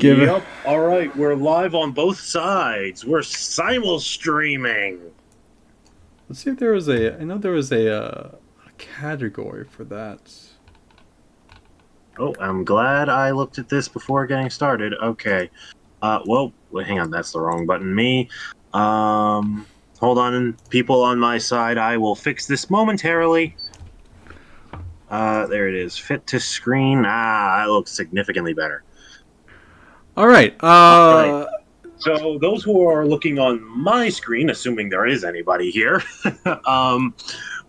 Give it. Yep. All right. We're live on both sides. We're simul streaming. Let's see if there was a. I know there was a category for that. Oh, I'm glad I looked at this before getting started. Okay. Well, wait, hang on. That's the wrong button. Me. Hold on, people on my side. I will fix this momentarily. There it is. Fit to screen. That looks significantly better. All right. All right. So those who are looking on my screen, assuming there is anybody here,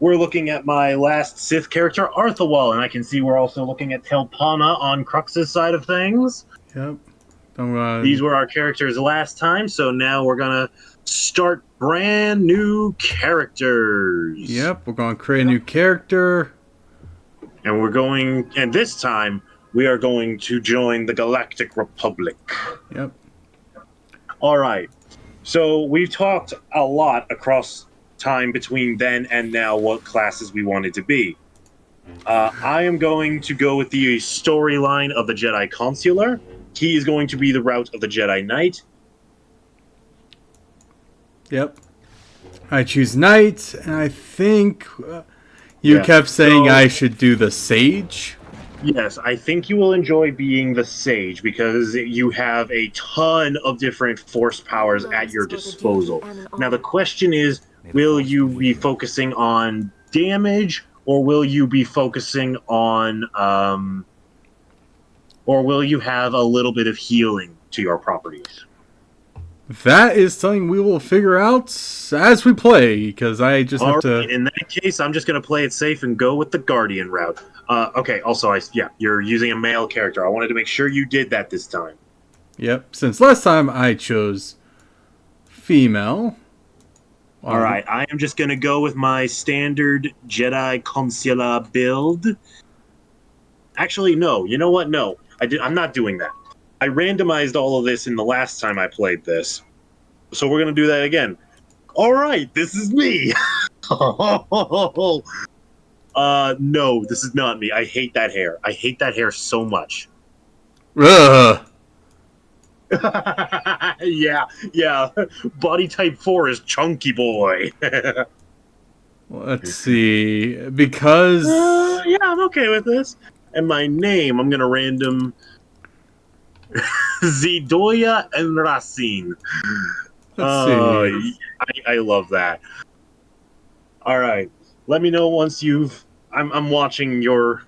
we're looking at my last Sith character, Arthawal, and I can see we're also looking at Telpana on Crux's side of things. Yep. These were our characters last time, so now we're gonna start brand new characters. Yep. We're going to create a new character. And this time we are going to join the Galactic Republic. Yep. All right. So we've talked a lot across time between then and now what classes we wanted to be. I am going to go with the storyline of the Jedi Consular. He is going to be the route of the Jedi Knight. Yep. I choose Knight, and I think you kept saying I should do the Sage. Yes, I think you will enjoy being the Sage because you have a ton of different force powers at your disposal. Now the question is, will you be focusing on damage, or will you be focusing on, or will you have a little bit of healing to your properties? That is something we will figure out as we play, because I just have to... In that case, I'm just going to play it safe and go with the Guardian route. Okay, also, you're using a male character. I wanted to make sure you did that this time. Yep, since last time I chose female. All right, I am just going to go with my standard Jedi Consular build. Actually, no. You know what? No, I'm not doing that. I randomized all of this in the last time I played this. So we're going to do that again. All right, this is me. No, this is not me. I hate that hair. I hate that hair so much. Ugh. Yeah. Body type 4 is chunky boy. Let's see. Because... yeah, I'm okay with this. And my name, I'm going to random... Zidoya and Racine. Let's see. I love that. All right. Let me know once you've... I'm watching your...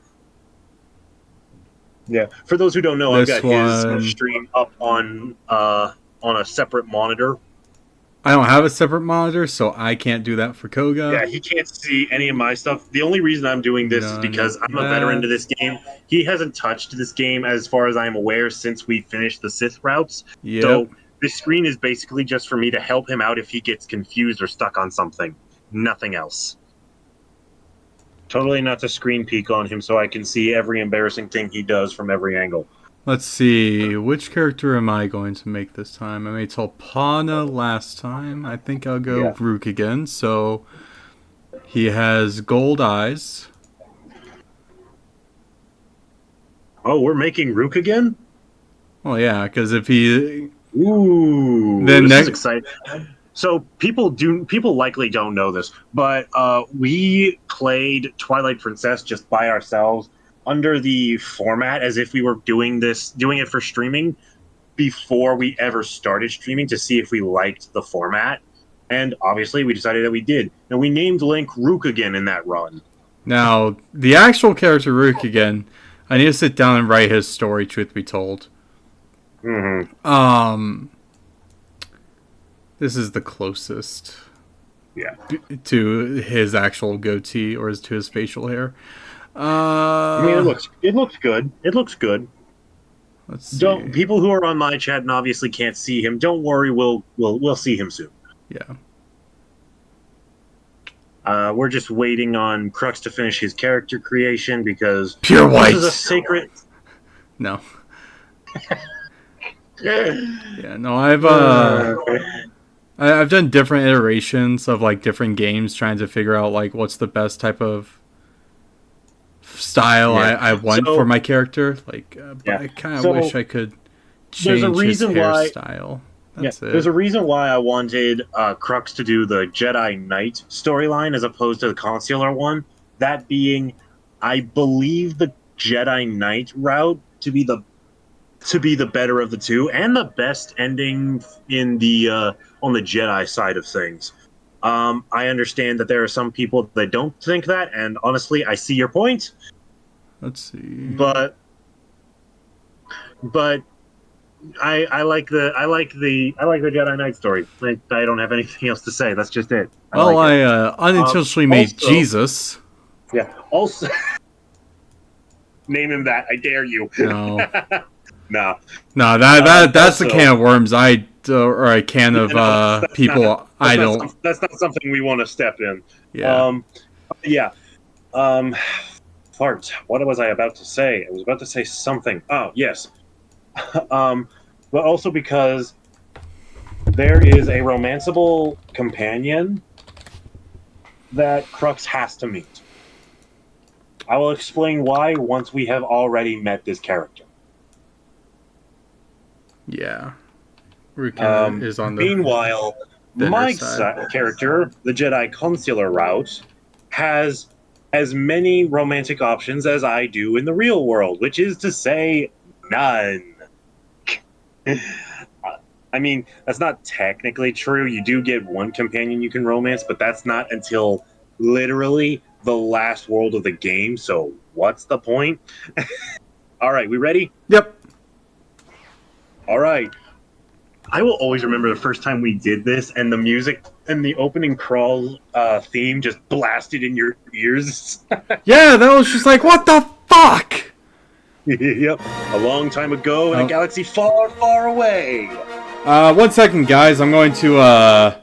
Yeah. For those who don't know, I've got his stream up on a separate monitor. I don't have a separate monitor, so I can't do that for Koga. Yeah, he can't see any of my stuff. The only reason I'm doing this is because I'm a veteran to this game. He hasn't touched this game, as far as I'm aware, since we finished the Sith routes. Yep. So this screen is basically just for me to help him out if he gets confused or stuck on something. Nothing else. Totally not to screen peek on him so I can see every embarrassing thing he does from every angle. Let's see. Which character am I going to make this time? I made Telpana last time. I think I'll go Rook again. So he has gold eyes. Oh, we're making Rook again? Well, yeah, because if he... Ooh, then this is exciting. So people likely don't know this, but we played Twilight Princess just by ourselves under the format as if we were doing it for streaming before we ever started streaming to see if we liked the format. And obviously we decided that we did. And we named Link Rook again in that run. Now, the actual character Rook again, I need to sit down and write his story, truth be told. Mm-hmm. This is the closest yeah, to his actual goatee or to his facial hair. I mean, it looks good. It looks good. Let's see. People who are on my chat and obviously can't see him, don't worry. We'll see him soon. Yeah. We're just waiting on Crux to finish his character creation because pure white. This is a sacred. No. Yeah. No. I've done different iterations of like different games trying to figure out like what's the best type of style I want for my character. Like, but I kind of wish I could change his hairstyle. That's it. There's a reason why I wanted Crux to do the Jedi Knight storyline as opposed to the Consular one. That being, I believe the Jedi Knight route to be the better of the two and the best ending in the on the Jedi side of things. I understand that there are some people that don't think that, and honestly, I see your point. Let's see, but I like the Jedi Knight story. I don't have anything else to say. That's just it. I unintentionally made Jesus. Yeah. Also, name him that. I dare you. No. No. That's a can of worms. Or a can of people. That's not something we want to step in. Yeah. Fart. What was I about to say? I was about to say something. Oh yes. But also because there is a romanceable companion that Crux has to meet. I will explain why once we have already met this character. Yeah. Is on the meanwhile, Mike's character, the Jedi Consular route, has as many romantic options as I do in the real world, which is to say, none. I mean, that's not technically true. You do get one companion you can romance, but that's not until literally the last world of the game, so what's the point? All right, we ready? Yep. All right. I will always remember the first time we did this, and the music and the opening crawl theme just blasted in your ears. Yeah, that was just like, what the fuck? Yep. A long time ago in a galaxy far, far away. 1 second, guys. I'm going to,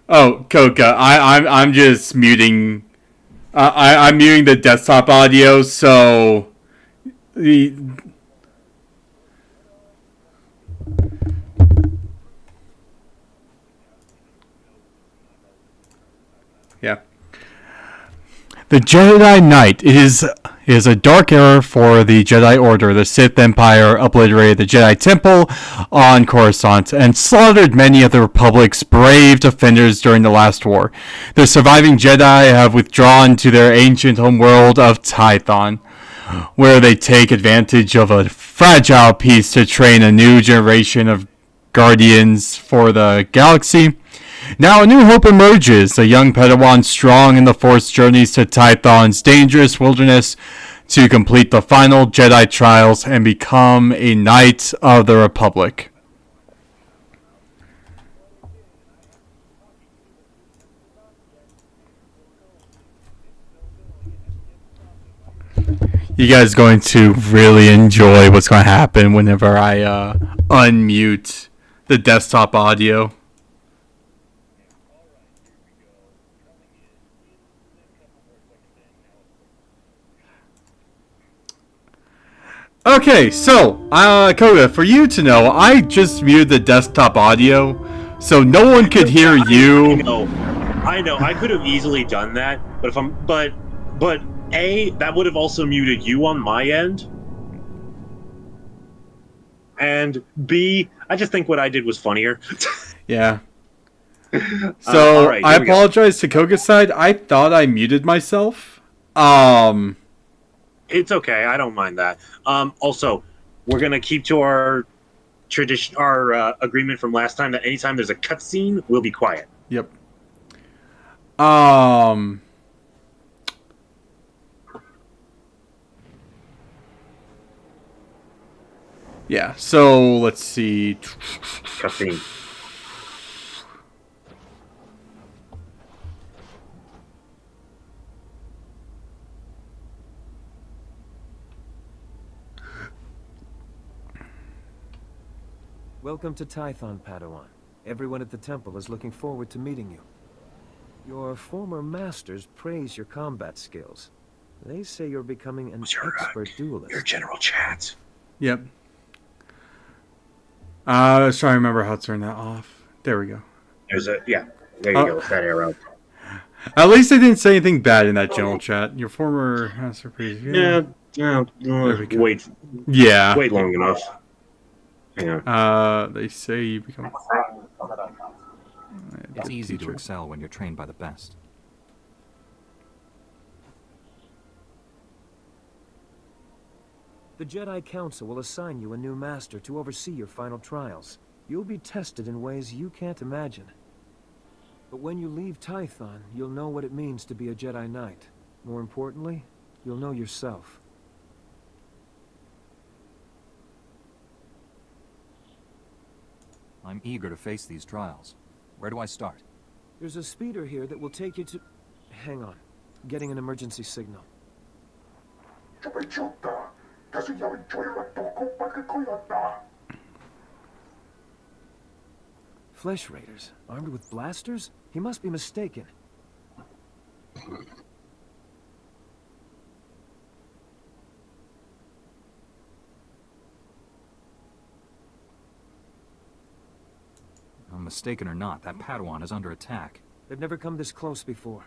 Oh, Coca, I'm just muting. I'm muting the desktop audio, so yeah. The Jedi Knight is a dark era for the Jedi Order. The Sith Empire obliterated the Jedi Temple on Coruscant and slaughtered many of the Republic's brave defenders during the last war. The surviving Jedi have withdrawn to their ancient homeworld of Tython, where they take advantage of a fragile peace to train a new generation of guardians for the galaxy. Now a new hope emerges. A young Padawan strong in the Force journeys to Tython's dangerous wilderness to complete the final Jedi trials and become a Knight of the Republic. You guys going to really enjoy what's going to happen whenever I unmute the desktop audio. Okay, so, Koga, for you to know, I just muted the desktop audio, so no one could hear you. I know. I could have easily done that, but A, that would have also muted you on my end. And B, I just think what I did was funnier. Yeah. So, right, I apologize to Koga's side. I thought I muted myself. It's okay. I don't mind that. Also, we're gonna keep to our tradition, our agreement from last time that anytime there's a cutscene, we'll be quiet. Yep. Yeah. So let's see. Cutscene. Welcome to Tython, Padawan. Everyone at the temple is looking forward to meeting you. Your former masters praise your combat skills. They say you're becoming an expert duelist. Your general chat. Yep. I was trying to remember how to turn that off. There we go. There you go with that arrow. At least they didn't say anything bad in that general chat. Your former master priest. Yeah, wait Yeah. long enough. Hang on. They say you become. It's easy to excel when you're trained by the best. The Jedi Council will assign you a new master to oversee your final trials. You'll be tested in ways you can't imagine. But when you leave Tython, you'll know what it means to be a Jedi Knight. More importantly, you'll know yourself. I'm eager to face these trials. Where do I start? There's a speeder here that will take you to... Hang on. Getting an emergency signal. Flesh Raiders? Armed with blasters? He must be mistaken. Mistaken or not, that Padawan is under attack. They've never come this close before.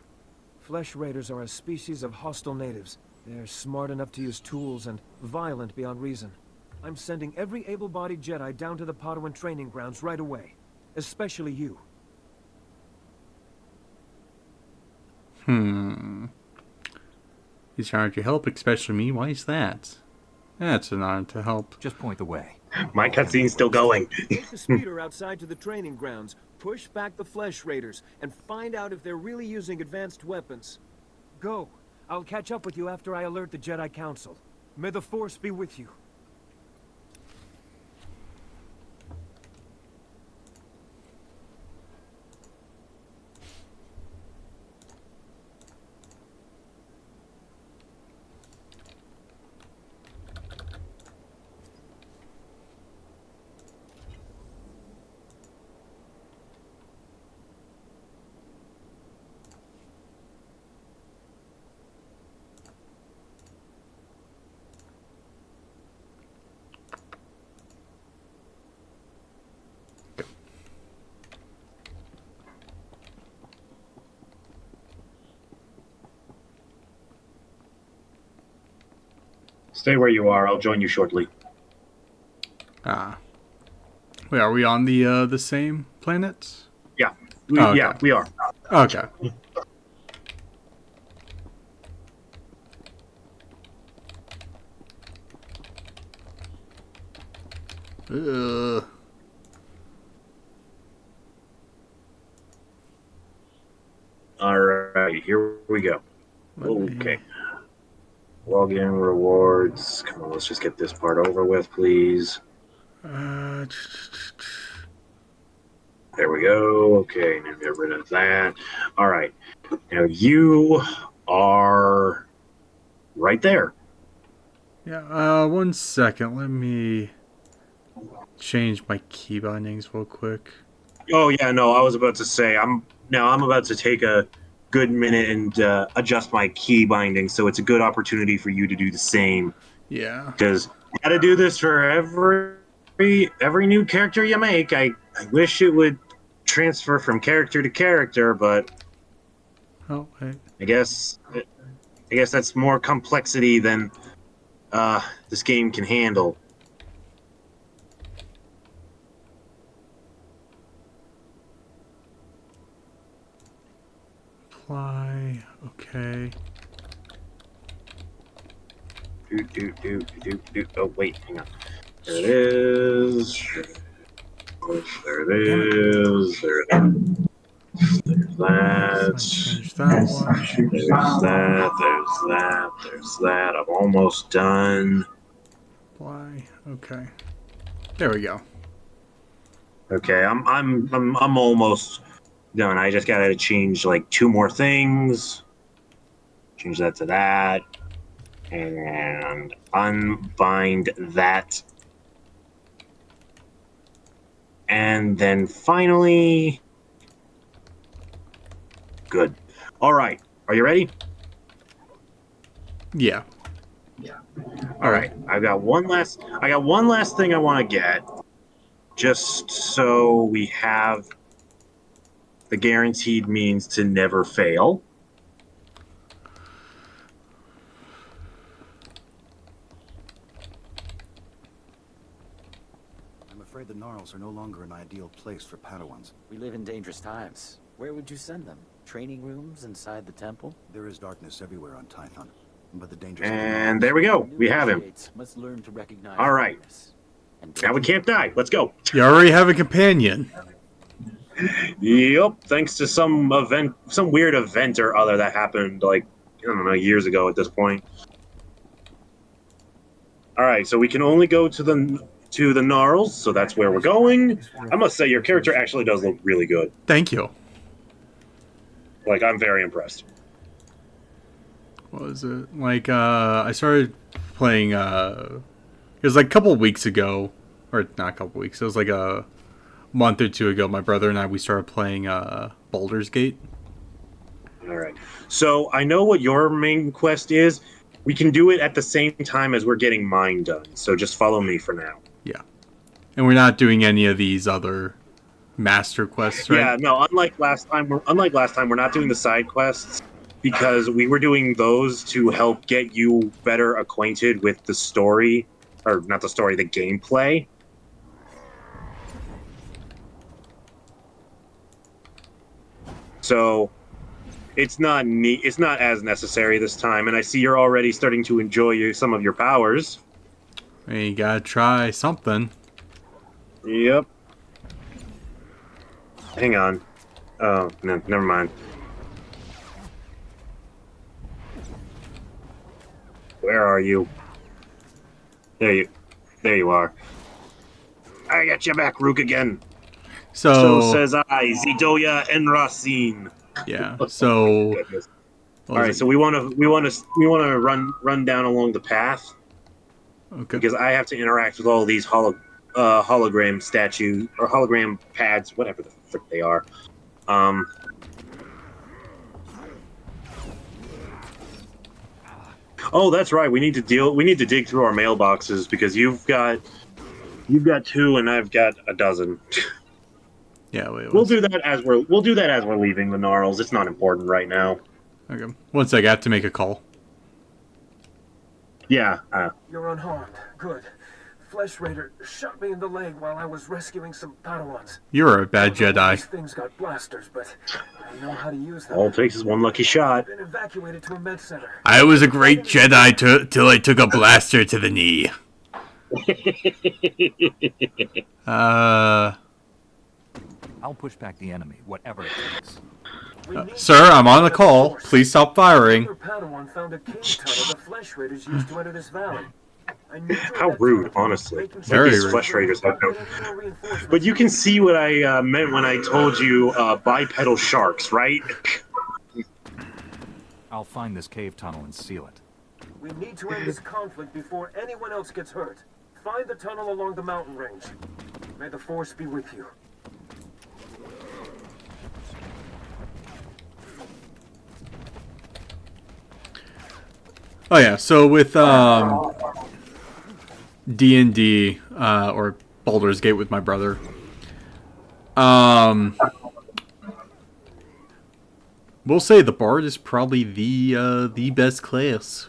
Flesh Raiders are a species of hostile natives. They're smart enough to use tools and violent beyond reason. I'm sending every able-bodied Jedi down to the Padawan training grounds right away. Especially you. He's trying to help, especially me. Why is that? That's an honor to help. Just point the way. My cutscene's still going. Take the speeder outside to the training grounds, push back the Flesh Raiders, and find out if they're really using advanced weapons. Go. I'll catch up with you after I alert the Jedi Council. May the Force be with you. Stay where you are. I'll join you shortly. Wait, are we on the same planet? Yeah. Okay. Yeah, we are. Okay. All right, here we go. Okay. Login rewards. Come on, let's just get this part over with, please. There we go. Okay, now get rid of that. All right. Now you are right there. Yeah, 1 second. Let me change my key bindings real quick. Oh yeah, no, I was about to say I'm about to take a good minute and adjust my key binding, so it's a good opportunity for you to do the same. Yeah. Because you got to do this for every new character you make. I wish it would transfer from character to character, but Oh, wait. I guess that's more complexity than this game can handle. Apply. Okay. Oh wait, hang on. There it is. There it is. There it is. There's that. Change that one. There's that. There's that. There's that. I'm almost done. Apply. Okay. There we go. Okay, I'm almost done. I just gotta change like 2 more things. Change that to that. And unbind that. And then finally... Good. All right. Are you ready? Yeah. All right. I got one last thing I want to get. Just so we have the guaranteed means to never fail. afraid the Gnarls are no longer an ideal place for Padawans. We live in dangerous times. Where would you send them? Training rooms inside the temple? There is darkness everywhere on Tython, but the dangers. And there we go. We have him. Must learn to recognize all right. Now we can't die. Let's go. You already have a companion. Yep. Thanks to some event, some weird event or other that happened, like, I don't know, years ago at this point. All right. So we can only go to the Gnarls, so that's where we're going. I must say, your character actually does look really good. Thank you. Like, I'm very impressed. What was it? Like, I started playing, it was like a couple of weeks ago, or not a couple of weeks, it was like a month or two ago, my brother and I, we started playing, Baldur's Gate. Alright. So, I know what your main quest is. We can do it at the same time as we're getting mine done, so just follow me for now. Yeah. And we're not doing any of these other master quests, right? Yeah, no, unlike last time, we're not doing the side quests, because we were doing those to help get you better acquainted with the story, or not the story, the gameplay. So it's not as necessary this time, and I see you're already starting to enjoy some of your powers. Hey, you gotta try something. Yep. Hang on. Oh, no, never mind. Where are you? There you are. I got your back, Rook, again. So says I, Zidoya and Racine. Yeah. So. All right. So we want to run down along the path. Okay. Because I have to interact with all these hologram statues or hologram pads, whatever the frick they are. Oh, that's right. We need to dig through our mailboxes because you've got 2 and I've got a dozen. Yeah, wait. We'll do that as we're leaving the Gnarls. It's not important right now. Okay. One sec, I have to make a call. Yeah. You're unharmed. Good. Flesh Raider shot me in the leg while I was rescuing some Padawans. You're a bad Jedi. These things got blasters, but I know how to use them. All it takes is one lucky shot. I've been evacuated to a med center. I was a great Jedi till I took a blaster to the knee. I'll push back the enemy, whatever it takes. Sir, I'm on the call. Please stop firing. Padawan found a cave tunnel the Flesh Raiders used to enter this valley. How rude, honestly. Very these rude. Flesh Raiders have no. But you can see what I meant when I told you bipedal sharks, right? I'll find this cave tunnel and seal it. We need to end this conflict before anyone else gets hurt. Find the tunnel along the mountain range. May the Force be with you. Oh yeah, so with D&D or Baldur's Gate with my brother, we'll say the Bard is probably the best class.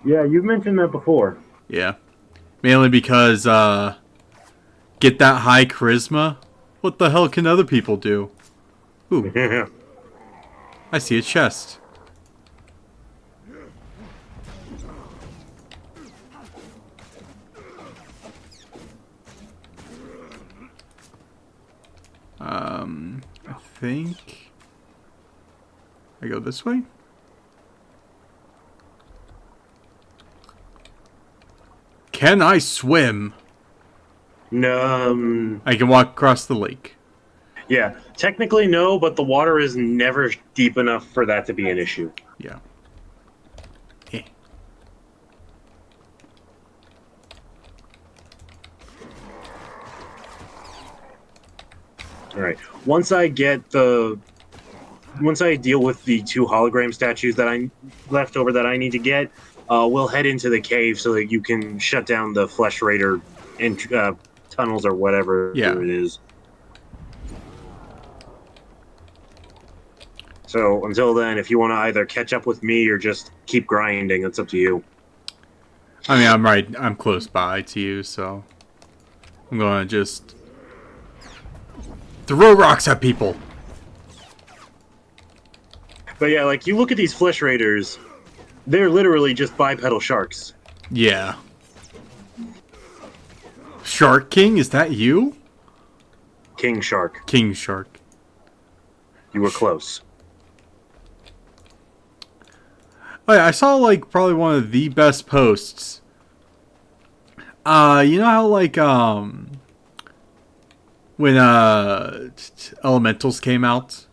Yeah, you've mentioned that before. Yeah, mainly because get that high charisma. What the hell can other people do? Ooh, I see a chest. I think I go this way. Can I swim? No. I can walk across the lake. Yeah, technically no, but the water is never deep enough for that to be an issue. Yeah. All right. Once I deal with the 2 hologram statues that I left over that I need to get, we'll head into the cave so that you can shut down the Flesh Raider tunnels or whatever it is. So until then, if you want to either catch up with me or just keep grinding, it's up to you. I mean, I'm close by to you, so. I'm gonna just throw rocks at people. But yeah, like, you look at these Flesh Raiders, they're literally just bipedal sharks. Yeah. Shark King, is that you? King Shark. King Shark. You were close. Oh yeah, I saw like probably one of the best posts. You know how like when Elementals came out?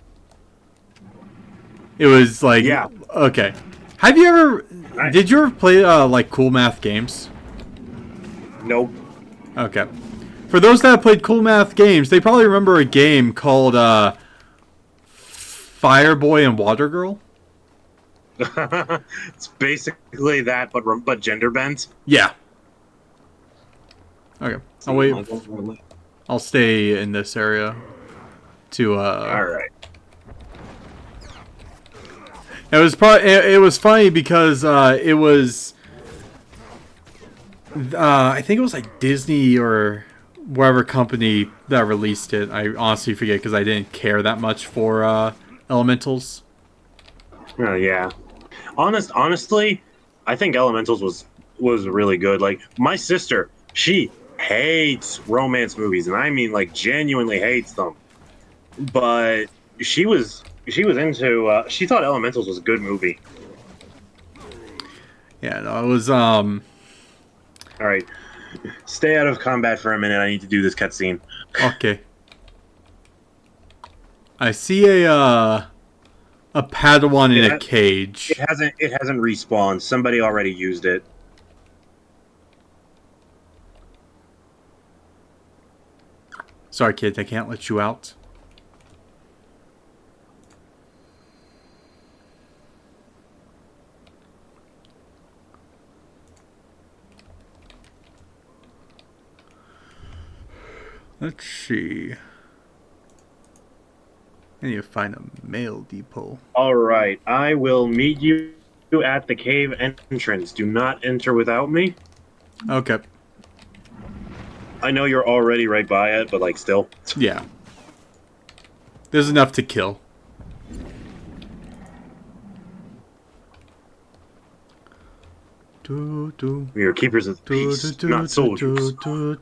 It was like, Yeah. Okay. Have you ever did you ever play like Cool Math games? Nope. Okay. For those that have played Cool Math games, they probably remember a game called Fire Boy and Water Girl. It's basically that, but gender bent. Yeah. Okay. I'll wait. I'll stay in this area to All right. It was probably it was funny because it was I think it was like Disney or whatever company that released it. I honestly forget because I didn't care that much for Elementals. Yeah. Honestly, I think Elementals was really good. Like, my sister, she hates romance movies, and I mean like genuinely hates them. But she was into she thought Elementals was a good movie. Yeah, no, it was All right. Stay out of combat for a minute. I need to do this cutscene. okay. I see a Padawan in a cage. It hasn't respawned. Somebody already used it. Sorry, kid, I can't let you out. Let's see. I need to find a mail depot. All right. I will meet you at the cave entrance. Do not enter without me. Okay. I know you're already right by it, but like still. Yeah. There's enough to kill. We are keepers of peace, not soldiers. I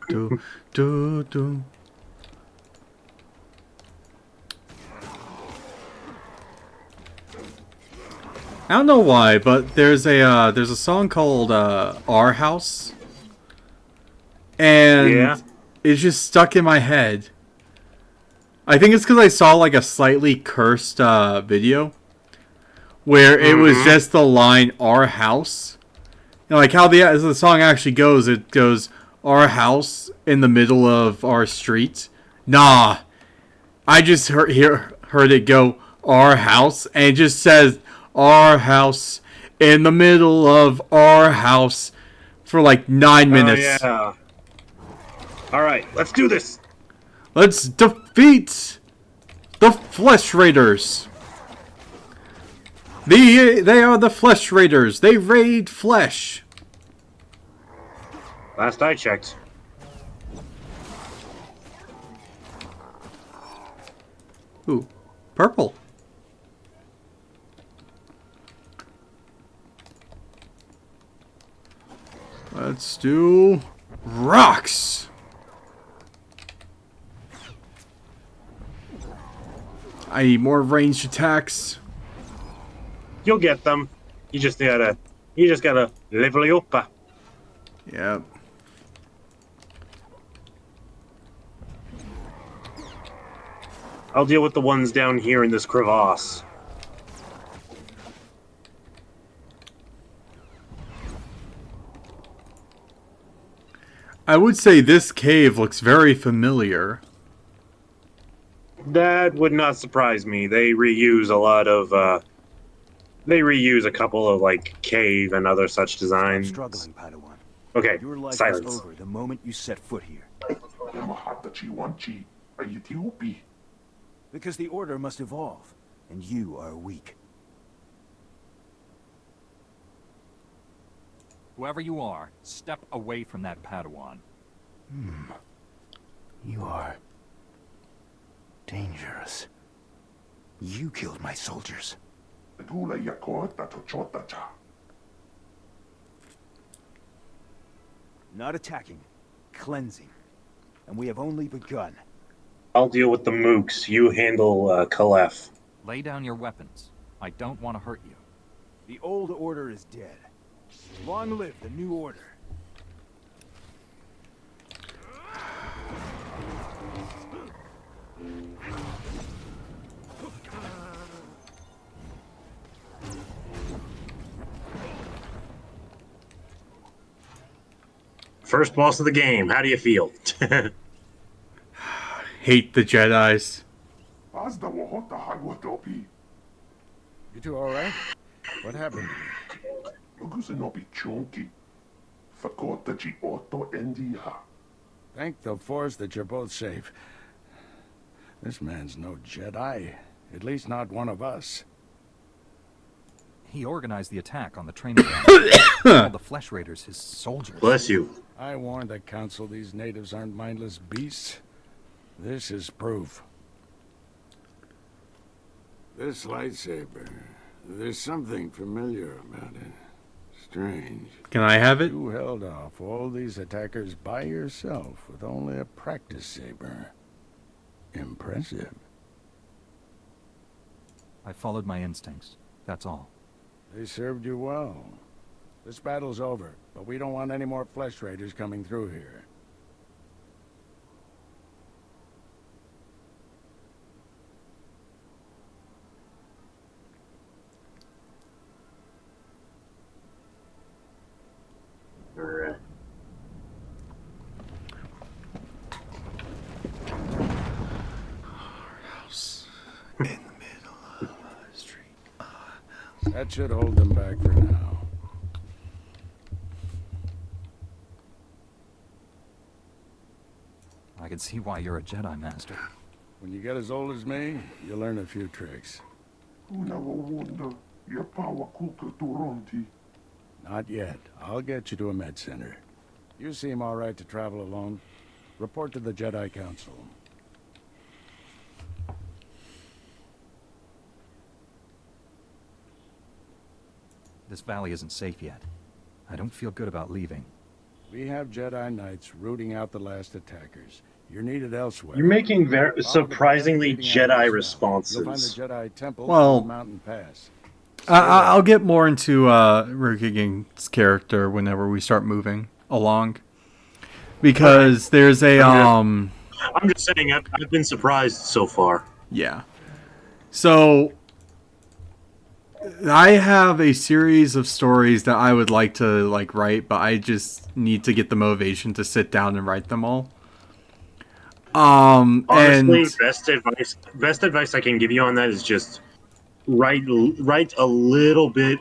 don't know why, but there's a song called Our House, and it's just stuck in my head. I think it's because I saw like a slightly cursed video where it was just the line "Our House." You know, like how the song actually goes. It goes "Our house in the middle of our street." Nah, I just heard it go "Our house," and it just says "Our house in the middle of our house" for like 9 minutes. Yeah. All right, let's do this. Let's defeat the Flesh Raiders. They are the Flesh Raiders. They raid flesh. Last I checked. Ooh, purple. Let's do rocks. I need more ranged attacks. You'll get them. You just gotta level up. Yep. I'll deal with the ones down here in this crevasse. I would say this cave looks very familiar. That would not surprise me. They reuse a lot of they reuse a couple of like cave and other such designs. Stop struggling, Padawan. Okay, Your life silence. is over the moment you set foot here. Because the Order must evolve, and you are weak. Whoever you are, step away from that Padawan. You are dangerous. You killed my soldiers. Not attacking, cleansing. And we have only begun. I'll deal with the mooks. You handle Kalef. Lay down your weapons. I don't want to hurt you. The old order is dead. Long live the new order. First boss of the game. How do you feel? Hate the Jedis. You two all right? What happened? Thank the Force that you're both safe. This man's no Jedi. At least not one of us. He organized the attack on the training ground. All the Flesh Raiders, his soldiers. Bless you. I warned the Council these natives aren't mindless beasts. This is proof. This lightsaber, there's something familiar about it. Strange. Can I have it? You held off all these attackers by yourself with only a practice saber. Impressive. I followed my instincts. That's all. They served you well. This battle's over, but we don't want any more Flesh Raiders coming through here. Alright. In the middle of the street. That should hold them back for now. I can see why you're a Jedi Master. When you get as old as me, you'll learn a few tricks. Not yet. I'll get you to a med center. You seem all right to travel alone. Report to the Jedi Council. This valley isn't safe yet. I don't feel good about leaving. We have Jedi Knights rooting out the last attackers. You're needed elsewhere. You're making very surprisingly Leading out Jedi east now. responses. You'll find the Jedi Temple Well, on the Mountain Pass. I'll get more into Rukigin's character whenever we start moving along. Because there's a I'm just saying I've been surprised so far. yeah. So I have a series of stories that I would like to write, but I just need to get the motivation to sit down and write them all. Honestly, And best advice I can give you on that is just write a little bit,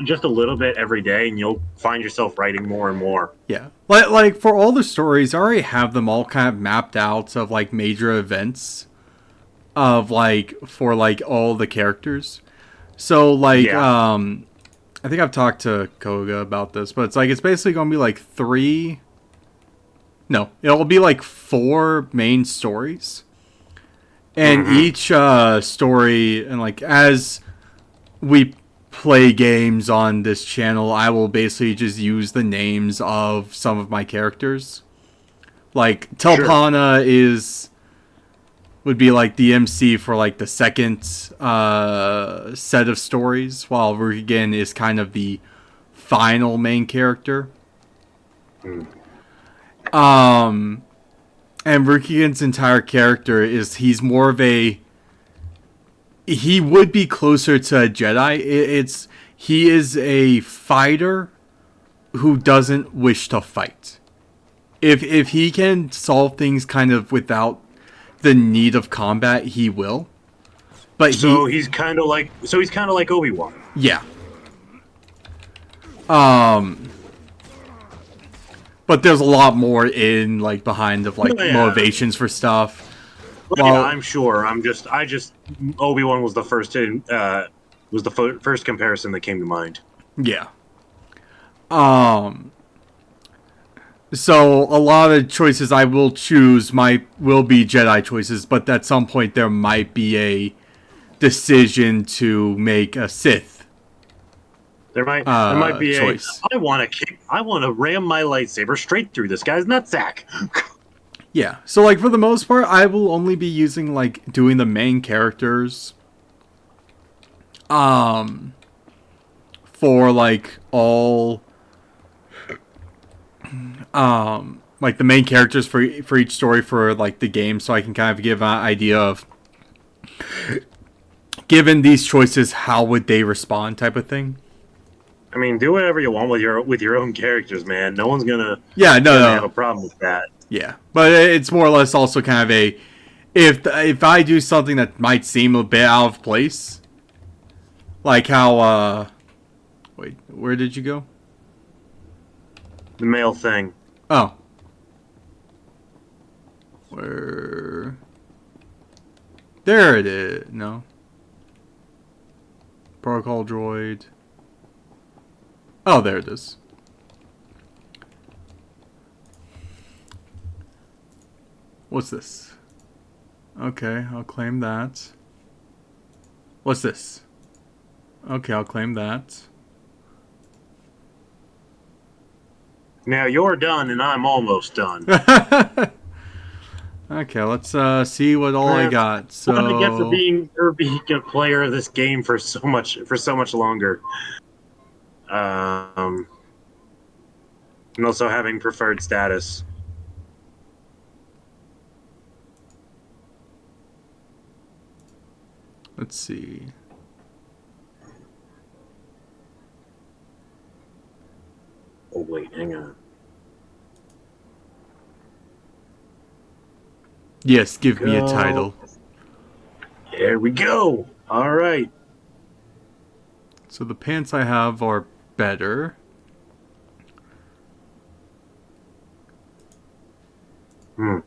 just a little bit every day, and you'll find yourself writing more and more. yeah, like for all the stories, I already have them all kind of mapped out of major events of for all the characters. So Yeah. I think I've talked to Koga about this, but it's basically gonna be three. No, it'll be 4 main stories, and each story, and as we play games on this channel, I will basically just use the names of some of my characters. Telpana would be the MC for the second set of stories, while Rukigen is kind of the final main character. And Rukigen's entire character he's more of he would be closer to a Jedi. He is a fighter who doesn't wish to fight. If he can solve things kind of without the need of combat, he will. But he's kind of like Obi-Wan. Yeah. But there's a lot more in behind of motivations for stuff. Yeah, I'm sure. Obi-Wan was the first first comparison that came to mind. Yeah. So a lot of choices I will choose will be Jedi choices, but at some point there might be a decision to make a Sith. There might be choice. I want to ram my lightsaber straight through this guy's nutsack. Yeah. So like for the most part, I will only be using like doing the main characters. For like all like the main characters for each story for like the game, so I can kind of give an idea of, given these choices, how would they respond, type of thing. I mean, do whatever you want with your own characters, man. No one's gonna have a problem with that. Yeah, but it's more or less also kind of a, if I do something that might seem a bit out of place, like how wait, where did you go? The male thing. Oh. Where? There it is. No. Protocol droid. Oh, there it is. What's this? Okay, I'll claim that. What's this? Okay, I'll claim that. Now you're done and I'm almost done. Okay, let's see what all I got. So what I get for being a player of this game for so much longer. And also having preferred status. Let's see. Oh wait, hang on. Yes, give me a title. There we go. All right. So the pants I have are better. I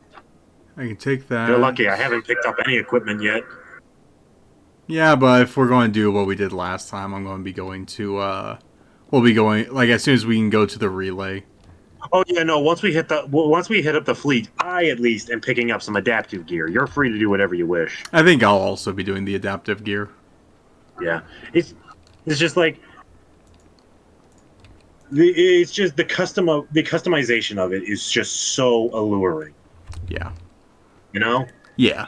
can take that. You're lucky. I haven't picked up any equipment yet. Yeah, but if we're going to do what we did last time, I'm going to be going to, we'll be going, like, as soon as we can go to the relay. Oh yeah, no. Once we hit up the fleet, I at least am picking up some adaptive gear. You're free to do whatever you wish. I think I'll also be doing the adaptive gear. Yeah, it's just like it's just the customization of it is just so alluring. Yeah. You know? Yeah.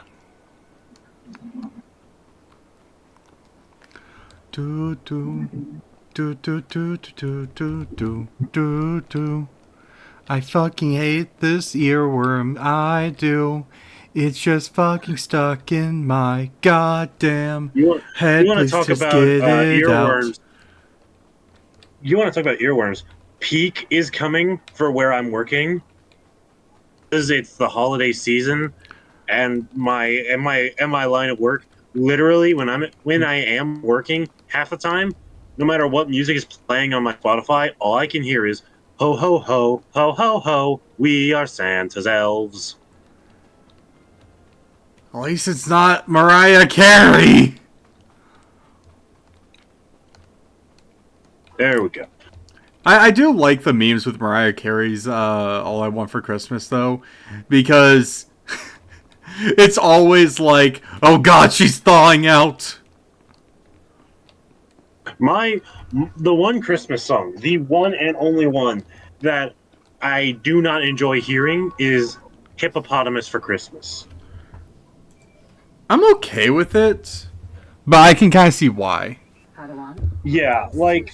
Do do do do do do do do do do. I fucking hate this earworm, I do. It's just fucking stuck in my goddamn head. You want to talk about earworms? Out. You want to talk about earworms? Peak is coming for where I'm working. Because it's the holiday season, and my line of work. Literally, when I am working, half the time, no matter what music is playing on my Spotify, all I can hear is ho ho ho ho ho ho. We are Santa's elves. At least it's not Mariah Carey. There we go. I do like the memes with Mariah Carey's All I Want for Christmas, though, because it's always like, oh god, she's thawing out. The one Christmas song, the one and only one that I do not enjoy hearing is Hippopotamus for Christmas. I'm okay with it, but I can kind of see why. Yeah, like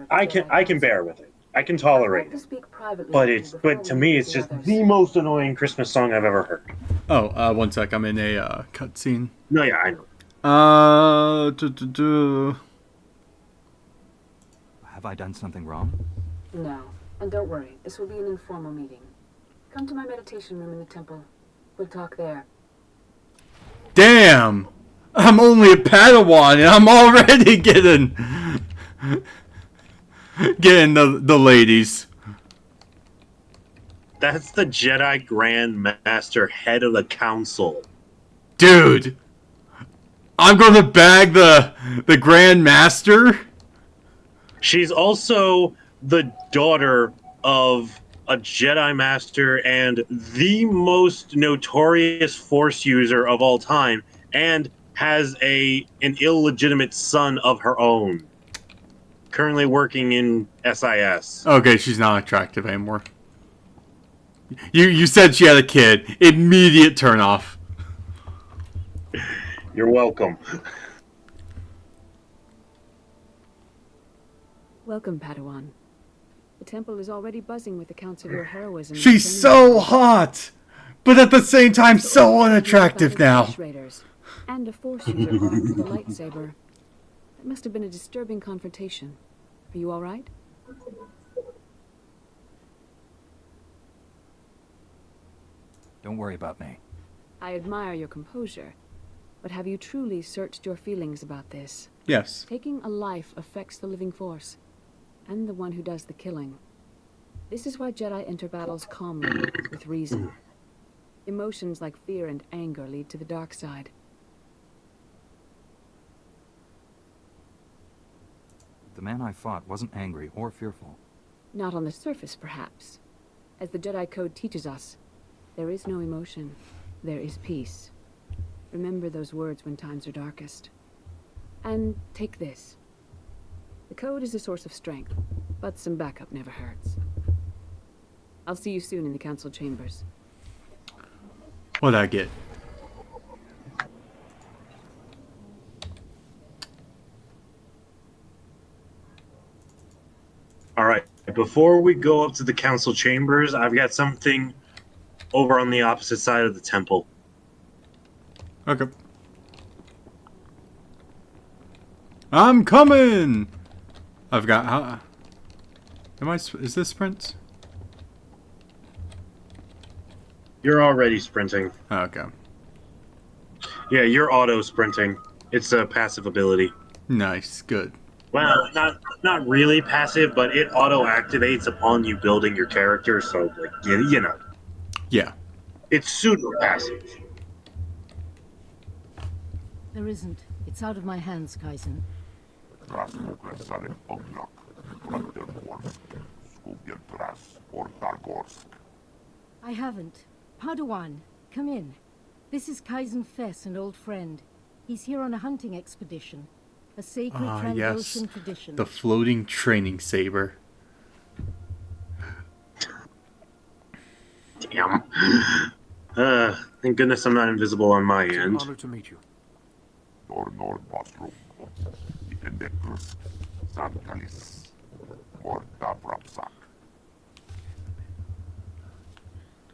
I can bear with it. I can tolerate it. But to me, it's just the most annoying Christmas song I've ever heard. Oh, one sec. I'm in a cutscene. No, yeah, I know. Have I done something wrong? No, and don't worry. This will be an informal meeting. Come to my meditation room in the temple. We'll talk there. Damn! I'm only a Padawan and I'm already getting the ladies. That's the Jedi Grand Master, head of the council. Dude! I'm gonna bag the Grand Master? She's also the daughter of a Jedi Master and the most notorious Force user of all time, and has an illegitimate son of her own. Currently working in SIS. Okay, she's not attractive anymore. You said she had a kid. Immediate turn off. You're welcome. Welcome, Padawan. The temple is already buzzing with accounts of your heroism. She's so hot, but at the same time so unattractive now. Raiders and a Force user armed with a lightsaber. It must have been a disturbing confrontation. Are you all right? Don't worry about me. I admire your composure, but have you truly searched your feelings about this? Yes. Taking a life affects the living Force, and the one who does the killing. This is why Jedi enter battles calmly, with reason. Emotions like fear and anger lead to the dark side. The man I fought wasn't angry or fearful. Not on the surface, perhaps. As the Jedi Code teaches us, there is no emotion. There is peace. Remember those words when times are darkest. And take this. The Code is a source of strength, but some backup never hurts. I'll see you soon in the Council Chambers. What'd I get? All right. Before we go up to the Council Chambers, I've got something over on the opposite side of the temple. Okay. I'm coming! I've got... is this sprint? You're already sprinting. Oh, okay. Yeah, you're auto sprinting. It's a passive ability. Nice. Good. Well, not really passive, but it auto activates upon you building your character. So, like, you know, Yeah. it's pseudo passive. There isn't. It's out of my hands, Kaizen. I haven't. Padawan, come in. This is Kaizen Fess, an old friend. He's here on a hunting expedition. A sacred Trandoshan tradition. The floating training saber. Damn. Thank goodness I'm not invisible on my end. It's an honor to meet you.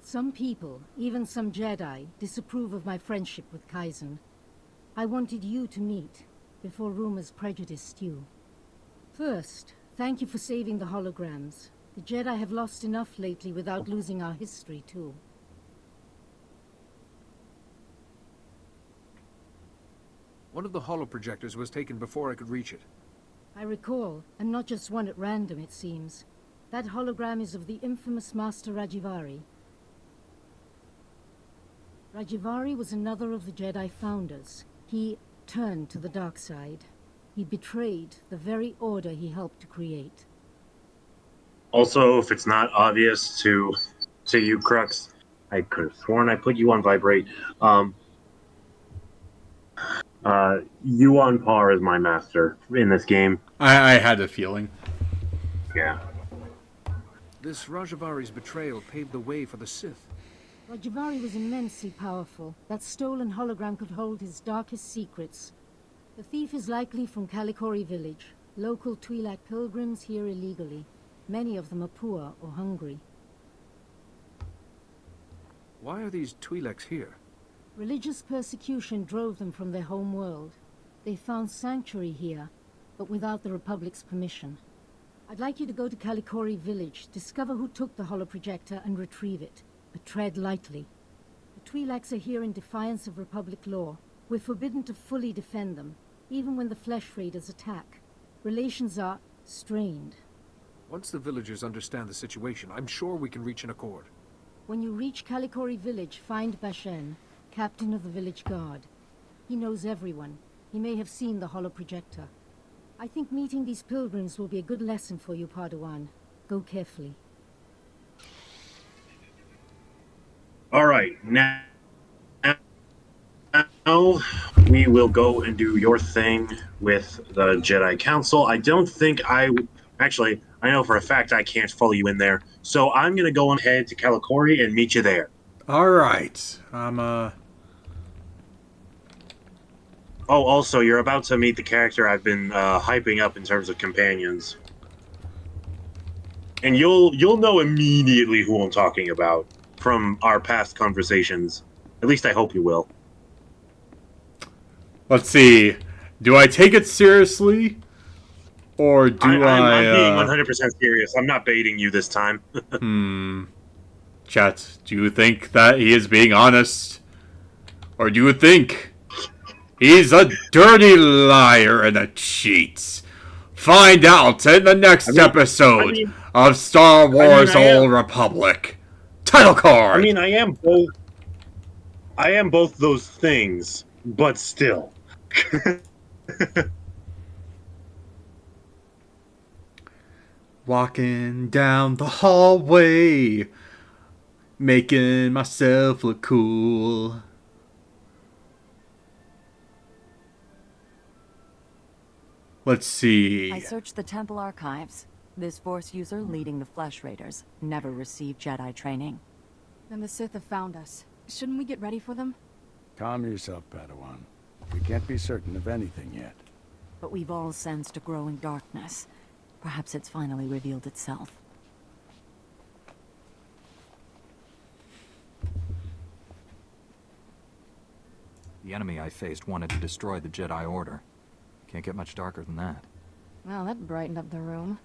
Some people, even some Jedi, disapprove of my friendship with Kaizen. I wanted you to meet, before rumors prejudiced you. First, thank you for saving the holograms. The Jedi have lost enough lately without losing our history, too. One of the holoprojectors was taken before I could reach it. I recall, and not just one at random, it seems. That hologram is of the infamous Master Rajivari. Rajivari was another of the Jedi founders. He turned to the dark side. He betrayed the very order he helped to create. Also, if it's not obvious to you, Crux, I could have sworn I put you on vibrate. You on par as my master in this game. I had a feeling. Yeah. This Rajavari's betrayal paved the way for the Sith. Rajivari was immensely powerful. That stolen hologram could hold his darkest secrets. The thief is likely from Kalikori village. Local Twi'lek pilgrims here illegally. Many of them are poor or hungry. Why are these Twi'leks here? Religious persecution drove them from their home world. They found sanctuary here, but without the Republic's permission. I'd like you to go to Kalikori village, discover who took the holoprojector and retrieve it. But tread lightly. The Twi'leks are here in defiance of Republic law. We're forbidden to fully defend them, even when the Flesh Raiders attack. Relations are strained. Once the villagers understand the situation, I'm sure we can reach an accord. When you reach Kalikori village, find Bashen, captain of the village guard. He knows everyone. He may have seen the holoprojector. I think meeting these pilgrims will be a good lesson for you, Padawan. Go carefully. All right, now we will go and do your thing with the Jedi Council. I don't think actually, I know for a fact I can't follow you in there. So I'm going to go ahead to Kalikori and meet you there. All right. Oh, also, you're about to meet the character I've been hyping up in terms of companions. And you'll know immediately who I'm talking about from our past conversations. At least I hope you will. Let's see. Do I take it seriously? Or do I'm being 100% serious. I'm not baiting you this time. Chat, do you think that he is being honest? Or do you think he's a dirty liar and a cheat? Find out in the next episode of Star Wars Old Republic. Title card! I mean, I am both those things, but still. Walking down the hallway, making myself look cool. Let's see. I searched the temple archives. This Force user leading the Flesh Raiders never received Jedi training. Then the Sith have found us. Shouldn't we get ready for them? Calm yourself, Padawan. We can't be certain of anything yet. But we've all sensed a growing darkness. Perhaps it's finally revealed itself. The enemy I faced wanted to destroy the Jedi Order. Can't get much darker than that. Well, that brightened up the room.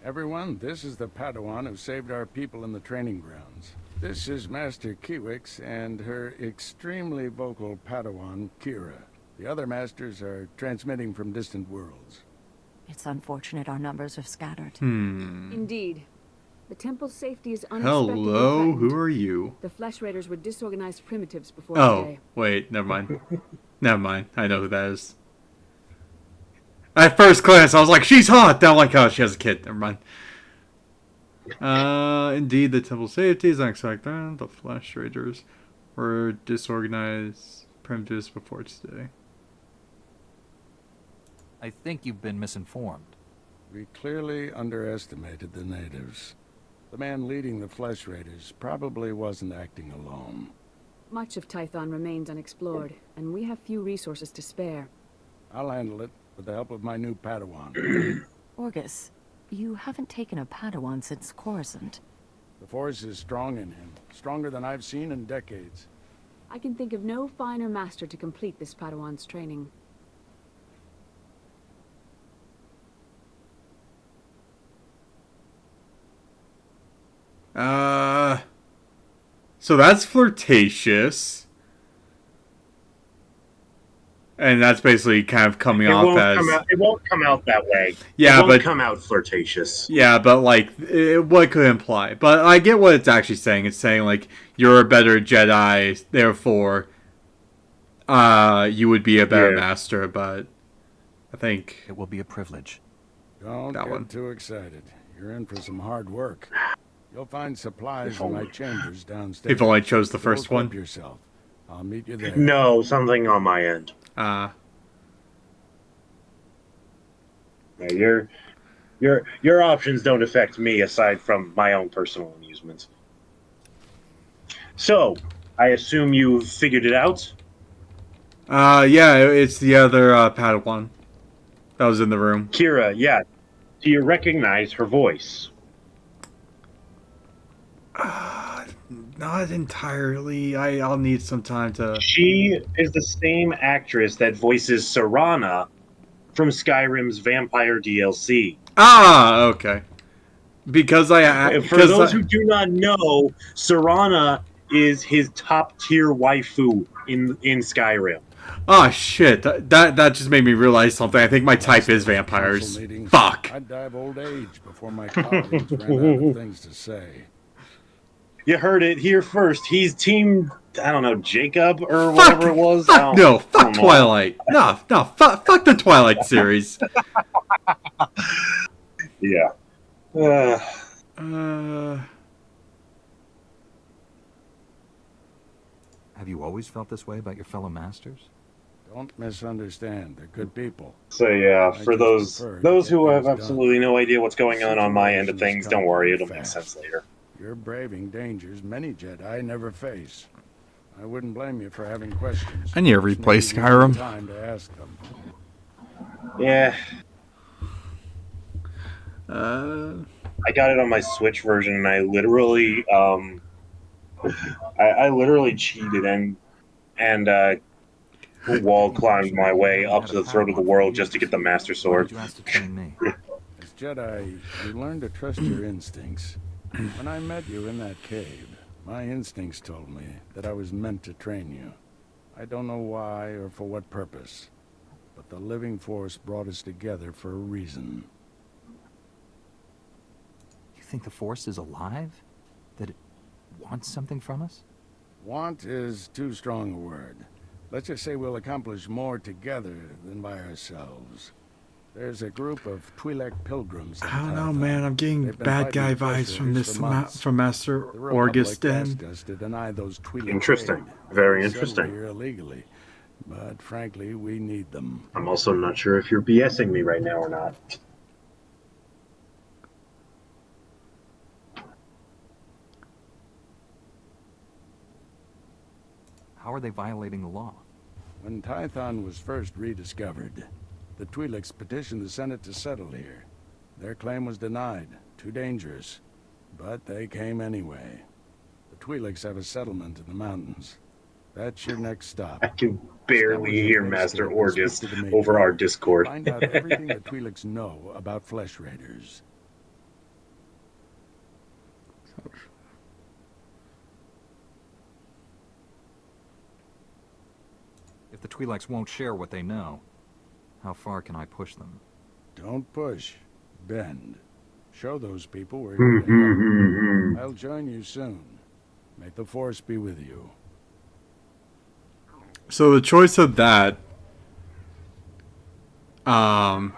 Everyone, this is the Padawan who saved our people in the training grounds. This is Master Kiwix and her extremely vocal Padawan, Kira. The other masters are transmitting from distant worlds. It's unfortunate our numbers are scattered. Indeed. The temple's safety is unexpectedly Hello, threatened. who are you? The Flesh Raiders were disorganized primitives before today. Wait, never mind. Never mind, I know who that is. At first glance, I was like, she's hot! Then I'm like, oh, she has a kid. Never mind. Indeed, the temple safety is unexpected. The Flesh Raiders were disorganized primitives before today. I think you've been misinformed. We clearly underestimated the natives. The man leading the Flesh Raiders probably wasn't acting alone. Much of Tython remains unexplored, and we have few resources to spare. I'll handle it with the help of my new Padawan. Orgus, you haven't taken a Padawan since Coruscant. The Force is strong in him, stronger than I've seen in decades. I can think of no finer master to complete this Padawan's training. So that's flirtatious. And that's basically kind of coming off as... It won't come out that way. Yeah, it won't but... come out flirtatious. Yeah, but, like, what could imply? But I get what it's actually saying. It's saying, like, you're a better Jedi, therefore, you would be a better master, but I think... It will be a privilege. Don't get too excited. You're in for some hard work. You'll find supplies in my chambers downstairs. If only I chose the first one. Yourself. I'll meet you there. No, something on my end. Your options don't affect me aside from my own personal amusements. So, I assume you figured it out? Yeah, it's the other Padawan that was in the room. Kira, yeah. Do you recognize her voice? Not entirely. I'll need some time to... She is the same actress that voices Serana from Skyrim's Vampire DLC. Ah, okay. Because For those who do not know, Serana is his top-tier waifu in Skyrim. Oh, shit. That just made me realize something. I think my type is vampires. Fuck. I'd die of old age before my colleagues ran out of things to say. You heard it here first. He's team, I don't know, Jacob or whatever it was. Fuck Twilight. No, fuck the Twilight series. Yeah. always felt this way about your fellow masters? Don't misunderstand. They're good people. So yeah, I for just those prefer to those get who have things absolutely done. no idea what's going on my end of Situations things, come don't worry, and it'll make fast. sense later. You're braving dangers many Jedi never face. I wouldn't blame you for having questions. I need to Just replay maybe you need Skyrim. time to ask them. Yeah, Uh, I got it on my Switch version, and I literally, I literally cheated and wall climbed my way up to the throat of the world just to get the Master Why Sword. did you ask to train me? As Jedi, you learn to trust your instincts. When I met you in that cave, my instincts told me that I was meant to train you. I don't know why or for what purpose, but the living force brought us together for a reason. You think the Force is alive? That it wants something from us? Want is too strong a word. Let's just say we'll accomplish more together than by ourselves. There's a group of Twi'lek pilgrims. I don't know, man. I'm getting bad guy vibes from this from Master The Republic Orgiston. asked us to deny those Twi'lek Interesting. aid. Very They settled interesting. here illegally, but frankly, we need them. I'm also not sure if you're BSing me right now or not. How are they violating the law? When Tython was first rediscovered, the Twi'leks petitioned the Senate to settle here. Their claim was denied, too dangerous, but they came anyway. The Twi'leks have a settlement in the mountains. That's your next stop. I can barely Establish a hear base Master there and speak Orgis to the matriarch. over our Discord. Find out everything the Twi'leks know about Flesh Raiders. If the Twi'leks won't share what they know, how far can I push them? Don't push. Bend. Show those people we're here to help. I'll join you soon. May the Force be with you. So the choice of that, there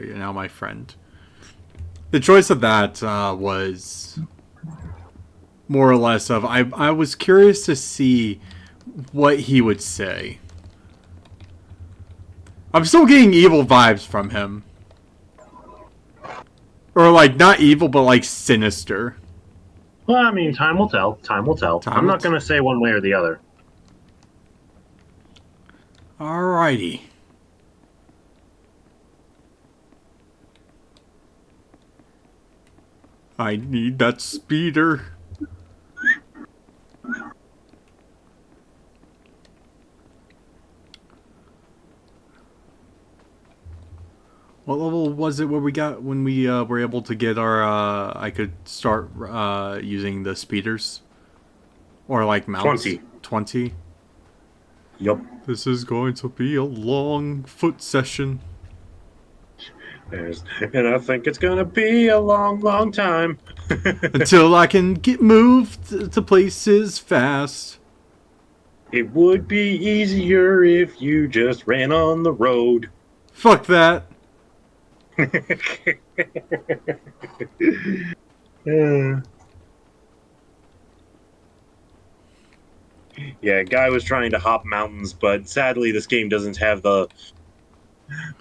you're now, my friend. The choice of that was more or less of I was curious to see what he would say. I'm still getting evil vibes from him. Or like not evil but like sinister. Well, I mean, time will tell. Time will tell. I'm not going to say one way or the other. Alrighty. I need that speeder. What level was it where we got when we were able to get our I could start using the speeders? Or like mounts? 20. 20? Yup. This is going to be a long foot session. And I think it's going to be a long, long time. Until I can get moved to places fast. It would be easier if you just ran on the road. Fuck that. Yeah, guy was trying to hop mountains, but sadly this game doesn't have the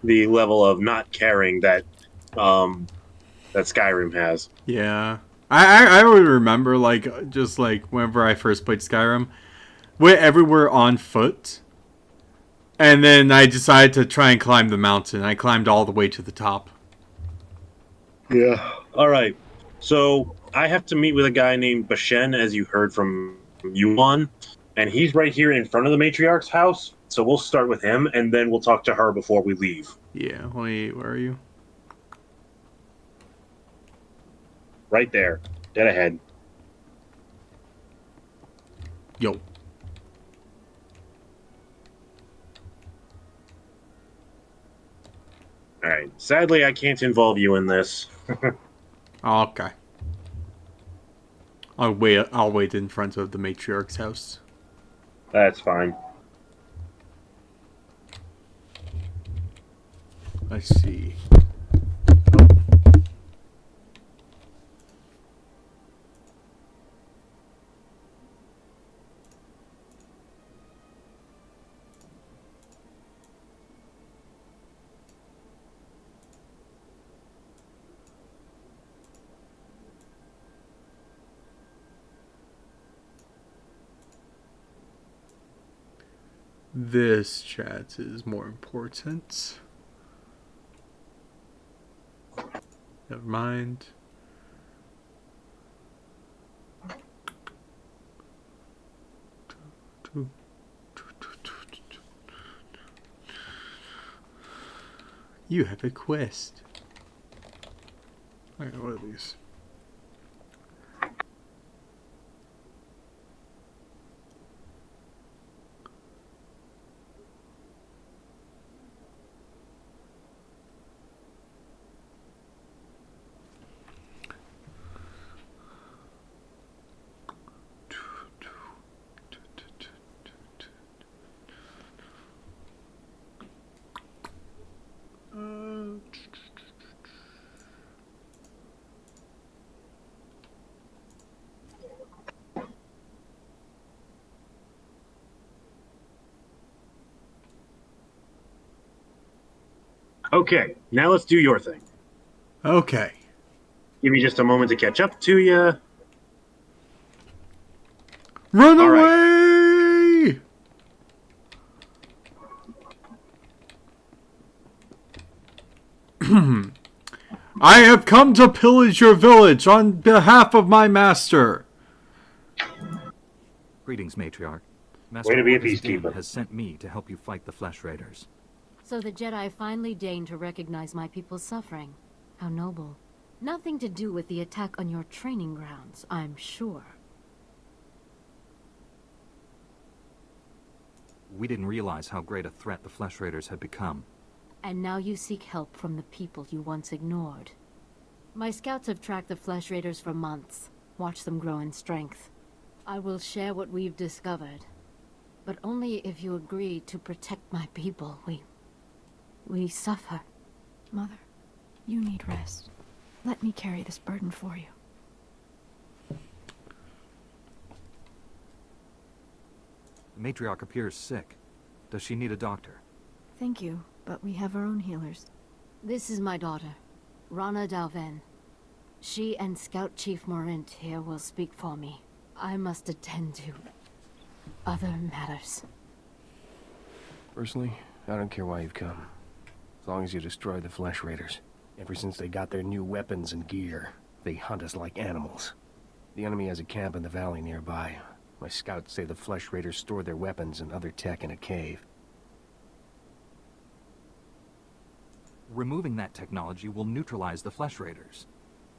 level of not caring that that Skyrim has. Yeah. I would remember, like, just like whenever I first played Skyrim, went everywhere on foot. And then I decided to try and climb the mountain. I climbed all the way to the top. Yeah. All right. So I have to meet with a guy named Bashen, as you heard from Yuan, and he's right here in front of the matriarch's house. So we'll start with him, and then we'll talk to her before we leave. Yeah. Wait, where are you? Right there, dead ahead. Yo. All right. Sadly, I can't involve you in this. Okay. I'll wait in front of the matriarch's house. That's fine. Let's see. This chat is more important. Never mind. You have a quest. Okay, what are these? Okay, now let's do your thing. Okay. Give me just a moment to catch up to you. Run away! I have come to pillage your village on behalf of my master. Greetings, Matriarch. Way to be a Orvis Dane peacekeeper. has sent me to help you fight the Flesh Raiders. So the Jedi finally deigned to recognize my people's suffering. How noble. Nothing to do with the attack on your training grounds, I'm sure. We didn't realize how great a threat the Flesh Raiders had become. And now you seek help from the people you once ignored. My scouts have tracked the Flesh Raiders for months, watched them grow in strength. I will share what we've discovered, but only if you agree to protect my people. We suffer. Mother, you need rest. Let me carry this burden for you. The Matriarch appears sick. Does she need a doctor? Thank you, but we have our own healers. This is my daughter, Rana Dalven. She and Scout Chief Morint here will speak for me. I must attend to other matters. Personally, I don't care why you've come. As long as you destroy the Flesh Raiders. Ever since they got their new weapons and gear, they hunt us like animals. The enemy has a camp in the valley nearby. My scouts say the Flesh Raiders store their weapons and other tech in a cave. Removing that technology will neutralize the Flesh Raiders.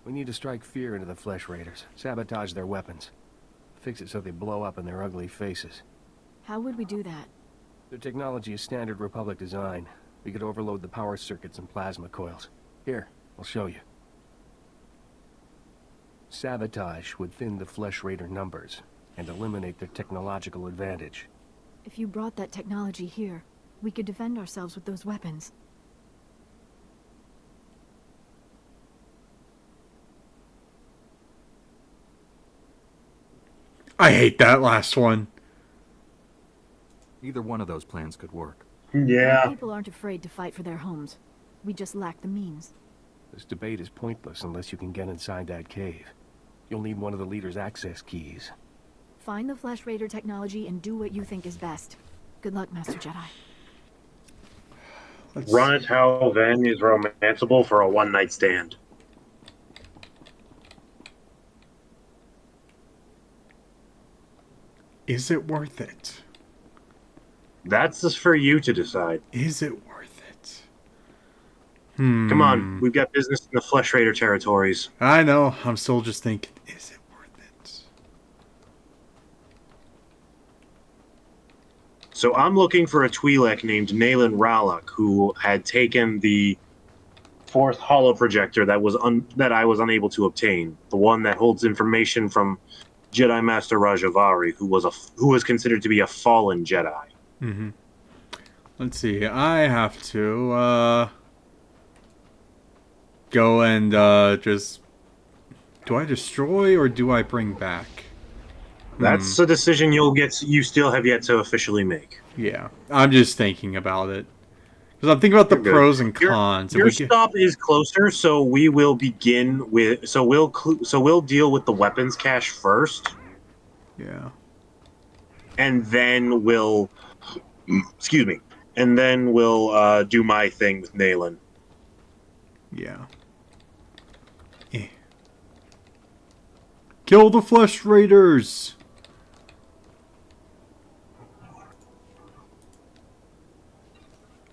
We need to strike fear into the Flesh Raiders, sabotage their weapons. Fix it so they blow up in their ugly faces. How would we do that? Their technology is standard Republic design. We could overload the power circuits and plasma coils. Here, I'll show you. Sabotage would thin the Flesh Raider numbers and eliminate their technological advantage. If you brought that technology here, we could defend ourselves with those weapons. I hate that last one. Either one of those plans could work. Yeah. People aren't afraid to fight for their homes. We just lack the means. This debate is pointless unless you can get inside that cave. You'll need one of the leader's access keys. Find the Flesh Raider technology and do what you think is best. Good luck, Master Jedi. Run how Ven is romanceable for a one-night stand. Is it worth it? That's just for you to decide. Is it worth it? Come on, we've got business in the Flesh Raider territories. I know. I'm still just thinking, is it worth it? So I'm looking for a Twi'lek named Naylan Rallock who had taken the fourth holo projector that I was unable to obtain. The one that holds information from Jedi Master Rajavari, who was considered to be a fallen Jedi. Mm-hmm. Let's see. I have to go and just. Do I destroy or do I bring back? That's a decision you still have yet to officially make. Yeah, I'm just thinking about it. Because I'm thinking about the pros and cons. Your stop is closer, so we will begin with. So we'll deal with the weapons cache first. Yeah. And then we'll Excuse me. And then we'll do my thing with Nayland. Yeah. Kill the Flesh Raiders!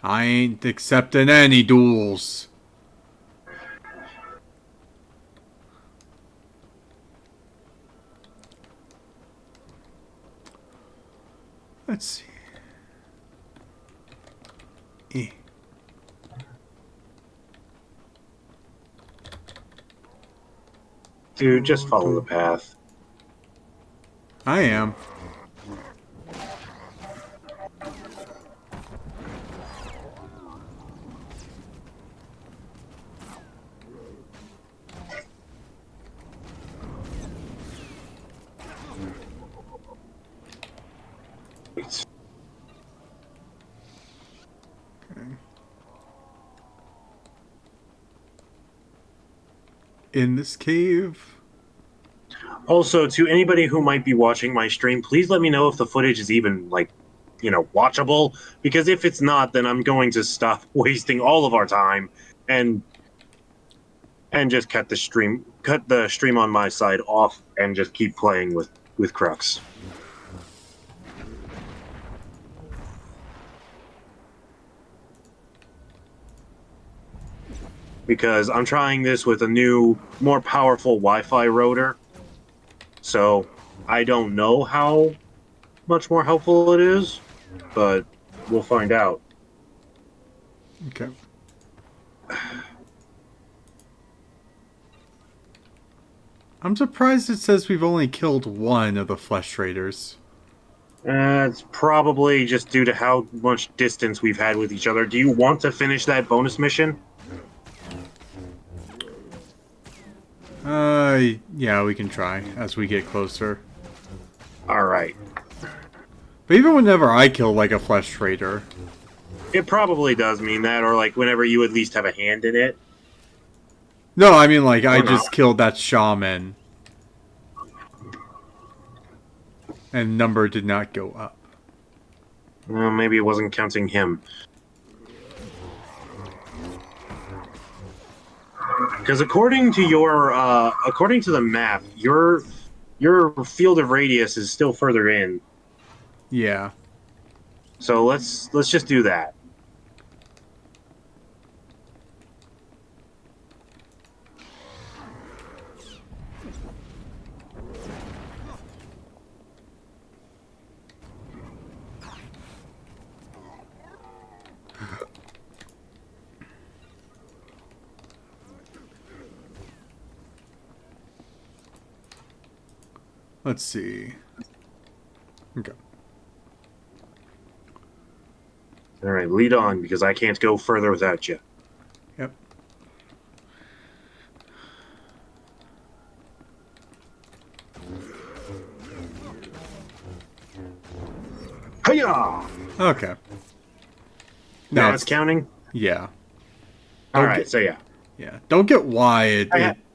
I ain't accepting any duels. Let's see. Dude, just follow the path. I am. In this cave. Also, to anybody who might be watching my stream, please let me know if the footage is even, like, watchable. Because if it's not, then I'm going to stop wasting all of our time and just cut the stream on my side off and just keep playing with Crux. Because I'm trying this with a new, more powerful Wi-Fi router. So, I don't know how much more helpful it is, but we'll find out. Okay. I'm surprised it says we've only killed one of the Flesh Raiders. It's probably just due to how much distance we've had with each other. Do you want to finish that bonus mission? Yeah, we can try as we get closer. Alright. But even whenever I kill, like, a Flesh Raider... It probably does mean that, or, like, whenever you at least have a hand in it. No, I mean, like, I just killed that shaman. And number did not go up. Well, maybe it wasn't counting him. Because according to the map, your field of radius is still further in. Yeah. So let's just do that. Let's see. Okay. Alright, lead on, because I can't go further without you. Yep. Hiya! Okay. Now it's counting? Yeah. Alright, so yeah. Yeah. Don't get why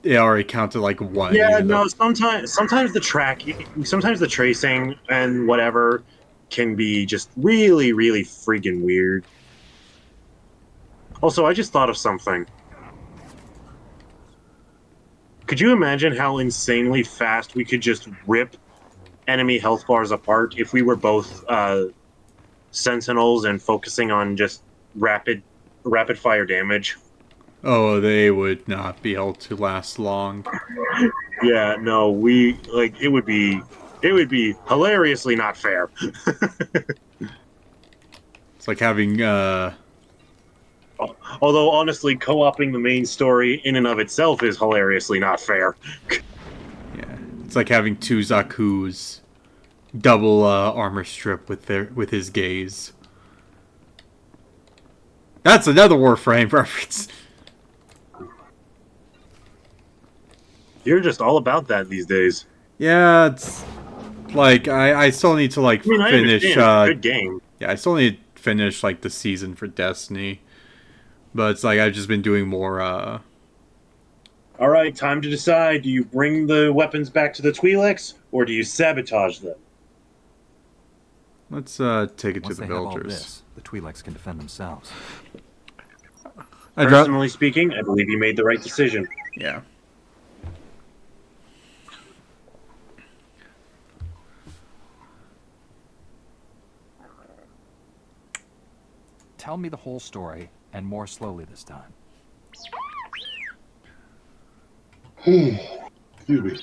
it already counted like one. Yeah, no, sometimes the tracing and whatever can be just really, really freaking weird. Also, I just thought of something. Could you imagine how insanely fast we could just rip enemy health bars apart if we were both sentinels and focusing on just rapid fire damage? Oh, they would not be able to last long. Yeah, no, it would be hilariously not fair. It's like having although honestly, co-oping the main story in and of itself is hilariously not fair. Yeah. It's like having two Zaku's double armor strip with his gaze. That's another Warframe reference. You're just all about that these days. Yeah, it's like I still need to like finish. Good game. Yeah, I still need to finish like the season for Destiny, but it's like I've just been doing more. All right, time to decide. Do you bring the weapons back to the Twi'leks, or do you sabotage them? Let's take it Once to the they have all villagers. this, the Twi'leks can defend themselves. Personally speaking, I believe you made the right decision. Yeah. Tell me the whole story, and more slowly this time. Excuse me.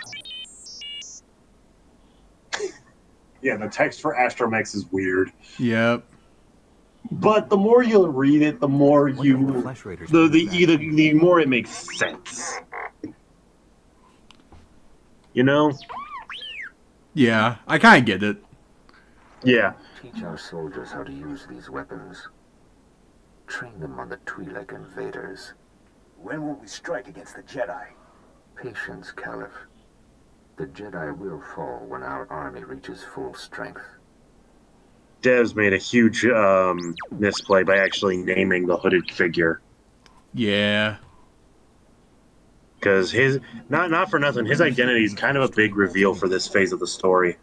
Yeah, the text for Astromech is weird. Yep. But the more you read it, the more you the more it makes sense. You know? Yeah, I kind of get it. Yeah. Teach our soldiers how to use these weapons. Train them on the Twi'lek invaders. When will we strike against the Jedi? Patience, Caliph. The Jedi will fall when our army reaches full strength. Devs made a huge misplay by actually naming the hooded figure. Yeah. Because his not for nothing, his identity is kind of a big reveal for this phase of the story.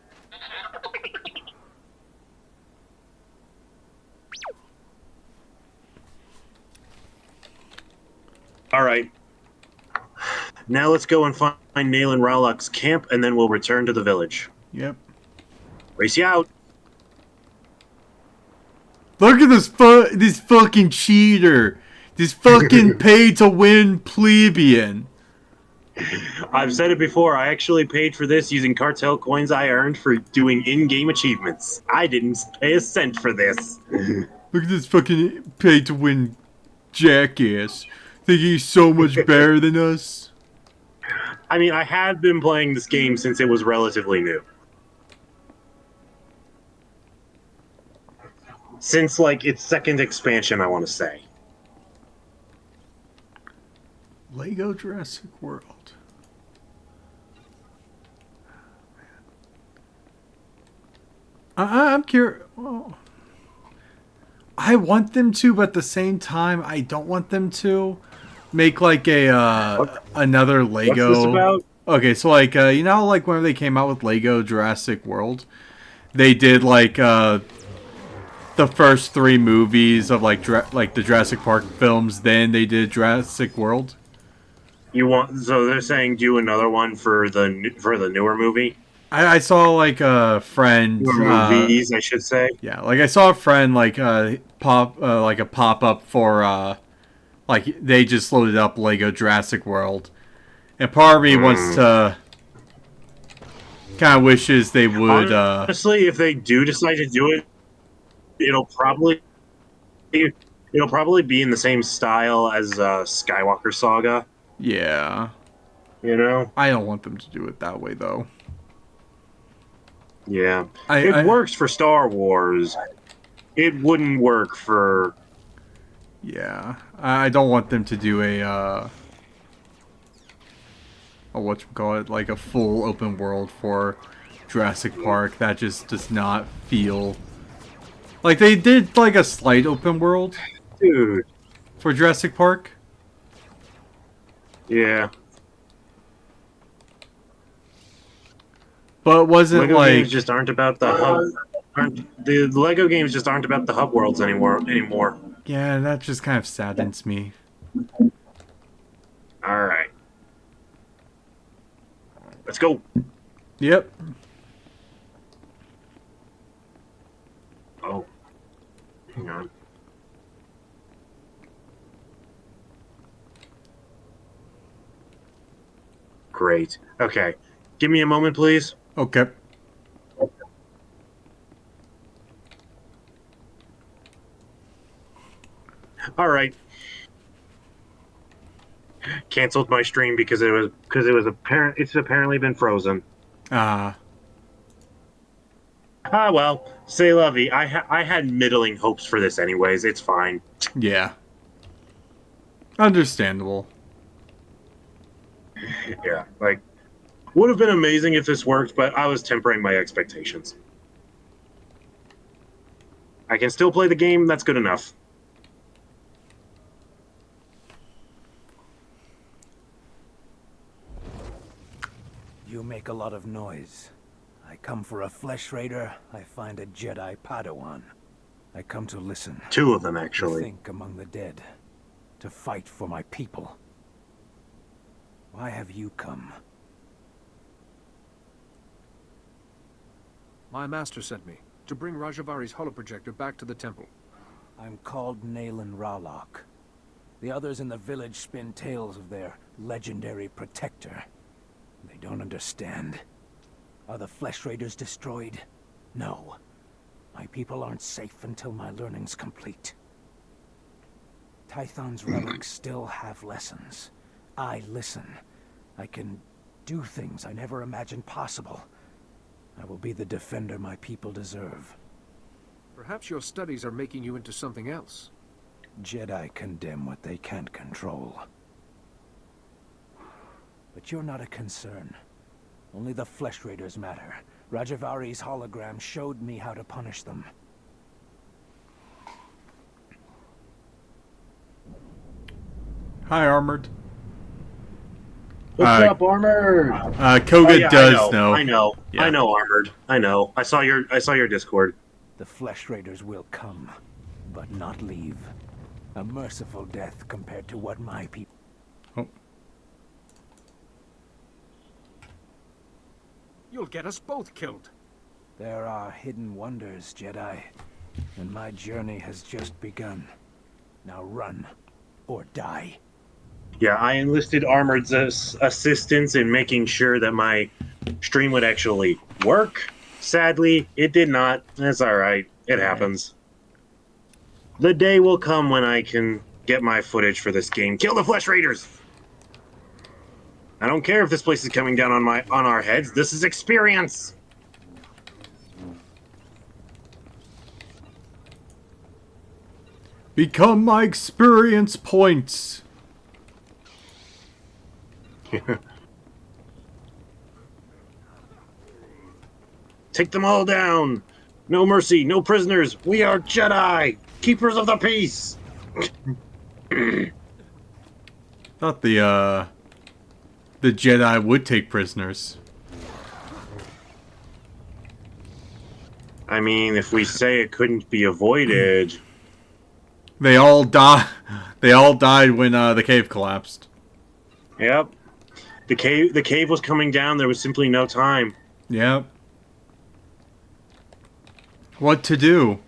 All right. Now let's go and find Nail and Rowlock's camp, and then we'll return to the village. Yep. Race you out. Look at this fucking cheater. This fucking pay-to-win plebeian. I've said it before, I actually paid for this using cartel coins I earned for doing in-game achievements. I didn't pay a cent for this. Look at this fucking pay-to-win jackass. Thinking he's so much better than us. I mean, I had been playing this game since it was relatively new. Since, like, its second expansion, I want to say. Lego Jurassic World. I'm curious. Oh. I want them to, but at the same time, I don't want them to make like a another Lego. What's this about? Okay, so like you know, like when they came out with Lego Jurassic World, they did like the first 3 movies of like the Jurassic Park films. Then they did Jurassic World. So they're saying do another one for the newer movie. I saw like a friend movies, I should say. Yeah, like I saw a friend like pop like a pop up for like they just loaded up Lego Jurassic World, and part of me wants to kind of wishes they would. Honestly, if they do decide to do it, it'll probably be in the same style as Skywalker Saga. Yeah, you know, I don't want them to do it that way though. Yeah, it works for Star Wars. It wouldn't work for. Yeah, I don't want them to do a whatchamacallit, like a full open world for Jurassic Park. That just does not feel like they did like a slight open world, dude, for Jurassic Park. Yeah. But wasn't Lego like games just aren't about the hub. The Lego games just aren't about the hub worlds anymore. Yeah, that just kind of saddens me. All right, let's go. Yep. Oh, hang on. Great. Okay, give me a moment, please. Okay. All right. Canceled my stream because it's apparently been frozen. Ah, well, say la vie. I had middling hopes for this anyways. It's fine. yeah. Understandable. Yeah, like would have been amazing if this worked, but I was tempering my expectations. I can still play the game. That's good enough. You make a lot of noise. I come for a Flesh Raider, I find a Jedi Padawan. I come to listen. 2 of them, To actually. think among the dead. To fight for my people. Why have you come? My master sent me to bring Rajavari's holoprojector back to the temple. I'm called Nayland Ralok. The others in the village spin tales of their legendary protector. They don't understand. Are the Flesh Raiders destroyed? No. My people aren't safe until my learning's complete. Tython's relics still have lessons. I listen. I can do things I never imagined possible. I will be the defender my people deserve. Perhaps your studies are making you into something else. Jedi condemn what they can't control. But you're not a concern. Only the Flesh Raiders matter. Rajavari's hologram showed me how to punish them. Hi, Armored. What's up, Armored? Koga does know. I know. Yeah. I know, Armored. I know. I saw your Discord. The Flesh Raiders will come, but not leave. A merciful death compared to what my people... Oh. You'll get us both killed. There are hidden wonders, Jedi. And my journey has just begun. Now run, or die. Yeah, I enlisted Armored's assistance in making sure that my stream would actually work. Sadly, it did not. That's alright. It happens. The day will come when I can get my footage for this game. Kill the Flesh Raiders! I don't care if this place is coming down on our heads. This is experience! Become my experience points. Take them all down! No mercy, no prisoners! We are Jedi! Keepers of the peace! Thought the Jedi would take prisoners. I mean, if we say it couldn't be avoided... They all died when the cave collapsed. Yep. The cave was coming down, there was simply no time. Yep. What to do?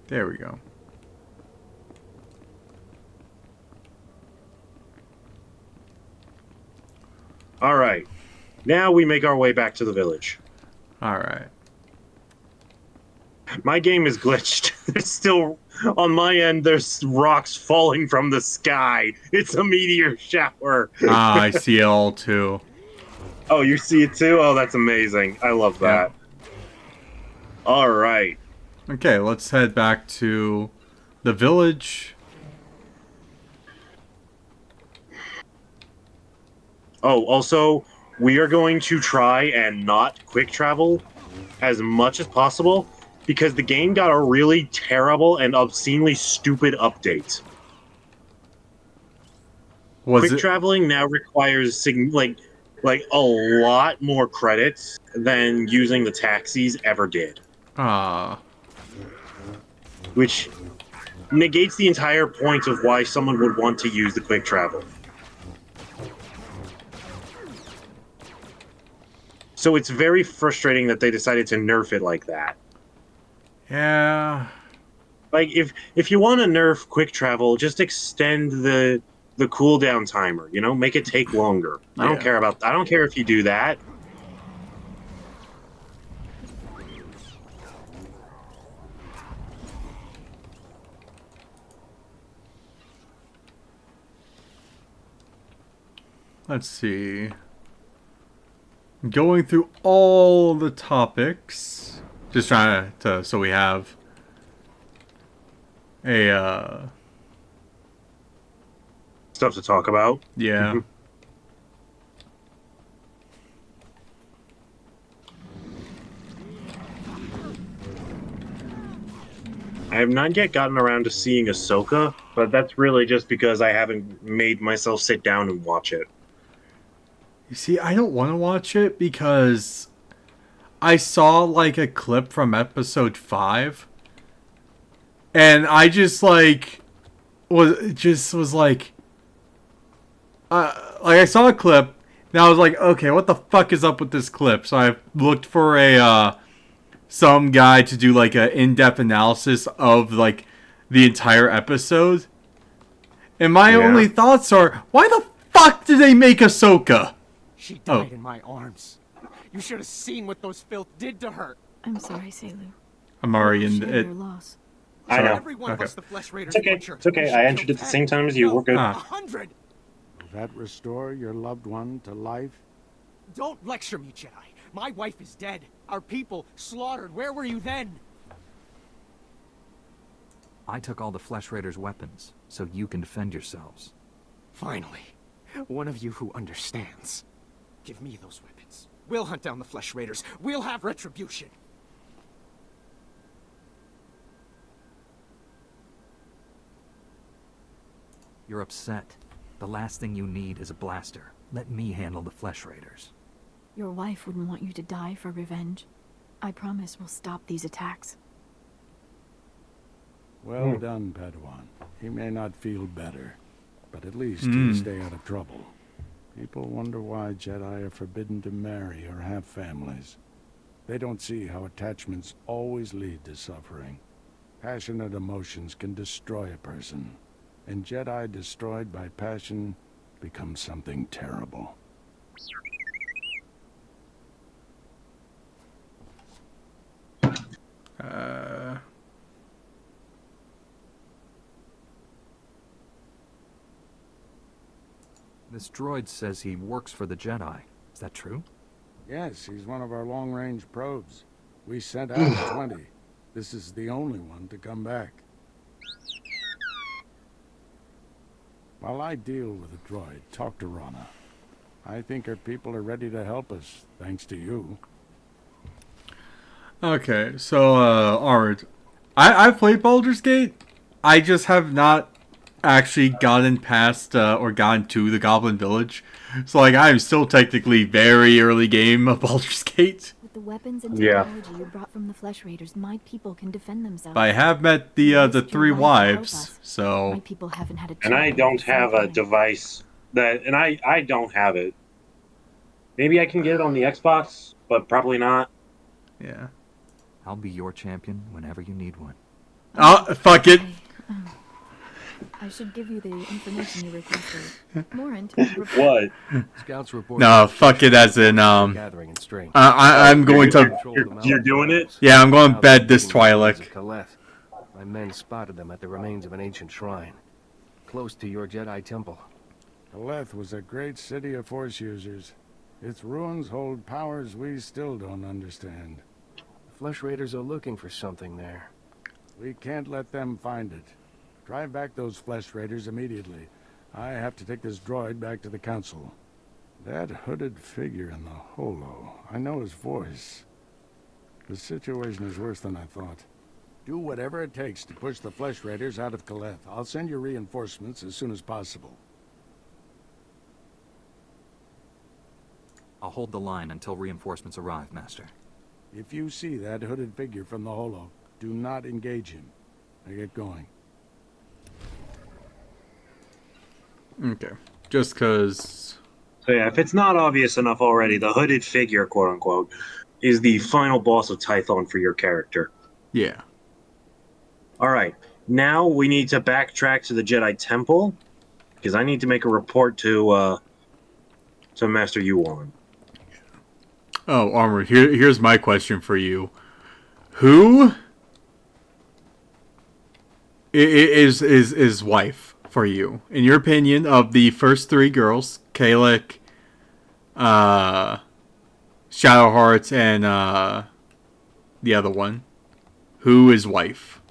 There we go. Alright. Now we make our way back to the village. Alright. My game is glitched. There's still, on my end, there's rocks falling from the sky. It's a meteor shower. Ah, I see it all too. Oh, you see it too? Oh, that's amazing. I love that. Yeah. Alright. Okay, let's head back to the village. Oh, also, we are going to try and not quick travel as much as possible because the game got a really terrible and obscenely stupid update. Quick traveling now requires like a lot more credits than using the taxis ever did. Ah. Which negates the entire point of why someone would want to use the quick travel. So it's very frustrating that they decided to nerf it like that. Yeah. Like if you want to nerf quick travel, just extend the cooldown timer, you know, make it take longer. Yeah. I don't care if you do that. Let's see. Going through all the topics. Just trying to so we have a stuff to talk about. Yeah. Mm-hmm. I have not yet gotten around to seeing Ahsoka, but that's really just because I haven't made myself sit down and watch it. You see, I don't want to watch it because I saw like a clip from episode 5, and I just like was like I saw a clip, and I was like, okay, what the fuck is up with this clip? So I looked for a some guy to do like an in-depth analysis of like the entire episode, and my only thoughts are, why the fuck did they make Ahsoka? She died in my arms. You should have seen what those filth did to her. I'm sorry, Selu. I'm already in Share it. your loss. I know. Every one of us, the Flesh Raiders, It's okay. It's okay. I entered at the same time as you. We're good. 100. Will that restore your loved one to life? Don't lecture me, Jedi. My wife is dead. Our people slaughtered. Where were you then? I took all the Flesh Raiders' weapons, so you can defend yourselves. Finally, one of you who understands. Give me those weapons. We'll hunt down the Flesh Raiders. We'll have retribution. You're upset. The last thing you need is a blaster. Let me handle the Flesh Raiders. Your wife wouldn't want you to die for revenge. I promise we'll stop these attacks. Well done, Padawan. He may not feel better, but at least he'll stay out of trouble. People wonder why Jedi are forbidden to marry or have families. They don't see how attachments always lead to suffering. Passionate emotions can destroy a person, and Jedi destroyed by passion become something terrible. This droid says he works for the Jedi. Is that true? Yes, he's one of our long-range probes. We sent out 20. This is the only one to come back. While I deal with the droid, talk to Rana. I think her people are ready to help us, thanks to you. Okay, so, Armored. I've played Baldur's Gate. I just have not actually gotten past, or gotten to the Goblin Village. So, like, I'm still technically very early game of Baldur's Gate. With the weapons and technology you brought from the Flesh Raiders, my people can defend themselves. But I have met the three wives, so... My people haven't had a And I don't have a device that... And I don't have it. Maybe I can get it on the Xbox, but probably not. Yeah. I'll be your champion whenever you need one. Oh, fuck it. I should give you the information you requested. Morin, What? Scouts report. No, fuck it as in, gathering in strength. I'm going to... You're doing it? Yeah, I'm going to bed this Twi'lek. My men spotted them at the remains of an ancient shrine, close to your Jedi temple. Kaleth was a great city of Force users. Its ruins hold powers we still don't understand. The Flesh Raiders are looking for something there. We can't let them find it. Drive back those Flesh Raiders immediately. I have to take this droid back to the Council. That hooded figure in the holo, I know his voice. The situation is worse than I thought. Do whatever it takes to push the Flesh Raiders out of Kaleth. I'll send you reinforcements as soon as possible. I'll hold the line until reinforcements arrive, Master. If you see that hooded figure from the holo, do not engage him. Now get going. Okay. Just because... So yeah, if it's not obvious enough already, the hooded figure, quote-unquote, is the final boss of Tython for your character. Yeah. Alright, now we need to backtrack to the Jedi Temple, because I need to make a report to Master Yuan. Oh, Armor, here's my question for you. Who is wife for you? In your opinion, of the first three girls, Kalek, Shadowheart, and the other one, who is wife?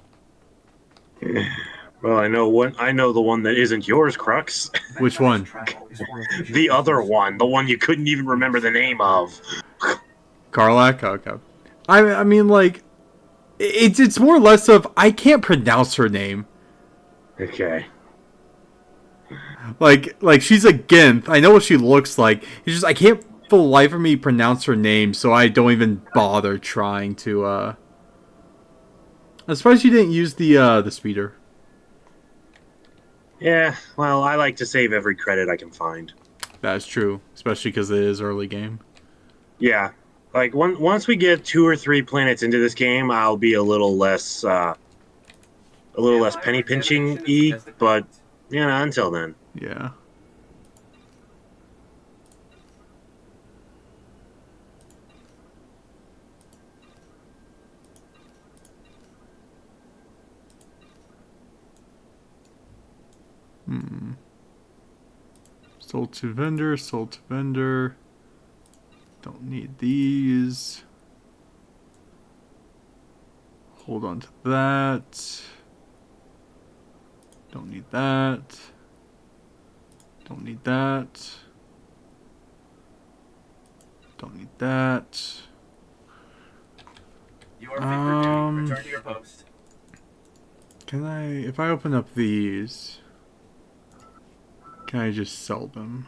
Well, I know the one that isn't yours, Crux. Which one? The other one, the one you couldn't even remember the name of. Karlak? Okay. I mean, like, It's more or less of I can't pronounce her name. Okay. Like she's a Ginth. I know what she looks like. It's just I can't for the life of me pronounce her name, so I don't even bother trying to. I'm surprised you didn't use the speeder. Yeah, well, I like to save every credit I can find. That's true, especially because it is early game. Yeah, like once we get 2 or 3 planets into this game, I'll be a little less penny pinching y. But until then. Yeah. Sold to vendor, sold to vendor. Don't need these. Hold on to that. Don't need that. Don't need that. Don't need that. You are fit for duty. Return to your post. Can I, if I open up these, can I just sell them?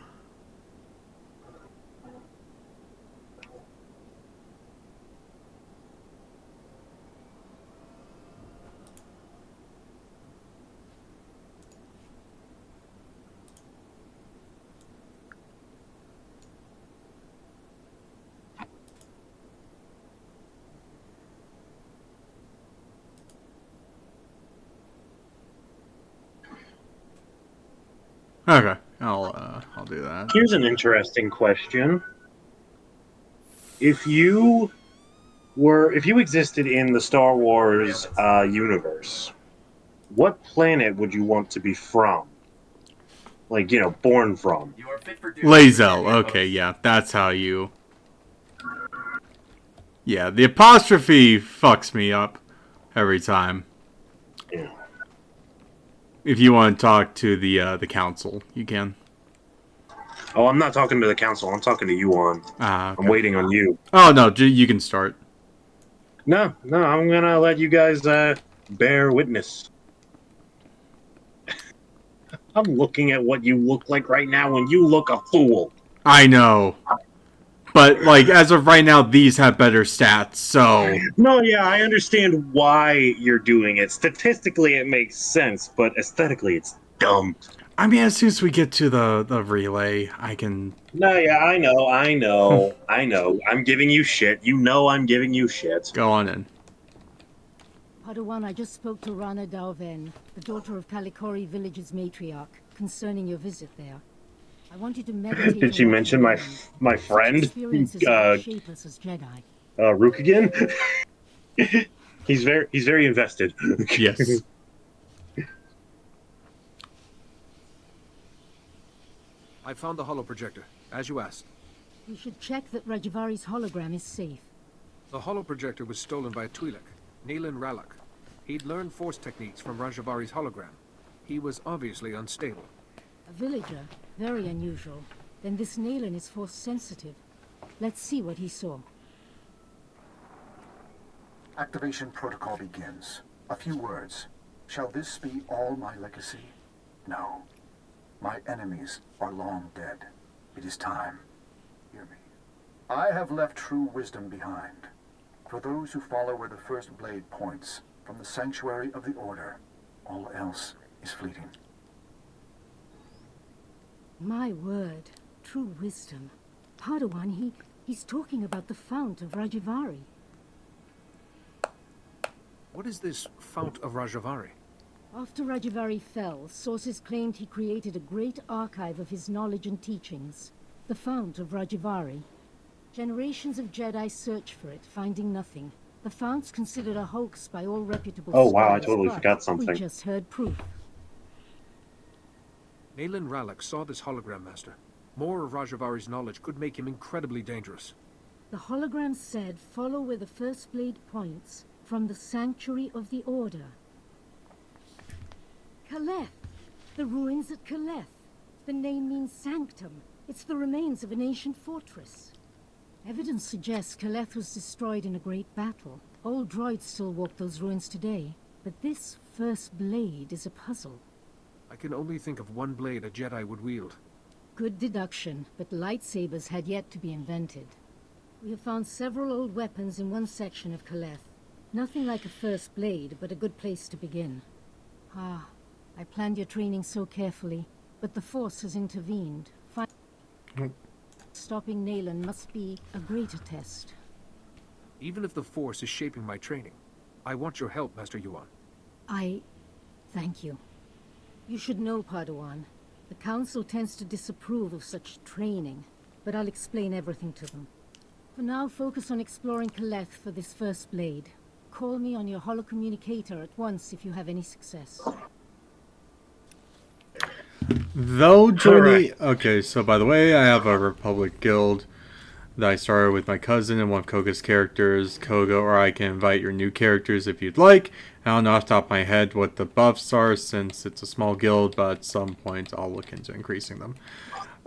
Okay, I'll do that. Here's an interesting question. If you existed in the Star Wars universe, what planet would you want to be from? Like, born from? Lazel. Okay, yeah, that's how you. Yeah, the apostrophe fucks me up every time. Yeah. If you want to talk to the council, you can. Oh, I'm not talking to the council. I'm talking to you, on. Okay. I'm waiting on you. Oh no, you can start. No, I'm gonna let you guys bear witness. I'm looking at what you look like right now, and you look a fool. I know. But, like, as of right now, these have better stats, so... No, yeah, I understand why you're doing it. Statistically, it makes sense, but aesthetically, it's dumb. I mean, as soon as we get to the relay, I can... No, yeah, I know. I'm giving you shit. You know I'm giving you shit. Go on in. Padawan, I just spoke to Rana Dalven, the daughter of Kalikori Village's matriarch, concerning your visit there. I want you to meditate. Did she mention my friend? Shape us as Jedi. Rook again? He's very invested. Yes. I found the holoprojector, as you asked. We should check that Rajavari's hologram is safe. The holoprojector was stolen by a Twi'lek, Neelan Ralak. He'd learned force techniques from Rajavari's hologram. He was obviously unstable. A villager? Very unusual. Then this Neelan is force sensitive. Let's see what he saw. Activation protocol begins. A few words. Shall this be all my legacy? No. My enemies are long dead. It is time. Hear me. I have left true wisdom behind. For those who follow where the first blade points, from the sanctuary of the Order, all else is fleeting. My word. True wisdom. Padawan, he's talking about the Fount of Rajavari. What is this Fount of Rajavari? After Rajavari fell, sources claimed he created a great archive of his knowledge and teachings. The Fount of Rajavari. Generations of Jedi search for it, finding nothing. The Fount's considered a hoax by all reputable Oh wow, I scholars, totally but forgot something. we just heard proof. Neelan Ralak saw this hologram, Master. More of Rajavari's knowledge could make him incredibly dangerous. The hologram said, follow where the first blade points, from the sanctuary of the Order. Kaleth! The ruins at Kaleth. The name means sanctum. It's the remains of an ancient fortress. Evidence suggests Kaleth was destroyed in a great battle. Old droids still walk those ruins today, but this first blade is a puzzle. I can only think of one blade a Jedi would wield. Good deduction, but lightsabers had yet to be invented. We have found several old weapons in one section of Kaleth. Nothing like a first blade, but a good place to begin. Ah, I planned your training so carefully, but the Force has intervened. Stopping Nayland must be a greater test. Even if the Force is shaping my training, I want your help, Master Yuan. Thank you. You should know, Padawan. The Council tends to disapprove of such training, but I'll explain everything to them. For now, focus on exploring Kaleth for this first blade. Call me on your holocommunicator at once if you have any success. Though journey... Okay, so by the way, I have a Republic guild that I started with my cousin and one of Koga's characters, Koga, or I can invite your new characters if you'd like. I don't know off the top of my head what the buffs are since it's a small guild, but at some point I'll look into increasing them.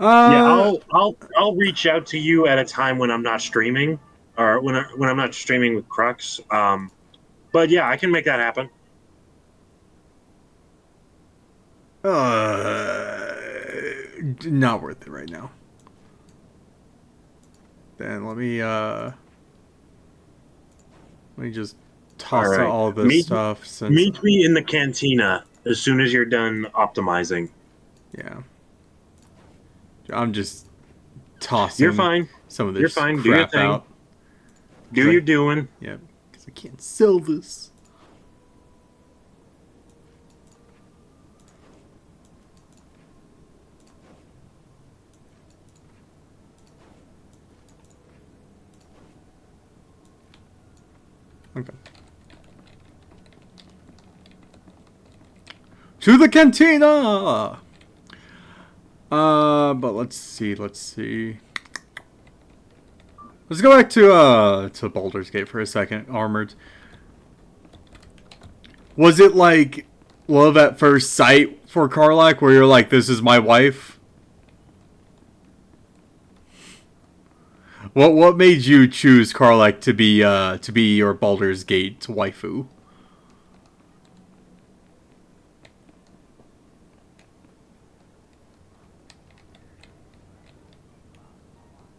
Yeah, I'll reach out to you at a time when I'm not streaming, or when I'm not streaming with Crux. But yeah, I can make that happen. Not worth it right now. Then let me just toss out all this stuff. Meet me in the cantina as soon as you're done optimizing. Yeah. I'm just tossing. You're fine. Some of this You're fine. crap Do your thing. out. Do your doing. Yeah, because I can't sell this. Okay. To the cantina! But let's see. Let's go back to Baldur's Gate for a second, Armored. Was it like love at first sight for Karlach, where you're like, this is my wife? What made you choose Karlach to be your Baldur's Gate waifu?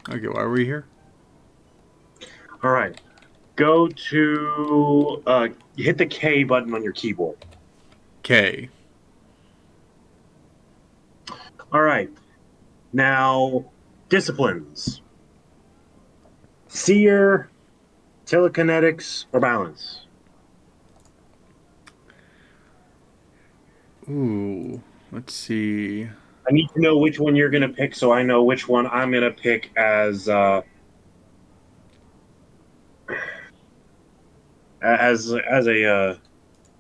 Okay, why are we here? All right. Go to hit the K button on your keyboard. K. All right. Now, disciplines. Seer, telekinetics, or balance? Ooh, let's see. I need to know which one you're going to pick so I know which one I'm going to pick as a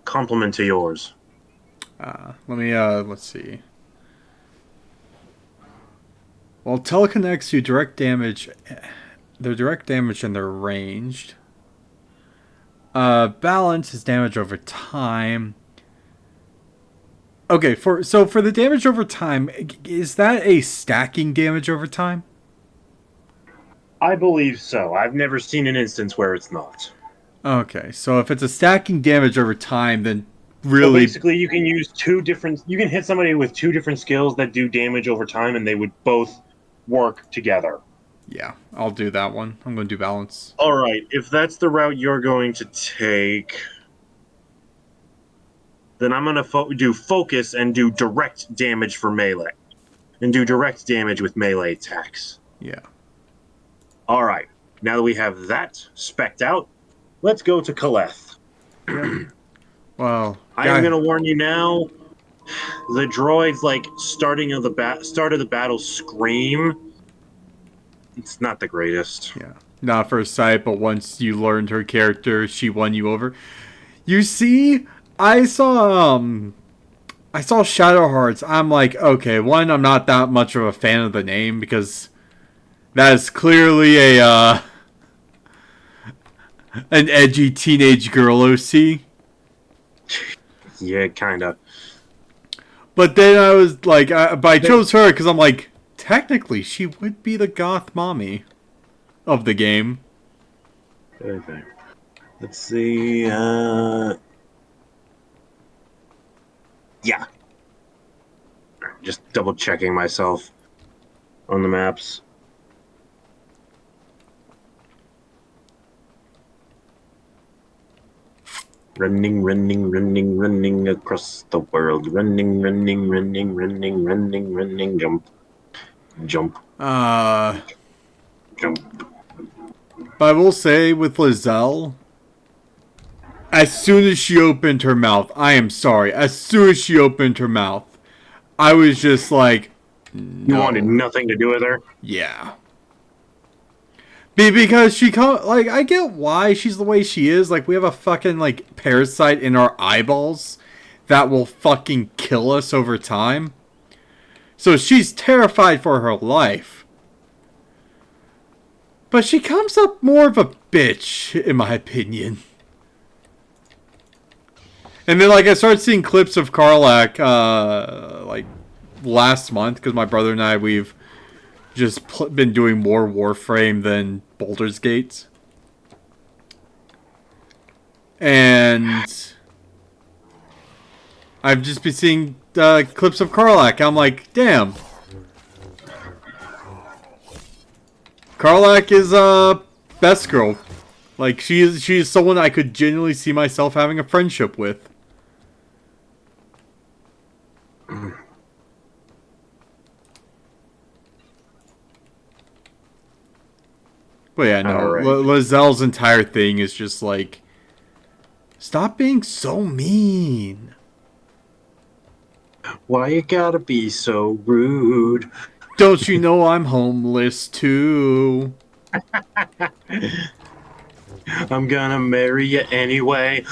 compliment to yours. Let's see. Well, telekinetics, you direct damage. They're direct damage and they're ranged. Balance is damage over time. Okay, for the damage over time, is that a stacking damage over time? I believe so. I've never seen an instance where it's not. Okay, so if it's a stacking damage over time, then really... So basically, you can use you can hit somebody with two different skills that do damage over time, and they would both work together. Yeah, I'll do that one. I'm going to do balance. All right, if that's the route you're going to take, then I'm going to do focus and do direct damage for melee. And do direct damage with melee attacks. Yeah. All right, now that we have that spec'd out, let's go to Kaleth. Well, I am going to warn you now, the droids, like, start of the battle scream. It's not the greatest. Yeah. Not first sight, but once you learned her character, she won you over. You see, I saw Shadow Hearts. I'm like, okay, one, I'm not that much of a fan of the name because that is clearly an edgy teenage girl OC. Yeah, kinda. But then I was like, but I chose her because I'm like, technically, she would be the goth mommy of the game. Okay. Let's see. Yeah. Just double checking myself on the maps. Running across the world. Running, jump. Jump. Jump. But I will say with Lizelle, as soon as she opened her mouth, I am sorry, as soon as she opened her mouth, I was just like, no. You wanted nothing to do with her? Yeah. Because she like, I get why she's the way she is. Like, we have a fucking, like, parasite in our eyeballs that will fucking kill us over time. So she's terrified for her life. But she comes up more of a bitch, in my opinion. And then, like, I started seeing clips of Karlach, like, last month, because my brother and I, we've just been doing more Warframe than Baldur's Gate. And I've just been seeing clips of Karlach. I'm like, damn. Karlach is best girl. Like, she is someone I could genuinely see myself having a friendship with. But yeah, no, right. Lazelle's entire thing is just like, stop being so mean. Why you gotta be so rude? Don't you know I'm homeless too? I'm gonna marry you anyway.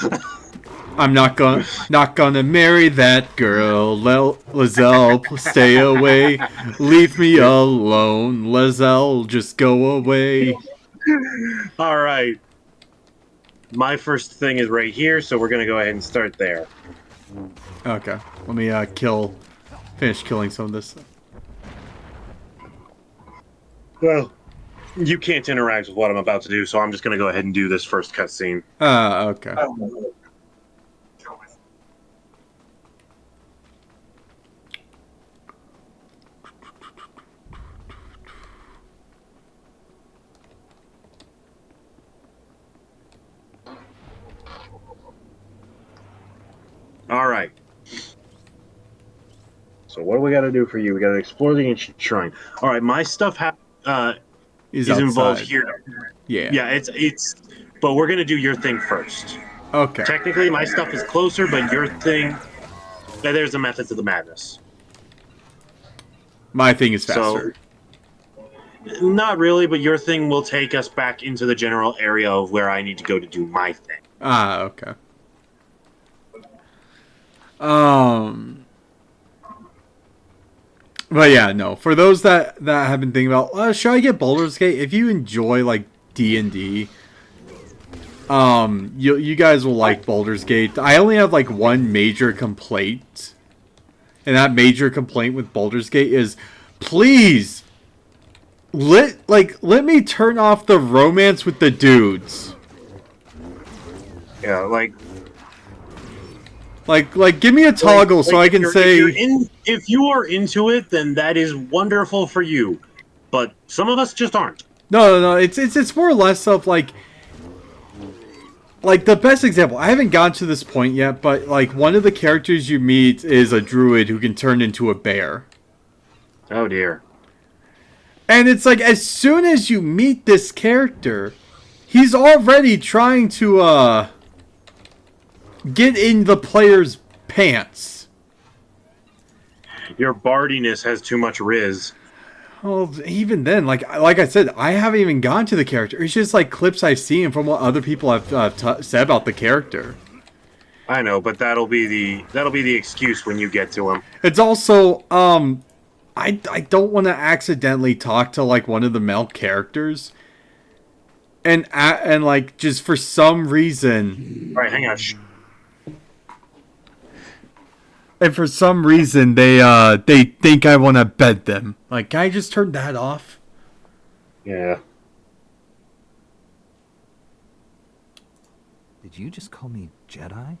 I'm not gonna marry that girl. Lizelle, stay away. Leave me alone. Lizelle, just go away. All right. My first thing is right here, so we're gonna go ahead and start there. Okay. Let me finish killing some of this. Well, you can't interact with what I'm about to do, so I'm just gonna go ahead and do this first cutscene. Okay. All right. So what do we got to do for you? We got to explore the ancient shrine. All right, my stuff is involved here. Yeah. Yeah, it's. But we're gonna do your thing first. Okay. Technically, my stuff is closer, but your thing. There's the Methods of the Madness. My thing is faster. So, not really, but your thing will take us back into the general area of where I need to go to do my thing. Okay. But yeah, no. For those that have been thinking about, should I get Baldur's Gate? If you enjoy like D&D, you guys will like Baldur's Gate. I only have like one major complaint, and that major complaint with Baldur's Gate is, please let me turn off the romance with the dudes. Yeah, like give me a toggle so I can say... If you are into it, then that is wonderful for you. But some of us just aren't. No. It's more or less of like the best example. I haven't gotten to this point yet, but like one of the characters you meet is a druid who can turn into a bear. Oh dear. And it's like, as soon as you meet this character, he's already trying to get in the player's pants. Your bardiness has too much riz. Well, even then, like I said, I haven't even gone to the character. It's just like clips I've seen from what other people have said about the character. I know, but that'll be the excuse when you get to him. It's also I don't want to accidentally talk to like one of the male characters, and like just for some reason. All right, hang on. And for some reason, they think I want to bed them. Like, can I just turn that off? Yeah. Did you just call me Jedi?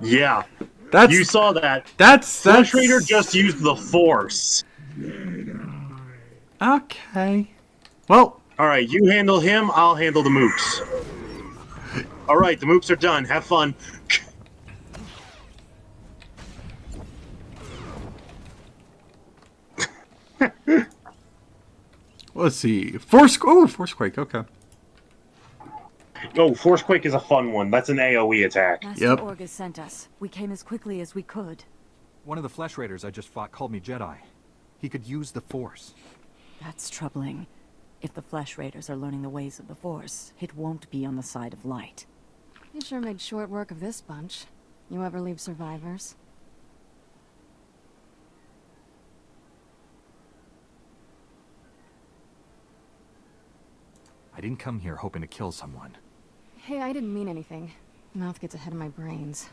Yeah. That's you saw that. That's Flesh Raider just used the Force. Okay. Well. All right, you handle him. I'll handle the mooks. All right, the mooks are done. Have fun. Let's see. Forcequake. Okay. Oh, Forcequake is a fun one. That's an AoE attack. Master Orgus sent us. We came as quickly as we could. One of the Flesh Raiders I just fought called me Jedi. He could use the Force. That's troubling. If the Flesh Raiders are learning the ways of the Force, it won't be on the side of light. You sure made short work of this bunch. You ever leave survivors? I didn't come here hoping to kill someone. Hey, I didn't mean anything. Mouth gets ahead of my brains.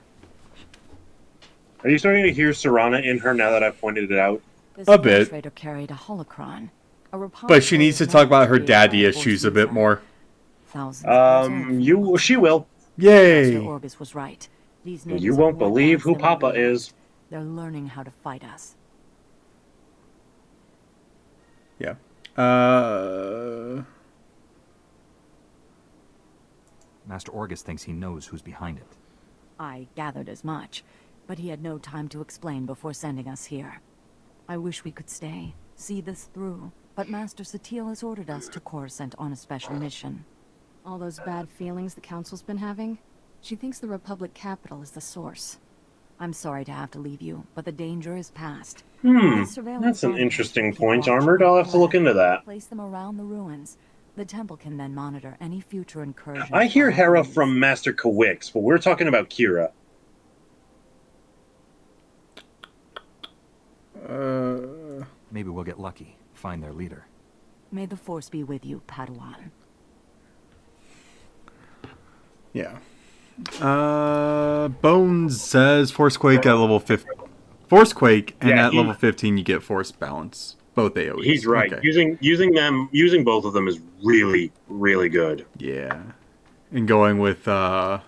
Are you starting to hear Serana in her now that I've pointed it out? A bit. Raider carried a holocron. But she needs to talk about her daddy issues a bit more. She will. Yay! Master Orgus was right. These natives You are won't more believe who advanced than Papa we are. is. They're learning how to fight us. Yeah. Master Orgus thinks he knows who's behind it. I gathered as much, but he had no time to explain before sending us here. I wish we could stay, see this through, but Master Satil has ordered us to Coruscant on a special mission. All those bad feelings the Council's been having? She thinks the Republic capital is the source. I'm sorry to have to leave you, but the danger is past. That's an interesting point, Armored. I'll have to look into that. Place them around the ruins. The temple can then monitor any future incursions. I hear Hera from Master Kawix, but we're talking about Kira. Maybe we'll get lucky. Find their leader. May the Force be with you, Padawan. Yeah. Bones says Forcequake at level 50. Forcequake, and at level 15 you get Force Balance. Both AoEs. He's right. Okay. Using both of them is really, really good. Yeah. And going with the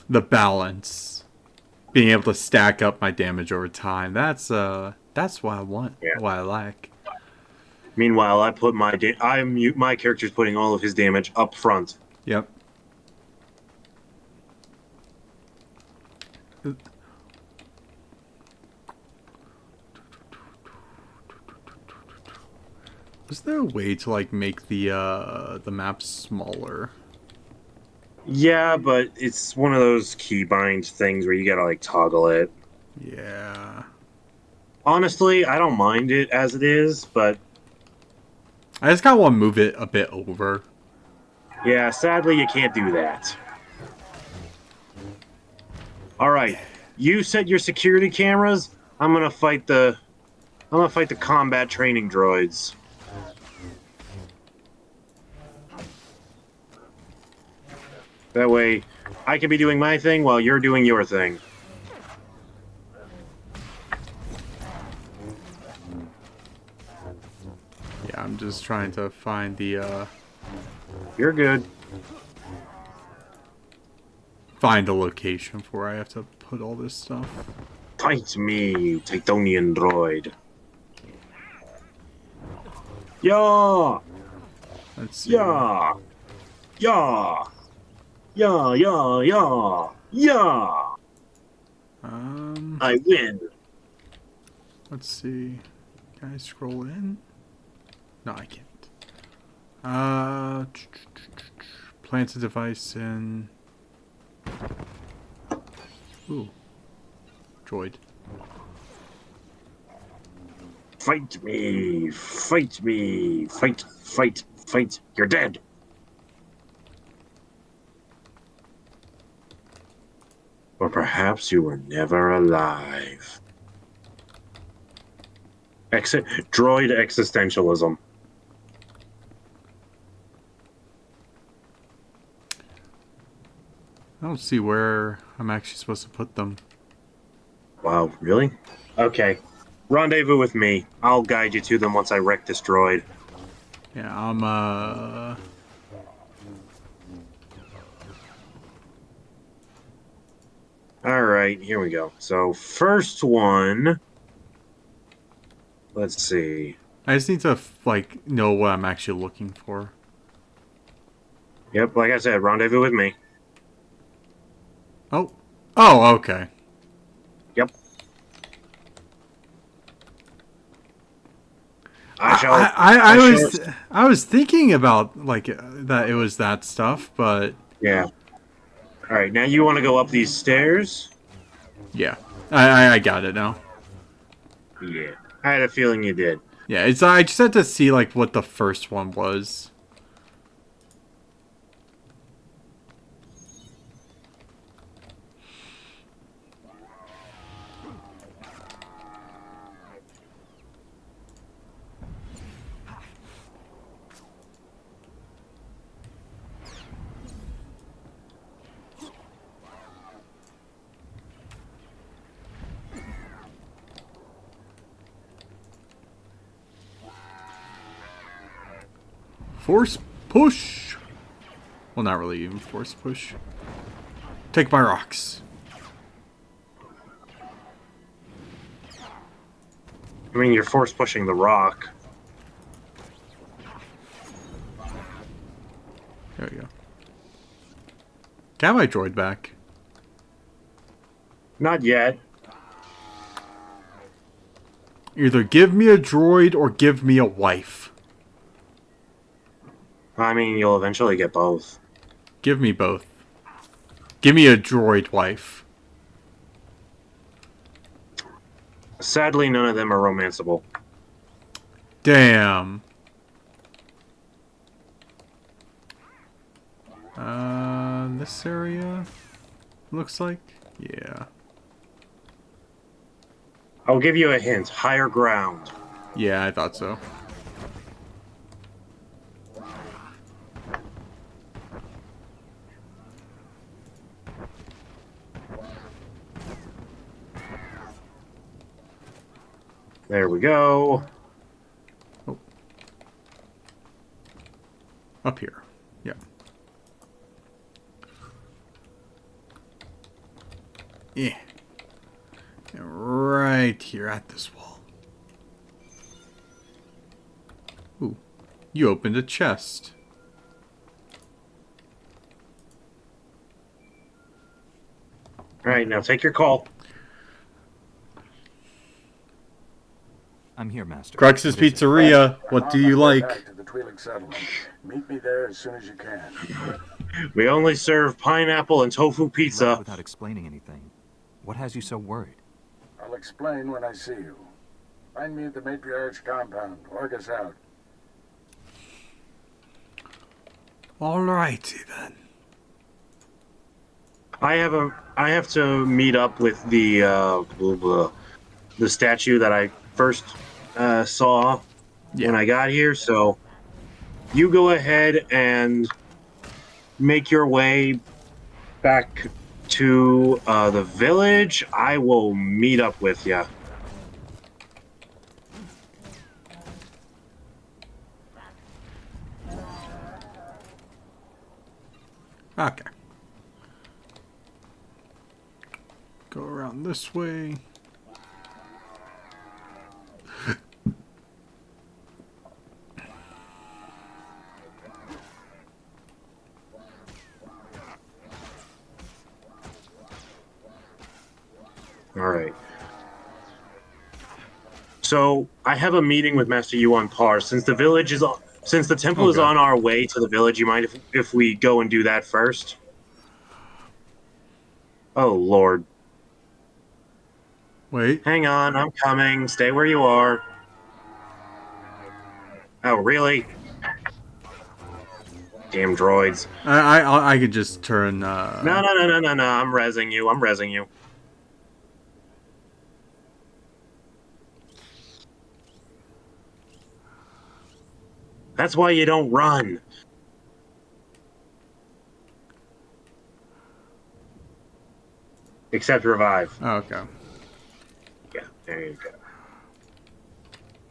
balance. Being able to stack up my damage over time. That's what I want. Yeah. What I like. Meanwhile, I put my character's putting all of his damage up front. Yep. Is there a way to like make the map smaller? Yeah, but it's one of those keybind things where you gotta like toggle it. Yeah. Honestly, I don't mind it as it is, but I just gotta want to move it a bit over. Yeah, sadly you can't do that. Alright. You set your security cameras. I'm gonna fight the combat training droids. That way, I can be doing my thing while you're doing your thing. Yeah, I'm just trying to find the, You're good. Find a location for where I have to put all this stuff. Fight me, Titonian droid. Yeah! Let's see. Yeah! Yeah! Yeah, yeah, yeah, yeah! I win. Let's see. Can I scroll in? No, I can't. Plant a device in. Ooh. Droid. Fight me! Fight me! Fight, fight, fight! You're dead! Or perhaps you were never alive. Droid existentialism. I don't see where I'm actually supposed to put them. Wow, really? Okay. Rendezvous with me. I'll guide you to them once I wreck this droid. Yeah, I'm Alright, here we go. So, first one... Let's see. I just need to, like, know what I'm actually looking for. Yep, like I said, rendezvous with me. Oh. Oh, okay. Yep. I was thinking about, like, that it was that stuff, but... Yeah. Alright, now you want to go up these stairs? Yeah. I got it now. Yeah. I had a feeling you did. Yeah, I just had to see, like, what the first one was. Force push. Well, not really even force push. Take my rocks. I mean, you're force pushing the rock. There we go. Can I have my droid back? Not yet. Either give me a droid or give me a wife. I mean, you'll eventually get both. Give me both. Give me a droid wife. Sadly, none of them are romanceable. Damn. This area looks like, yeah. I'll give you a hint. Higher ground. Yeah, I thought so. There we go. Oh. Up here. Yeah. Yeah. Right here at this wall. Ooh. You opened a chest. Alright, now take your call. I'm here, Master. Crux's Pizzeria. What do you like? Back to the Twi'lek settlement. Meet me there as soon as you can. We only serve pineapple and tofu He pizza. left without explaining anything. What has you so worried? I'll explain when I see you. Find me at the matriarch's compound. Work us out. Alrighty then. I have to meet up with the statue that I first saw when I got here. So you go ahead and make your way back to the village. I will meet up with you. Okay. Go around this way. All right. So I have a meeting with Master Yuan Par. Since the temple is on our way to the village, you mind if we go and do that first? Oh Lord. Wait. Hang on, I'm coming. Stay where you are. Oh really? Damn droids. I could just turn. No. I'm rezzing you. I'm rezzing you. That's why you don't run. Except revive. Oh, okay. Yeah, there you go.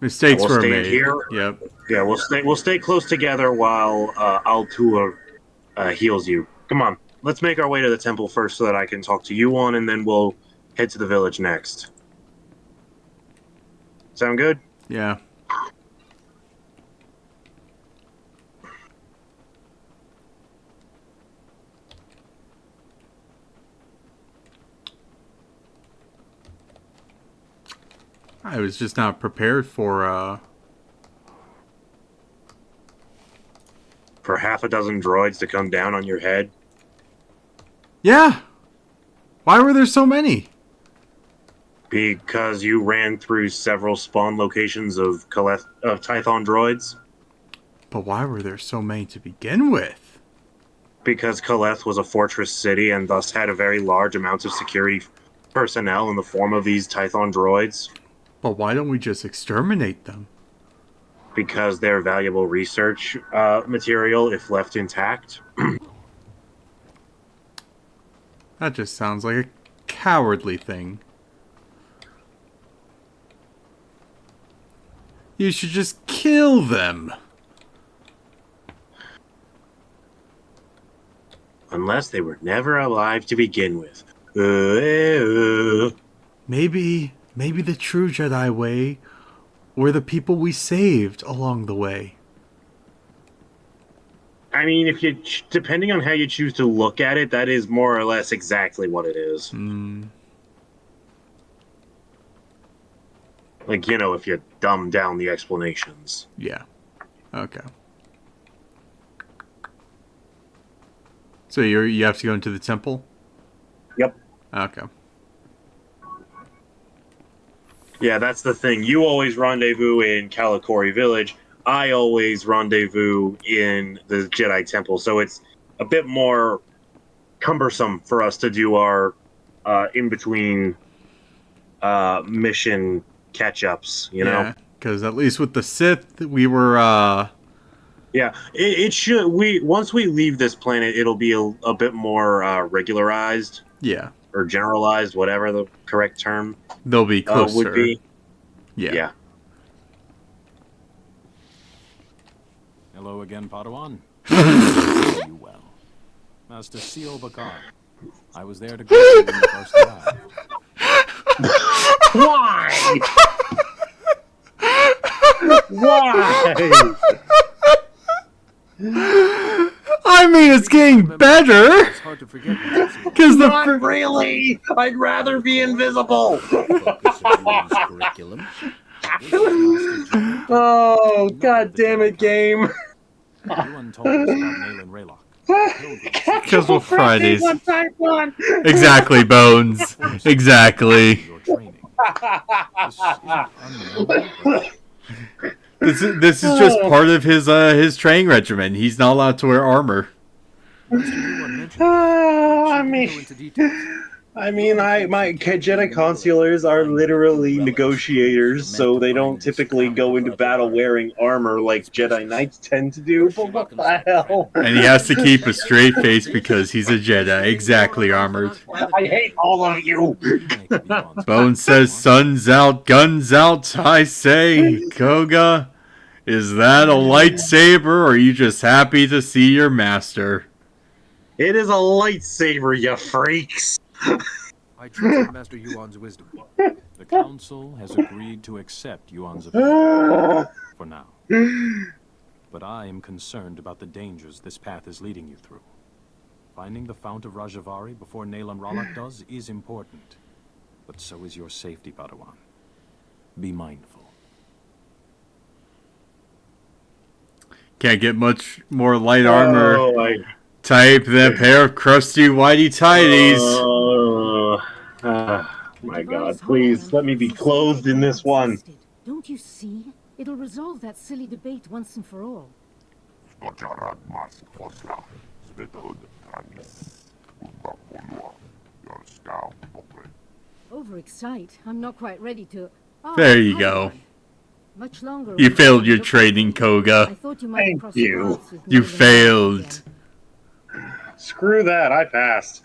Mistakes we'll were stand made. here. Yep. Yeah, we'll stay close together while Altua heals you. Come on, let's make our way to the temple first so that I can talk to Yuan, and then we'll head to the village next. Sound good? Yeah. I was just not prepared for half a dozen droids to come down on your head. Yeah. Why were there so many? Because you ran through several spawn locations of Tython droids. But why were there so many to begin with? Because Kaleth was a fortress city and thus had a very large amount of security personnel in the form of these Tython droids. But why don't we just exterminate them? Because they're valuable research material if left intact. That just sounds like a cowardly thing. You should just kill them. Unless they were never alive to begin with. Maybe the true Jedi way were the people we saved along the way. I mean, if you, depending on how you choose to look at it, that is more or less exactly what it is. Like, you know, if you dumb down the explanations. Yeah. Okay. So you have to go into the temple? Yep. Okay. Yeah, that's the thing. You always rendezvous in Kalikori Village. I always rendezvous in the Jedi Temple. So it's a bit more cumbersome for us to do our in-between mission catch-ups, you know? Yeah, because at least with the Sith, we were... Yeah, it should... Once we leave this planet, it'll be a bit more regularized. Yeah. Or generalized, whatever the correct term they'll be closer. Would be. Yeah. Hello again, Padawan. You well. Master Seal Bakar. I was there to greet you when you first arrived. Why? Why? I mean, it's getting better. It's hard to forget. Because Not really. I'd rather be invisible. Curriculum. Oh, god damn it, game. Because we're Fridays. Exactly, Bones. Exactly. This is just part of his training regimen. He's not allowed to wear armor. I mean, my Jedi consulars are literally negotiators, so they don't typically go into battle wearing armor like Jedi Knights tend to do. But what the hell? And he has to keep a straight face because he's a Jedi. Exactly, Armored. I hate all of you. Bone says, "Sun's out, guns out." I say, Koga, is that a lightsaber, or are you just happy to see your master? It is a lightsaber, you freaks. I trust Master Yuan's wisdom. The Council has agreed to accept Yuan's opinion for now. But I am concerned about the dangers this path is leading you through. Finding the Fount of Rajavari before Naylan Ralak does is important. But so is your safety, Padawan. Be mindful. Can't get much more light armor type than a pair of crusty whitey tighties. My god, please let me be clothed in this one. Don't you see? It'll resolve that silly debate once and for all. Overexcite. I'm not quite ready to... Oh, there you go. Much longer. You failed your training, Koga. I thought you might Thank you. You failed. Screw that, I passed.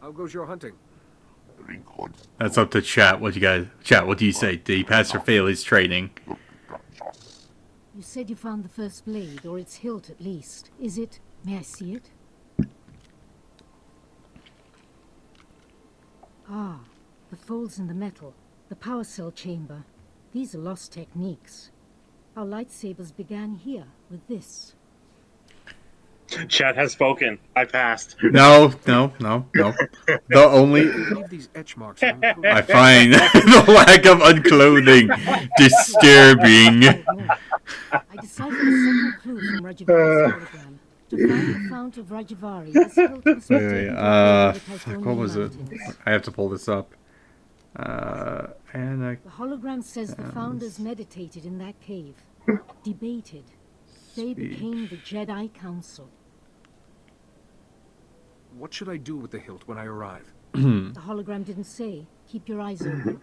How goes your hunting? That's up to chat. What do you say? Did he pass or fail his training? You said you found the first blade, or its hilt at least. Is it? May I see it? Ah, the folds in the metal. The power cell chamber. These are lost techniques. Our lightsabers began here, with this. Chat has spoken. I passed. No. The only I find the lack of unclothing disturbing. I deciphered a second clue from Rajavari's hologram. To find the Fount of Rajavari, this hilt must be taken to the Fuck, what was it? I have to pull this up. And the hologram says the founders meditated in that cave, debated. They became the Jedi Council. What should I do with the hilt when I arrive? The hologram didn't say. Keep your eyes open.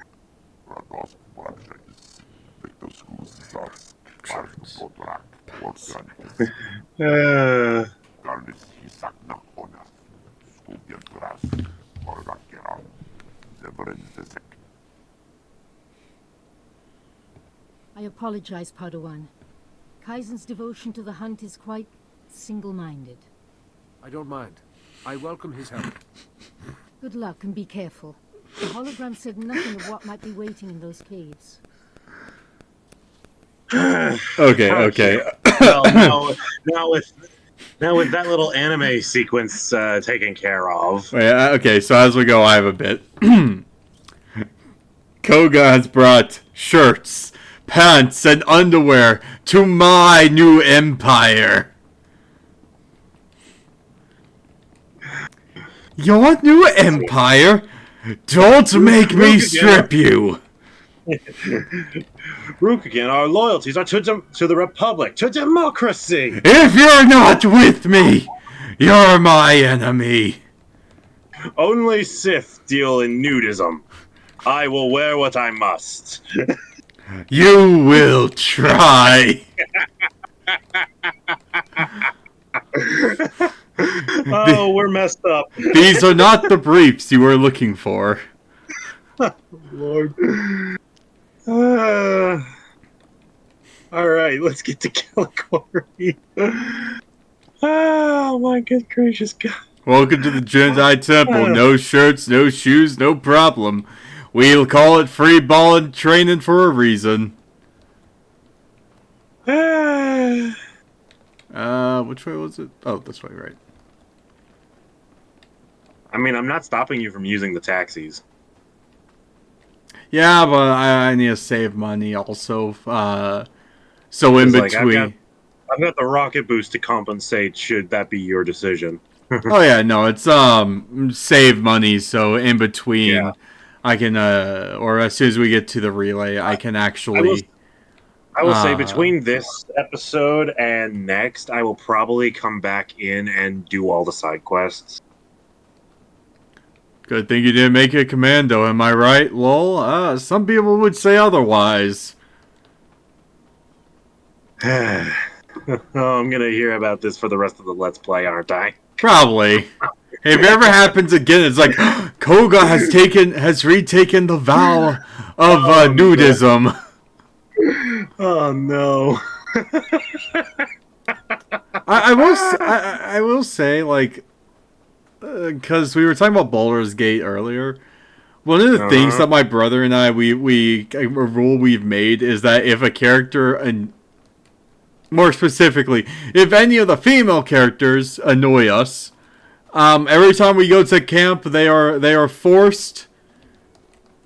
I apologize, Padawan. Kaizen's devotion to the hunt is quite single-minded. I don't mind. I welcome his help. Good luck and be careful. The hologram said nothing of what might be waiting in those caves. Okay. Well, now with that little anime sequence taken care of. Okay, so as we go, I have a bit. Koga has brought shirts, pants, and underwear to my new empire. Your new empire? Don't make me strip you! Rukagan, our loyalties are to the Republic, to democracy! If you're not with me, you're my enemy. Only Sith deal in nudism. I will wear what I must. You will try. Oh, we're messed up. These are not the briefs you were looking for. Lord. Alright, let's get to Calicori. Oh my good gracious God. Welcome to the Jedi Temple. No shirts, no shoes, no problem. We'll call it free ball and training for a reason. Which way was it? Oh, this way, right. I mean, I'm not stopping you from using the taxis. Yeah, but I need to save money also. So in between... I've got the rocket boost to compensate should that be your decision. Oh yeah, no, it's save money, so in between I can or as soon as we get to the relay, I can actually I will say between this episode and next, I will probably come back in and do all the side quests. Good thing you didn't make it commando, am I right, lol? Some people would say otherwise. Oh, I'm gonna hear about this for the rest of the Let's Play, aren't I? Probably. Hey, if it ever happens again, it's like Koga has retaken the vow of nudism. Oh no. I will say, like, because we were talking about Baldur's Gate earlier. One of the things that my brother and I a rule we've made is that if a character, and more specifically, if any of the female characters annoy us, every time we go to camp, they are forced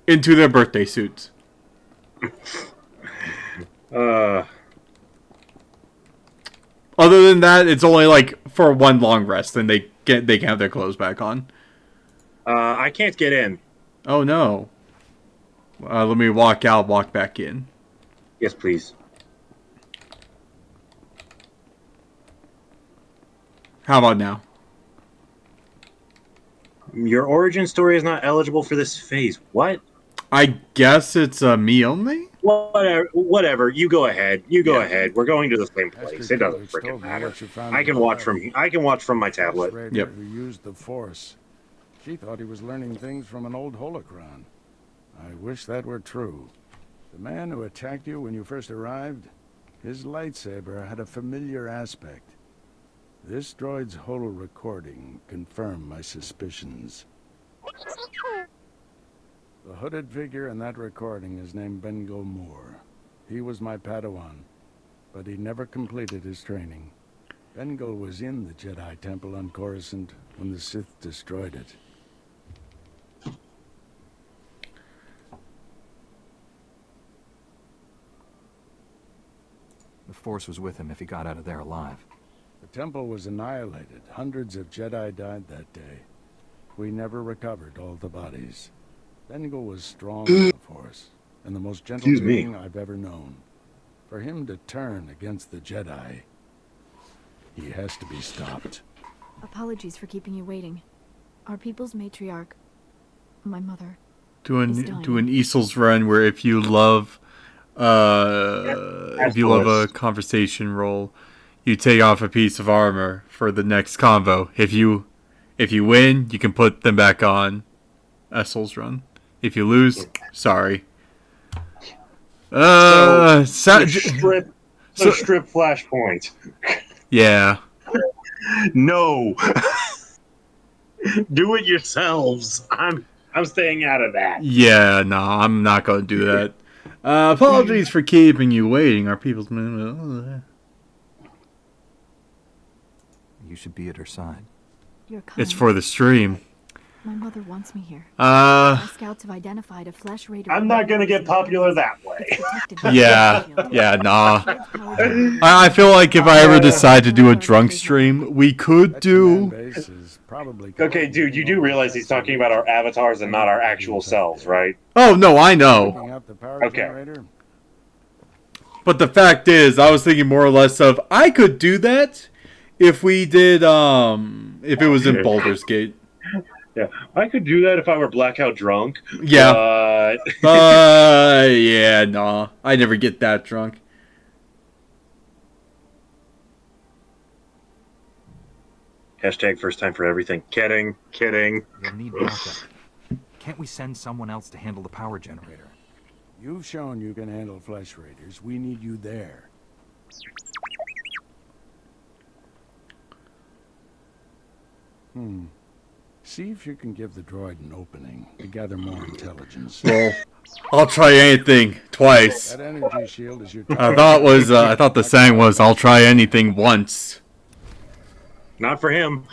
into their birthday suits. Other than that, it's only like for one long rest, and they can have their clothes back on. I can't get in. Oh no. Let me walk out, walk back in. Yes, please. How about now? Your origin story is not eligible for this phase. What? I guess it's me only? Whatever. You go ahead. You go ahead. We're going to the same place. It doesn't freaking matter. I can watch from my tablet. Yep. Who used the Force. She thought he was learning things from an old holocron. I wish that were true. The man who attacked you when you first arrived, his lightsaber had a familiar aspect. This droid's holo recording confirmed my suspicions. The hooded figure in that recording is named Bengal Moore. He was my Padawan, but he never completed his training. Bengal was in the Jedi Temple on Coruscant when the Sith destroyed it. The Force was with him if he got out of there alive. The temple was annihilated. Hundreds of Jedi died that day. We never recovered all the bodies. Bengal was strong in the Force, and the most gentle being I've ever known. For him to turn against the Jedi, he has to be stopped. Apologies for keeping you waiting. Our people's matriarch, my mother, do an Easel's run where if you love a conversation roll, you take off a piece of armor for the next convo. If you win, you can put them back on. Essel's run. If you lose, sorry. Strip flashpoint. Yeah. No. Do it yourselves. I'm staying out of that. Yeah, no, I'm not going to do that. Apologies for keeping you waiting. Our people's... You should be at her side. You're kind. It's for the stream. My mother wants me here. My scouts have identified a flesh raider. I'm not gonna get popular that way. Yeah, nah. I feel like if I ever decide to do a drunk stream, we could do... Okay, dude, you do realize he's talking about our avatars and not our actual selves, right? Oh, no, I know. Okay. But the fact is, I was thinking more or less of, I could do that if we did, if it was in Baldur's Gate. Yeah, I could do that if I were blackout drunk. Yeah. Yeah, nah. I never get that drunk. Hashtag first time for everything. Kidding. You'll need backup. Can't we send someone else to handle the power generator? You've shown you can handle flesh raiders. We need you there. See if you can give the droid an opening to gather more intelligence. Well, I'll try anything twice. That energy shield is your I thought the saying was, I'll try anything once. Not for him.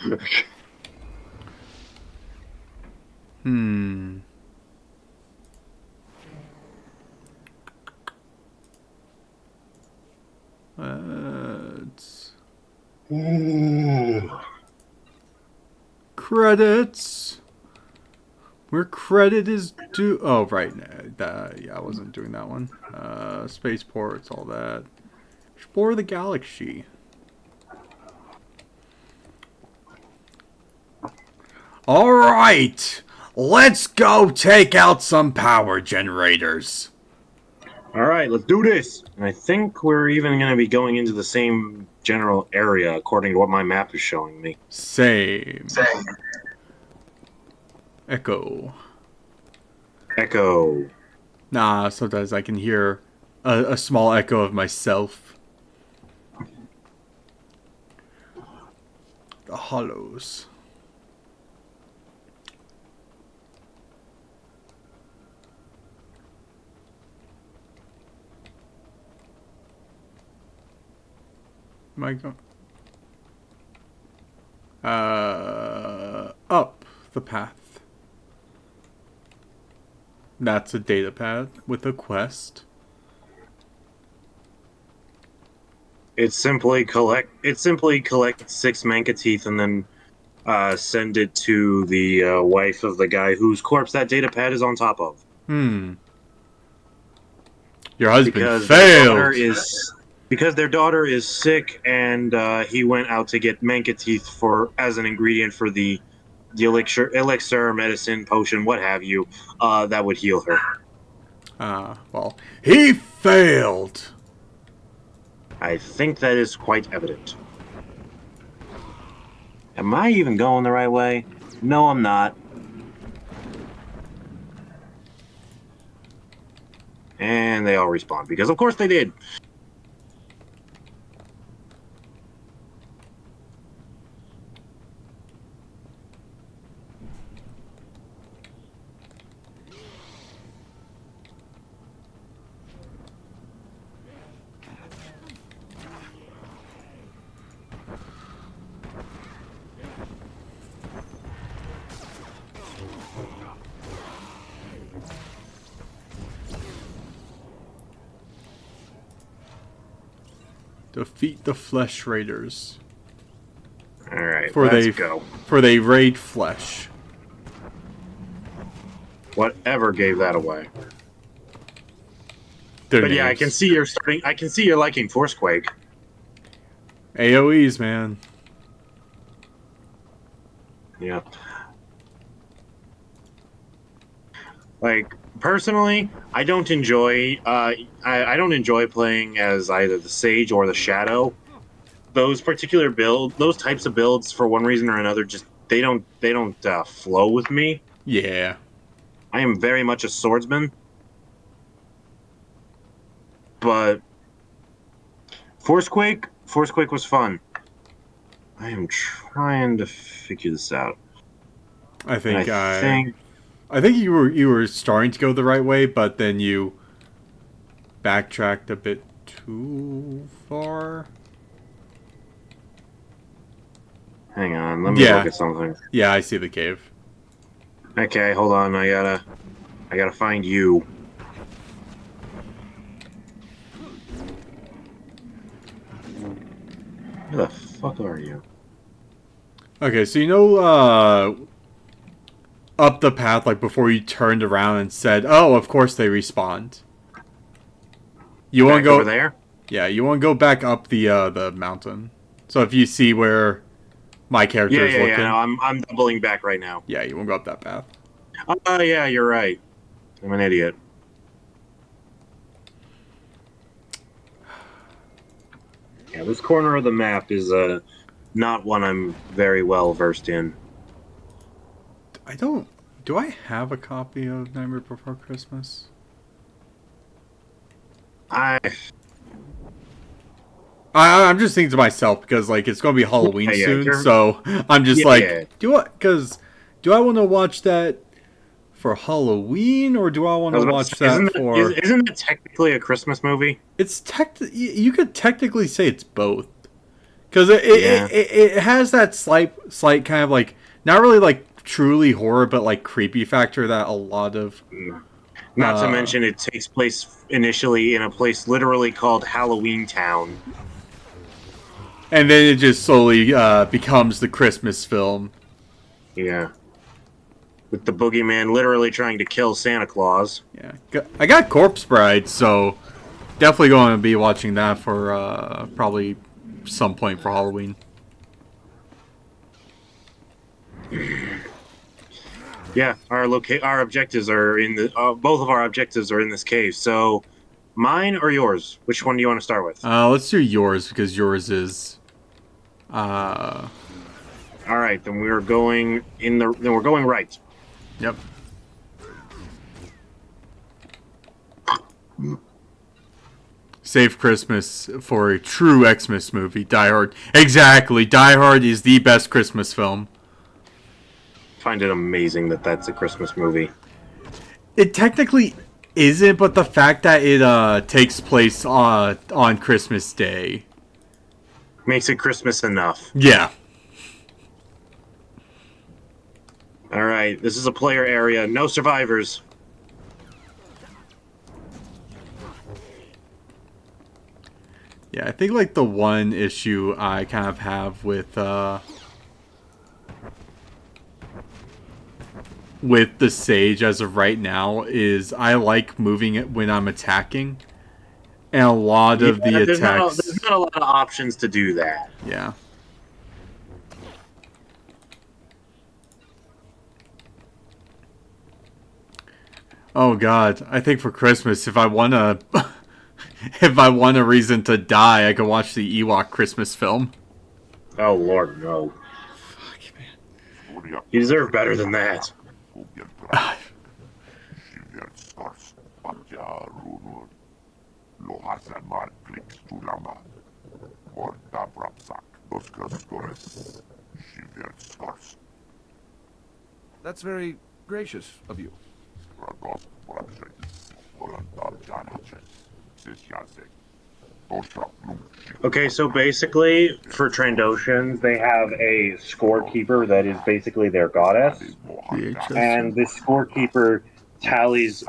Credits. Where credit is due. Oh, right. Yeah, I wasn't doing that one. Spaceports, all that. Explore the galaxy. All right. Let's go take out some power generators. All right, let's do this. And I think we're even going to be going into the same general area, according to what my map is showing me. Same. Echo. Nah, sometimes I can hear a small echo of myself. The hollows. Am I going? Up the path. That's a data pad with a quest. It simply collect 6 Manka teeth and then send it to the wife of the guy whose corpse that data pad is on top of. Your husband failed. Because their daughter is sick, and he went out to get Manka teeth as an ingredient for the elixir, medicine, potion, what have you, that would heal her. Well, he failed. I think that is quite evident. Am I even going the right way? No, I'm not. And they all respawn, because of course they did. Defeat the Flesh Raiders. Alright, let's go. For they raid flesh. Whatever gave that away. Their but names. Yeah, I can see you're liking Forcequake. AoEs, man. Yeah. Like, personally, I don't enjoy I don't enjoy playing as either the Sage or the Shadow. Those types of builds, for one reason or another, just they don't flow with me. Yeah. I am very much a swordsman. But Forcequake was fun. I am trying to figure this out. I think you were starting to go the right way, but then you backtracked a bit too far. Hang on, let me look at something. Yeah, I see the cave. Okay, hold on. I gotta find you. Where the fuck are you? Okay, so you know, up the path, like before you turned around and said, "Oh, of course they respawned." You want to go over there? Yeah, you want to go back up the mountain. So if you see where my character is looking, no, I'm doubling back right now. Yeah, you want to go up that path. Yeah, you're right. I'm an idiot. Yeah, this corner of the map is not one I'm very well versed in. Do I have a copy of Nightmare Before Christmas? I'm just thinking to myself because like it's gonna be Halloween soon, so I'm just do I want to watch that for Halloween or do I want to watch that for? Isn't it technically a Christmas movie? It's you could technically say it's both because it has that slight kind of like not really like truly horror but like creepy factor that a lot of. Not to mention it takes place initially in a place literally called Halloween Town. And then it just slowly becomes the Christmas film. Yeah. With the boogeyman literally trying to kill Santa Claus. Yeah. I got Corpse Bride, so definitely going to be watching that for probably some point for Halloween. Yeah, our objectives are in the both of our objectives are in this cave. So, mine or yours? Which one do you want to start with? Let's do yours because yours is. All right, then we're going right. Yep. Save Christmas for a true Xmas movie. Die Hard. Exactly. Die Hard is the best Christmas film. Find it amazing that that's a Christmas movie. It technically isn't, but the fact that it takes place on Christmas Day makes it Christmas enough. Yeah. All right, this is a player area. No survivors. Yeah, I think like the one issue I kind of have with the Sage as of right now is I like moving it when I'm attacking. And a lot of the attacks... There's not a lot of options to do that. Yeah. Oh god, I think for Christmas, if I want a reason to die, I can watch the Ewok Christmas film. Oh lord, no. Fuck, man. You deserve better than that. That's very gracious of you. Okay, so basically, for Trandoshans, they have a scorekeeper that is basically their goddess, and this scorekeeper tallies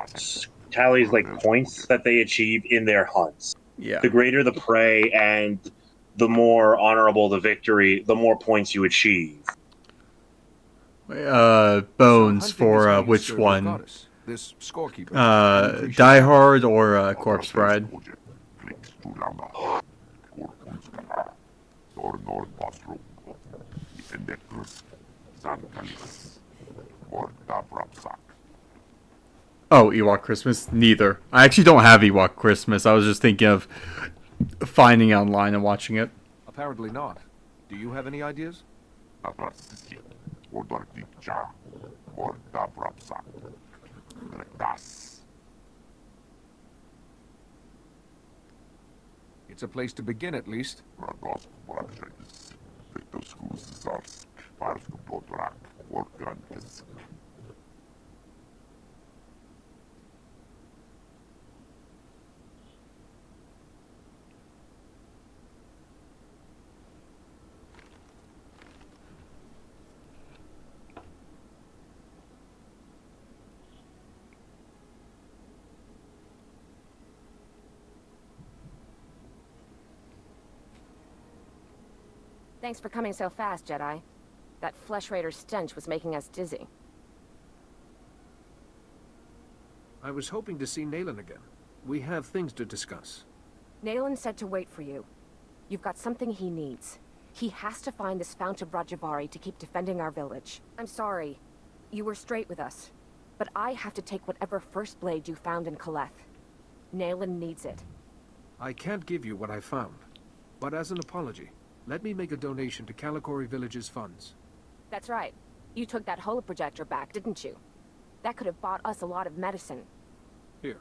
like points that they achieve in their hunts. Yeah. The greater the prey and the more honorable the victory, the more points you achieve. Bones for which one? Goddess, this scorekeeper. Die Hard or Corpse Bride? Oh, Ewok Christmas? Neither. I actually don't have Ewok Christmas. I was just thinking of finding it online and watching it. Apparently not. Do you have any ideas? It's a place to begin, at least. Thanks for coming so fast, Jedi. That Flesh Raider stench was making us dizzy. I was hoping to see Nayland again. We have things to discuss. Nayland said to wait for you. You've got something he needs. He has to find this Fount of Rajavari to keep defending our village. I'm sorry. You were straight with us. But I have to take whatever first blade you found in Kaleth. Nayland needs it. I can't give you what I found. But as an apology, let me make a donation to Kalikori Village's funds. That's right. You took that holoprojector back, didn't you? That could have bought us a lot of medicine. Here.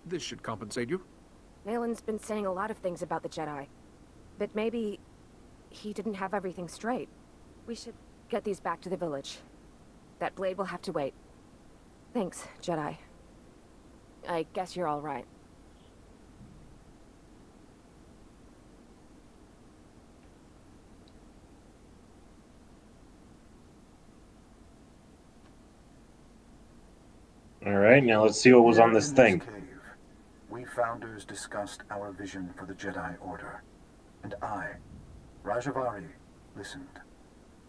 This should compensate you. Nayland's been saying a lot of things about the Jedi. But maybe he didn't have everything straight. We should get these back to the village. That blade will have to wait. Thanks, Jedi. I guess you're all right. Alright, now let's see what was on this thing. We Founders discussed our vision for the Jedi Order. And I, Rajavari, listened.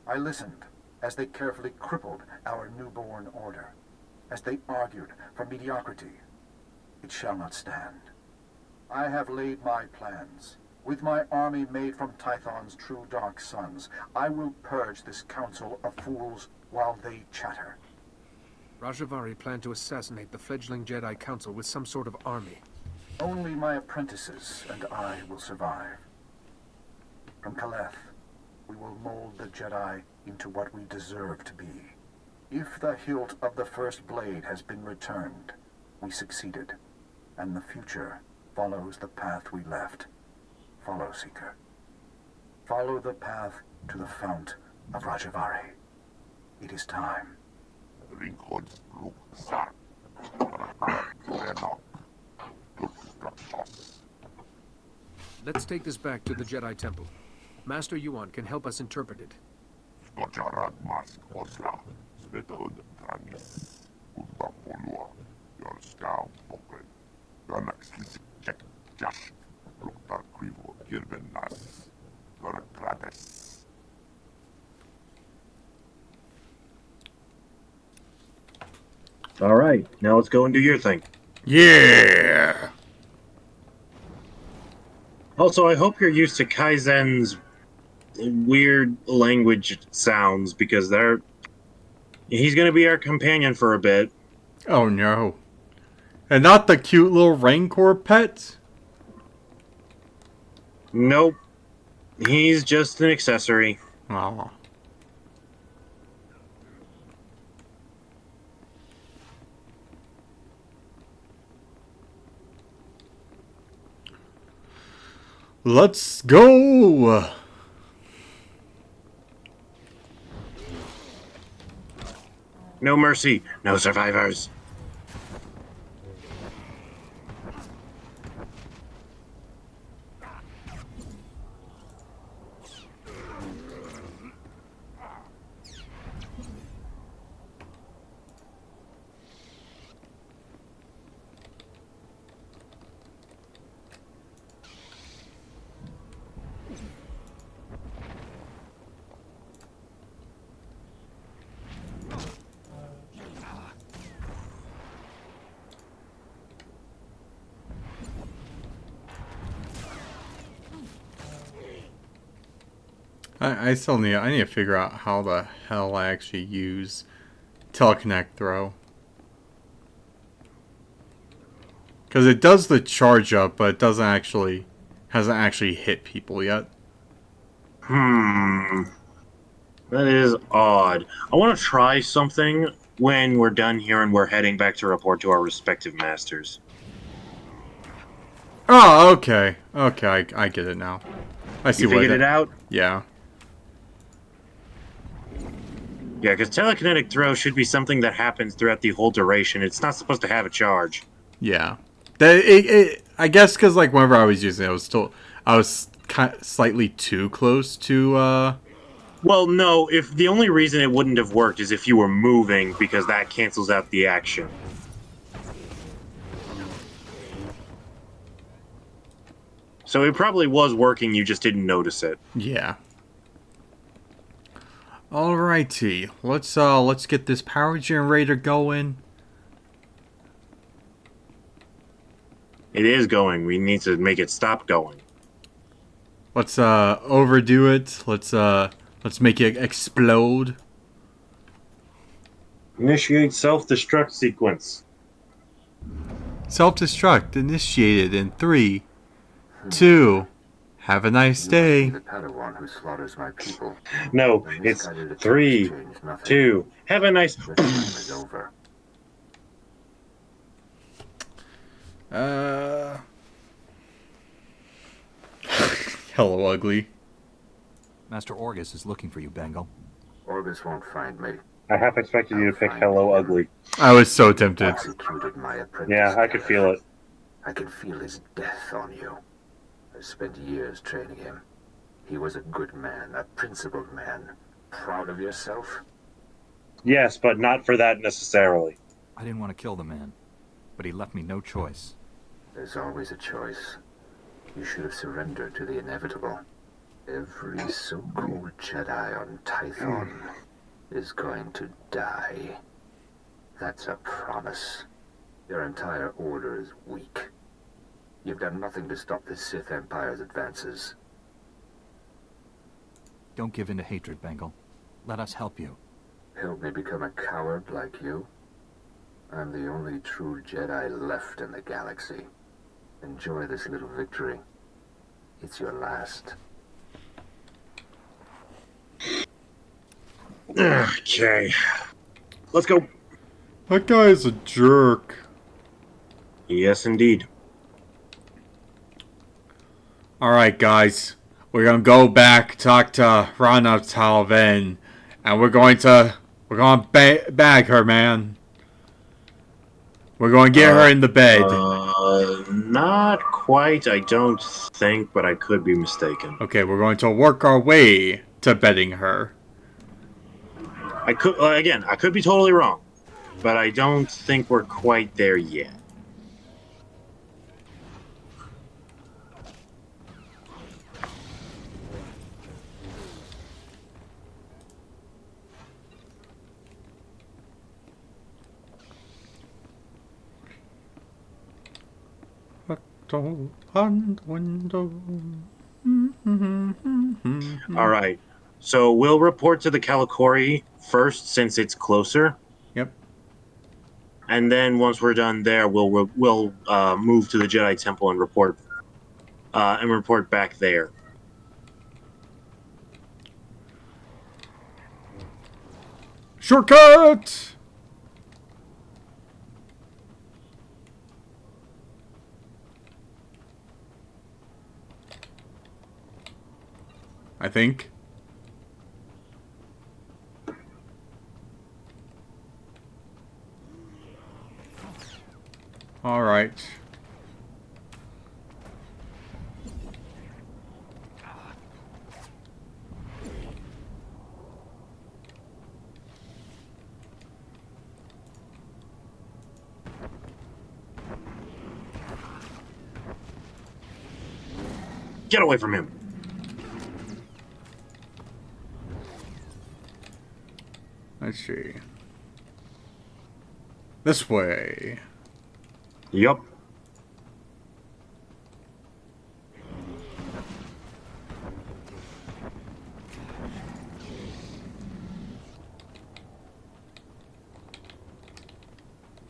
I listened as they carefully crippled our newborn order, as they argued for mediocrity. It shall not stand. I have laid my plans. With my army made from Tython's true dark sons, I will purge this council of fools while they chatter. Rajavari planned to assassinate the fledgling Jedi Council with some sort of army. Only my apprentices and I will survive. From Kaleth, we will mold the Jedi into what we deserve to be. If the hilt of the first blade has been returned, we succeeded, and the future follows the path we left. Follow, Seeker. Follow the path to the Fount of Rajavari. It is time. Let's take this back to the Jedi Temple. Master Yuan can help us interpret it. Alright, now let's go and do your thing. Yeah! Also, I hope you're used to Kaizen's weird language sounds, because he's going to be our companion for a bit. Oh no. And not the cute little Rancor pet? Nope. He's just an accessory. Aw. Let's go! No mercy, no survivors. I still need to figure out how the hell I actually use teleconnect throw. Because it does the charge up, but it hasn't actually hit people yet. That is odd. I want to try something when we're done here and we're heading back to report to our respective masters. Oh, okay. Okay, I get it now. I see you figured it out? Yeah. Yeah, because telekinetic throw should be something that happens throughout the whole duration. It's not supposed to have a charge. Yeah. I guess because like whenever I was using it, I was slightly too close to. Well, no. If the only reason it wouldn't have worked is if you were moving, because that cancels out the action. So it probably was working. You just didn't notice it. Yeah. Alrighty, let's get this power generator going. It is going. We need to make it stop going. Let's overdo it. Let's make it explode. Initiate self-destruct sequence. Self-destruct initiated in 3, 2. Have a nice day. The Padawan who slaughters my people. No, it's 3, 2. Have a nice. The time is over. Hello, ugly. Master Orgus is looking for you, Bengal. Orgus won't find me. I half expected you to pick Hello Ugly. I was so tempted. Executed my apprentice. Yeah, I could feel it. I can feel his death on you. I spent years training him. He was a good man, a principled man. Proud of yourself? Yes, but not for that necessarily. I didn't want to kill the man, but he left me no choice. There's always a choice. You should have surrendered to the inevitable. Every so-called Jedi on Tython is going to die. That's a promise. Your entire order is weak. You've done nothing to stop the Sith Empire's advances. Don't give in to hatred, Bengal. Let us help you. Help me become a coward like you? I'm the only true Jedi left in the galaxy. Enjoy this little victory. It's your last. Okay. Let's go. That guy is a jerk. Yes, indeed. Alright, guys. We're gonna go back, talk to Rana Talven, and we're gonna bag her, man. We're gonna get her in the bed. Not quite, I don't think, but I could be mistaken. Okay, we're going to work our way to bedding her. I could be totally wrong, but I don't think we're quite there yet. All right. So we'll report to the Kalikori first, since it's closer. Yep. And then once we're done there, we'll move to the Jedi Temple and report back there. Shortcut! I think. Alright. Get away from him. Let's see. This way. Yup.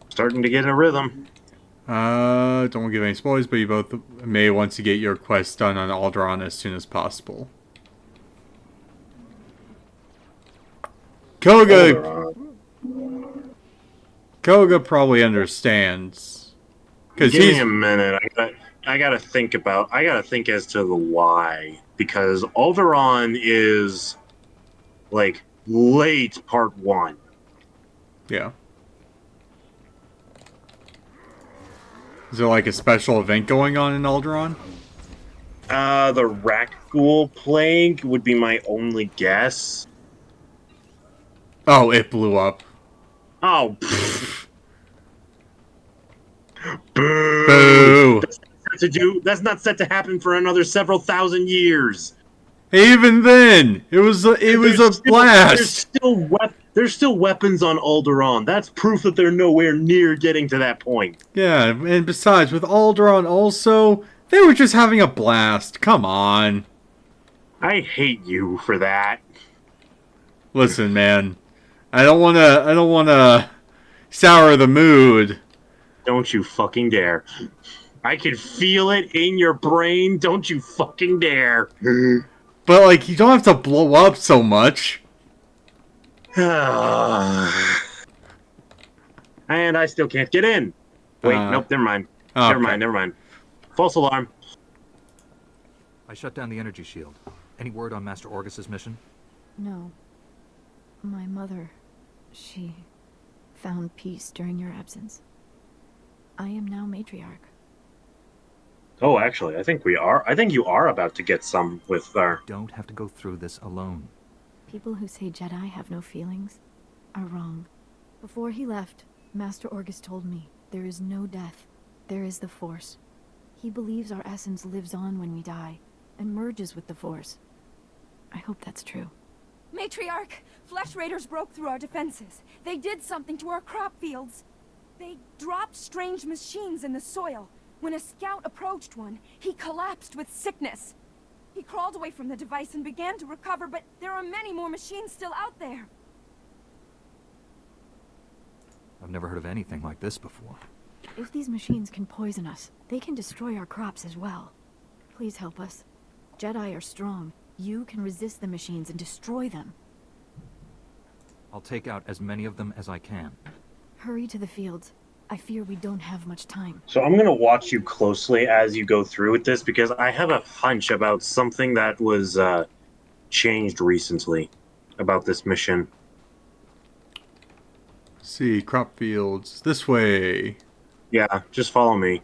Starting to get a rhythm. Don't give any spoilers, but you both may want to get your quest done on Alderaan as soon as possible. Koga probably understands. Give me a minute. I gotta think as to the why. Because Alderaan is like late part 1. Yeah. Is there like a special event going on in Alderaan? The Rakghoul plague would be my only guess. Oh, it blew up. Oh. Boo! That's not set to happen for another several thousand years. Even then, it was a blast. There's still weapons on Alderaan. That's proof that they're nowhere near getting to that point. Yeah, and besides, with Alderaan also, they were just having a blast. Come on. I hate you for that. Listen, man. I don't wanna sour the mood. Don't you fucking dare. I can feel it in your brain. Don't you fucking dare. But, like, you don't have to blow up so much. And I still can't get in. Wait, nope, never mind. Okay. Never mind. False alarm. I shut down the energy shield. Any word on Master Orgus's mission? No. My mother, she found peace during your absence. I am now matriarch. Oh, actually, I think we are. I think you are about to get some with our... Don't have to go through this alone. People who say Jedi have no feelings are wrong. Before he left, Master Orgus told me there is no death. There is the Force. He believes our essence lives on when we die and merges with the Force. I hope that's true. Matriarch! Flesh Raiders broke through our defenses. They did something to our crop fields. They dropped strange machines in the soil. When a scout approached one, he collapsed with sickness. He crawled away from the device and began to recover, but there are many more machines still out there. I've never heard of anything like this before. If these machines can poison us, they can destroy our crops as well. Please help us. Jedi are strong. You can resist the machines and destroy them. I'll take out as many of them as I can. Hurry to the fields. I fear we don't have much time. So I'm going to watch you closely as you go through with this, because I have a hunch about something that was changed recently about this mission. Let's see, crop fields. This way. Yeah, just follow me.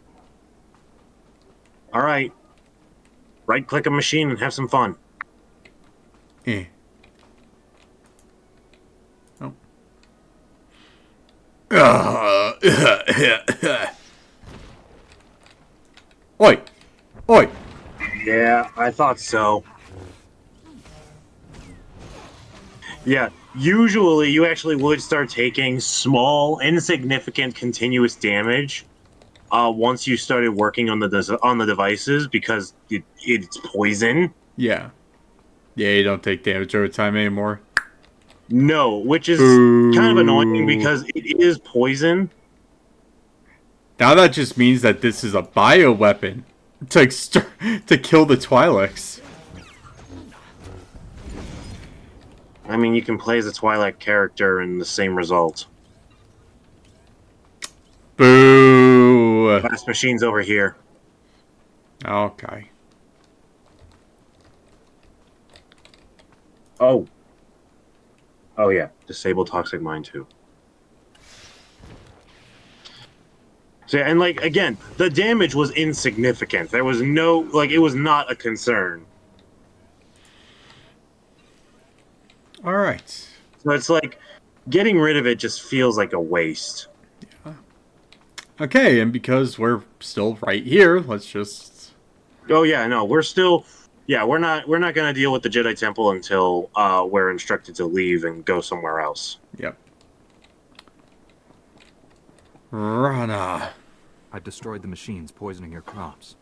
Alright. Right-click a machine and have some fun. Oh. Oi! Oi! Yeah, I thought so. Yeah, usually you actually would start taking small, insignificant, continuous damage once you started working on the devices, because it's poison. Yeah. Yeah, you don't take damage over time anymore. No, which is kind of annoying because it is poison. Now that just means that this is a bioweapon to kill the Twi'leks. I mean, you can play as a Twilight character and the same result. Boo! Last machine's over here. Okay. Oh. Oh yeah, disable toxic mine too. So, and like again, the damage was insignificant. There was no like it was not a concern. All right. So it's like getting rid of it just feels like a waste. Okay, and because we're still right here, let's just. Oh yeah, no, we're still. Yeah, we're not gonna deal with the Jedi Temple until we're instructed to leave and go somewhere else. Yep. Rana. I've destroyed the machines poisoning your crops.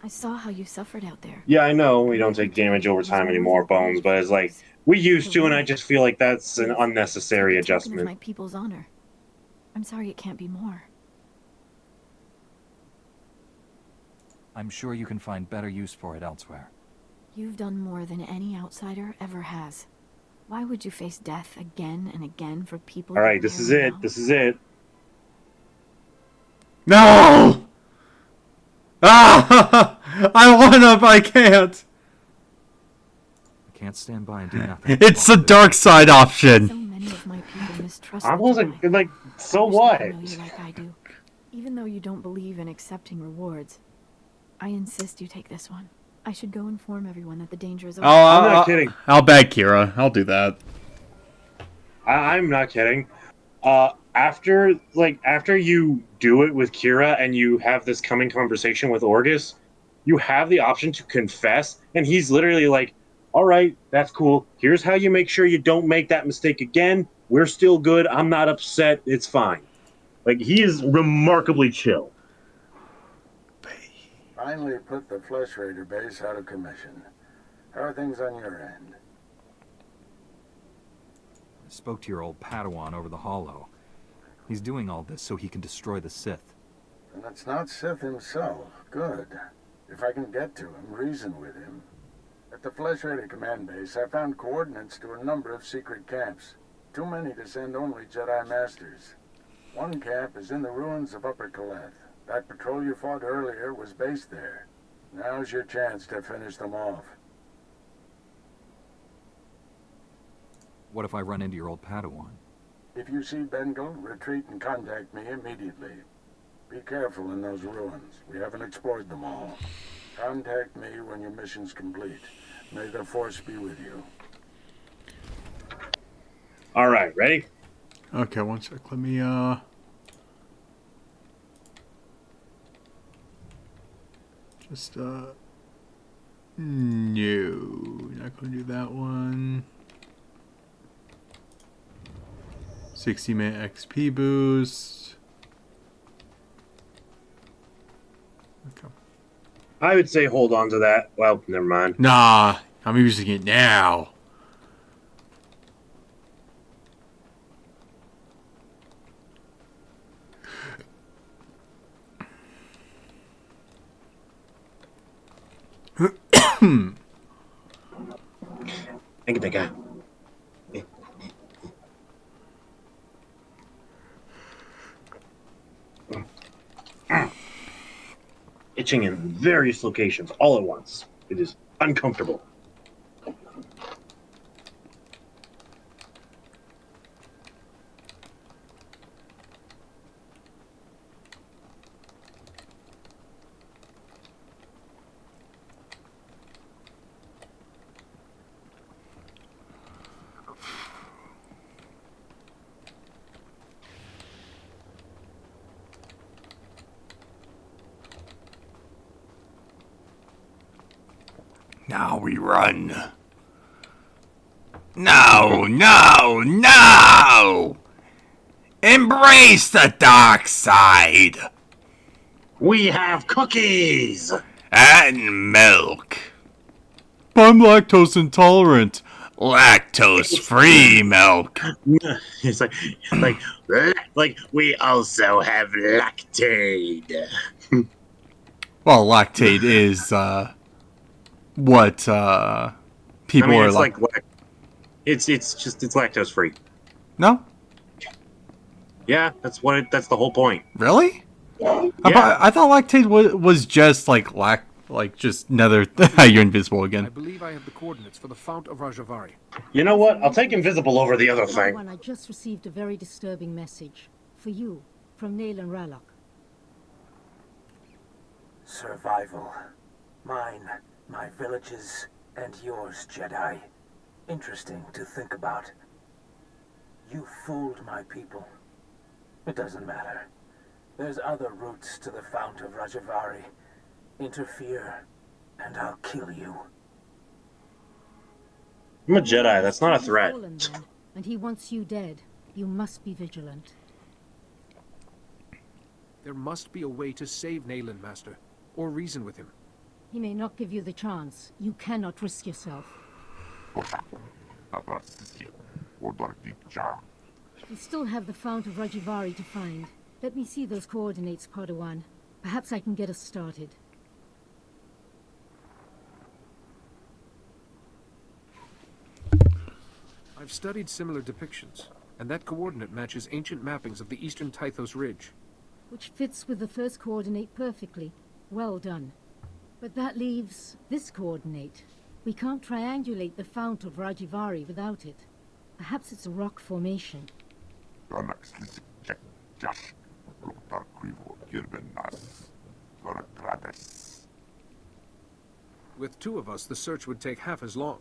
I saw how you suffered out there. Yeah, I know we don't take damage over time anymore, Bones, but it's like we used to, and I just feel like that's an unnecessary adjustment. My people's honor. I'm sorry it can't be more. I'm sure you can find better use for it elsewhere. You've done more than any outsider ever has. Why would you face death again and again for people? All right, this is it. This is it. No! Ah! I wanna, but I can't. I can't stand by and do nothing. It's the dark side option. So many of my people mistrust I wasn't like, so what? I know you like I do. Even though you don't believe in accepting rewards, I insist you take this one. I should go inform everyone that the danger is over. I'm not kidding. I'll beg Kira. I'll do that. I'm not kidding. After you do it with Kira and you have this coming conversation with Orgus, you have the option to confess, and he's literally like, all right, that's cool. Here's how you make sure you don't make that mistake again. We're still good. I'm not upset. It's fine. Like, he is remarkably chill. Finally put the Flesh Raider base out of commission. How are things on your end? I spoke to your old Padawan over the Hollow. He's doing all this so he can destroy the Sith. And it's not Sith himself. Good. If I can get to him, reason with him. At the Flesh Raider command base, I found coordinates to a number of secret camps. Too many to send only Jedi Masters. One camp is in the ruins of Upper Kaleth. That patrol you fought earlier was based there. Now's your chance to finish them off. What if I run into your old Padawan? If you see Bengal, retreat and contact me immediately. Be careful in those ruins. We haven't explored them all. Contact me when your mission's complete. May the Force be with you. All right, ready? Okay, one sec. Let me, just, no, not gonna do that one. 60-minute XP boost. Okay. I would say hold on to that. Well, never mind. Nah, I'm using it now. Thank you, big guy. Itching in various locations all at once. It is uncomfortable. Now we run. No, no, no! Embrace the dark side! We have cookies! And milk. I'm lactose intolerant. Lactose-free milk. It's like we also have Lactaid. Well, Lactaid is, what, people are like it's lactose free. No? Yeah, that's the whole point. Really? Yeah. I thought Lactaid was just like like just another you're invisible I again. believe I have the coordinates for the Fount of Rajavari. You know what? I'll take invisible over the other thing. I just received a very disturbing message. For you, from Nayland Rallock. Survival. Mine, my villages, and yours, Jedi. Interesting to think about. You fooled my people. It doesn't matter. There's other routes to the Fount of Rajavari. Interfere, and I'll kill you. I'm a Jedi. That's not a threat. And he wants you dead. You must be vigilant. There must be a way to save Nayland, Master, or reason with him. He may not give you the chance. You cannot risk yourself. We still have the Fount of Rajivari to find. Let me see those coordinates, Padawan. Perhaps I can get us started. I've studied similar depictions, and that coordinate matches ancient mappings of the eastern Tythos Ridge. Which fits with the first coordinate perfectly. Well done. But that leaves this coordinate. We can't triangulate the Fount of Rajivari without it. Perhaps it's a rock formation. With two of us, the search would take half as long.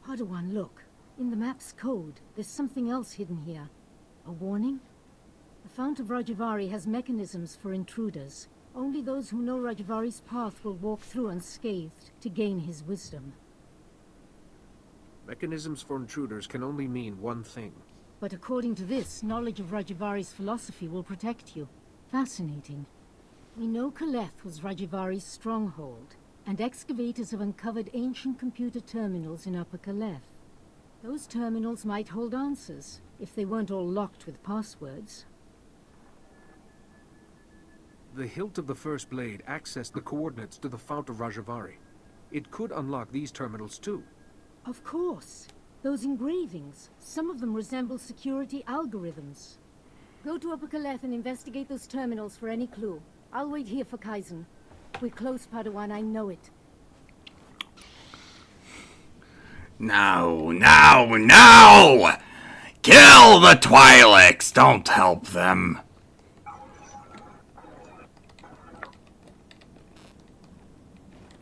Padawan, look. In the map's code, there's something else hidden here. A warning? The Fount of Rajivari has mechanisms for intruders. Only those who know Rajavari's path will walk through unscathed to gain his wisdom. Mechanisms for intruders can only mean one thing. But according to this, knowledge of Rajavari's philosophy will protect you. Fascinating. We know Kaleth was Rajavari's stronghold, and excavators have uncovered ancient computer terminals in Upper Kaleth. Those terminals might hold answers, if they weren't all locked with passwords. The hilt of the first blade accessed the coordinates to the Fount of Rajavari. It could unlock these terminals too. Of course. Those engravings, some of them resemble security algorithms. Go to Upper Kaleth and investigate those terminals for any clue. I'll wait here for Kaizen. We're close, Padawan, I know it. No! Kill the Twi'leks! Don't help them.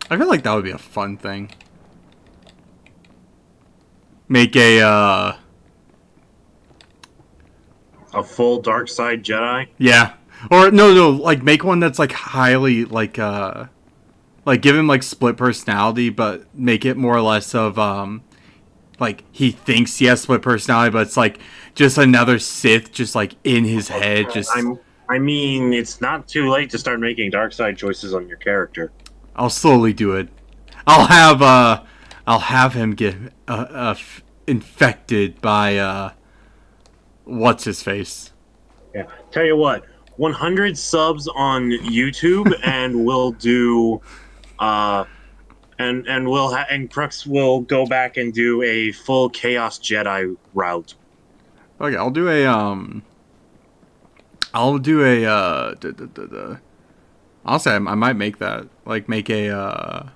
I feel like that would be a fun thing. Make a full dark side Jedi? Yeah. Or no, like make one that's like highly like give him like split personality, but make it more or less of like he thinks he has split personality, but it's like just another Sith just like in his head. Just I mean, it's not too late to start making dark side choices on your character. I'll slowly do it. I'll have him get infected by what's his face. Yeah. Tell you what, 100 subs on YouTube, and we'll do, and Crux will go back and do a full Chaos Jedi route. Okay, I'll do a honestly, I might make that. Like, make a,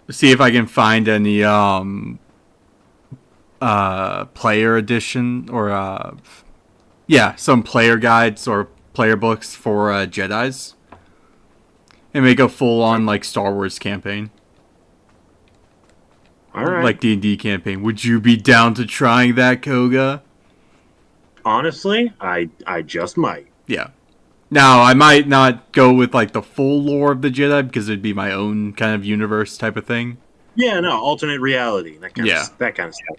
see if I can find any, player edition, or, yeah, some player guides or player books for, Jedis. And make a full-on, like, Star Wars campaign. Alright. Like D&D campaign. Would you be down to trying that, Koga? Honestly, I just might. Yeah. Now, I might not go with, like, the full lore of the Jedi, because it'd be my own kind of universe type of thing. Yeah, no, alternate reality. That kind of stuff.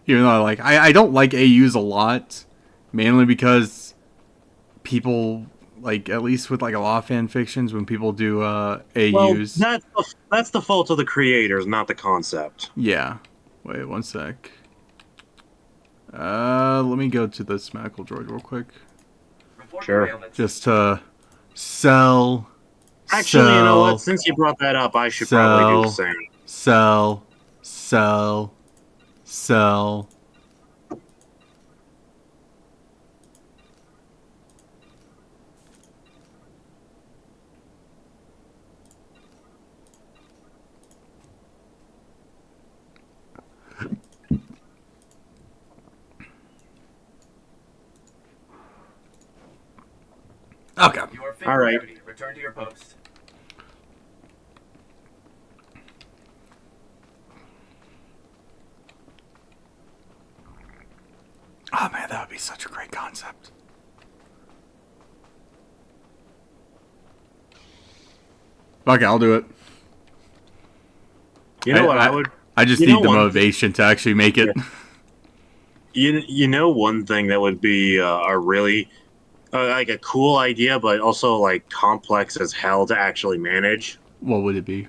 Even though, like, I don't like AUs a lot, mainly because people, like, at least with, like, a lot of fan fictions, when people do AUs... Well, that's the fault of the creators, not the concept. Yeah. Wait, one sec. Let me go to this medical droid real quick. Sure. Just to sell. Actually, you know what? Since you brought that up, I should probably do the same. Sell. Sell. Sell. Okay. All right. Return to your post. Oh man, that would be such a great concept. Okay, I'll do it. You know what I would? I just you need know the one- motivation to actually make it. You know one thing that would be a really like a cool idea, but also like complex as hell to actually manage. What would it be?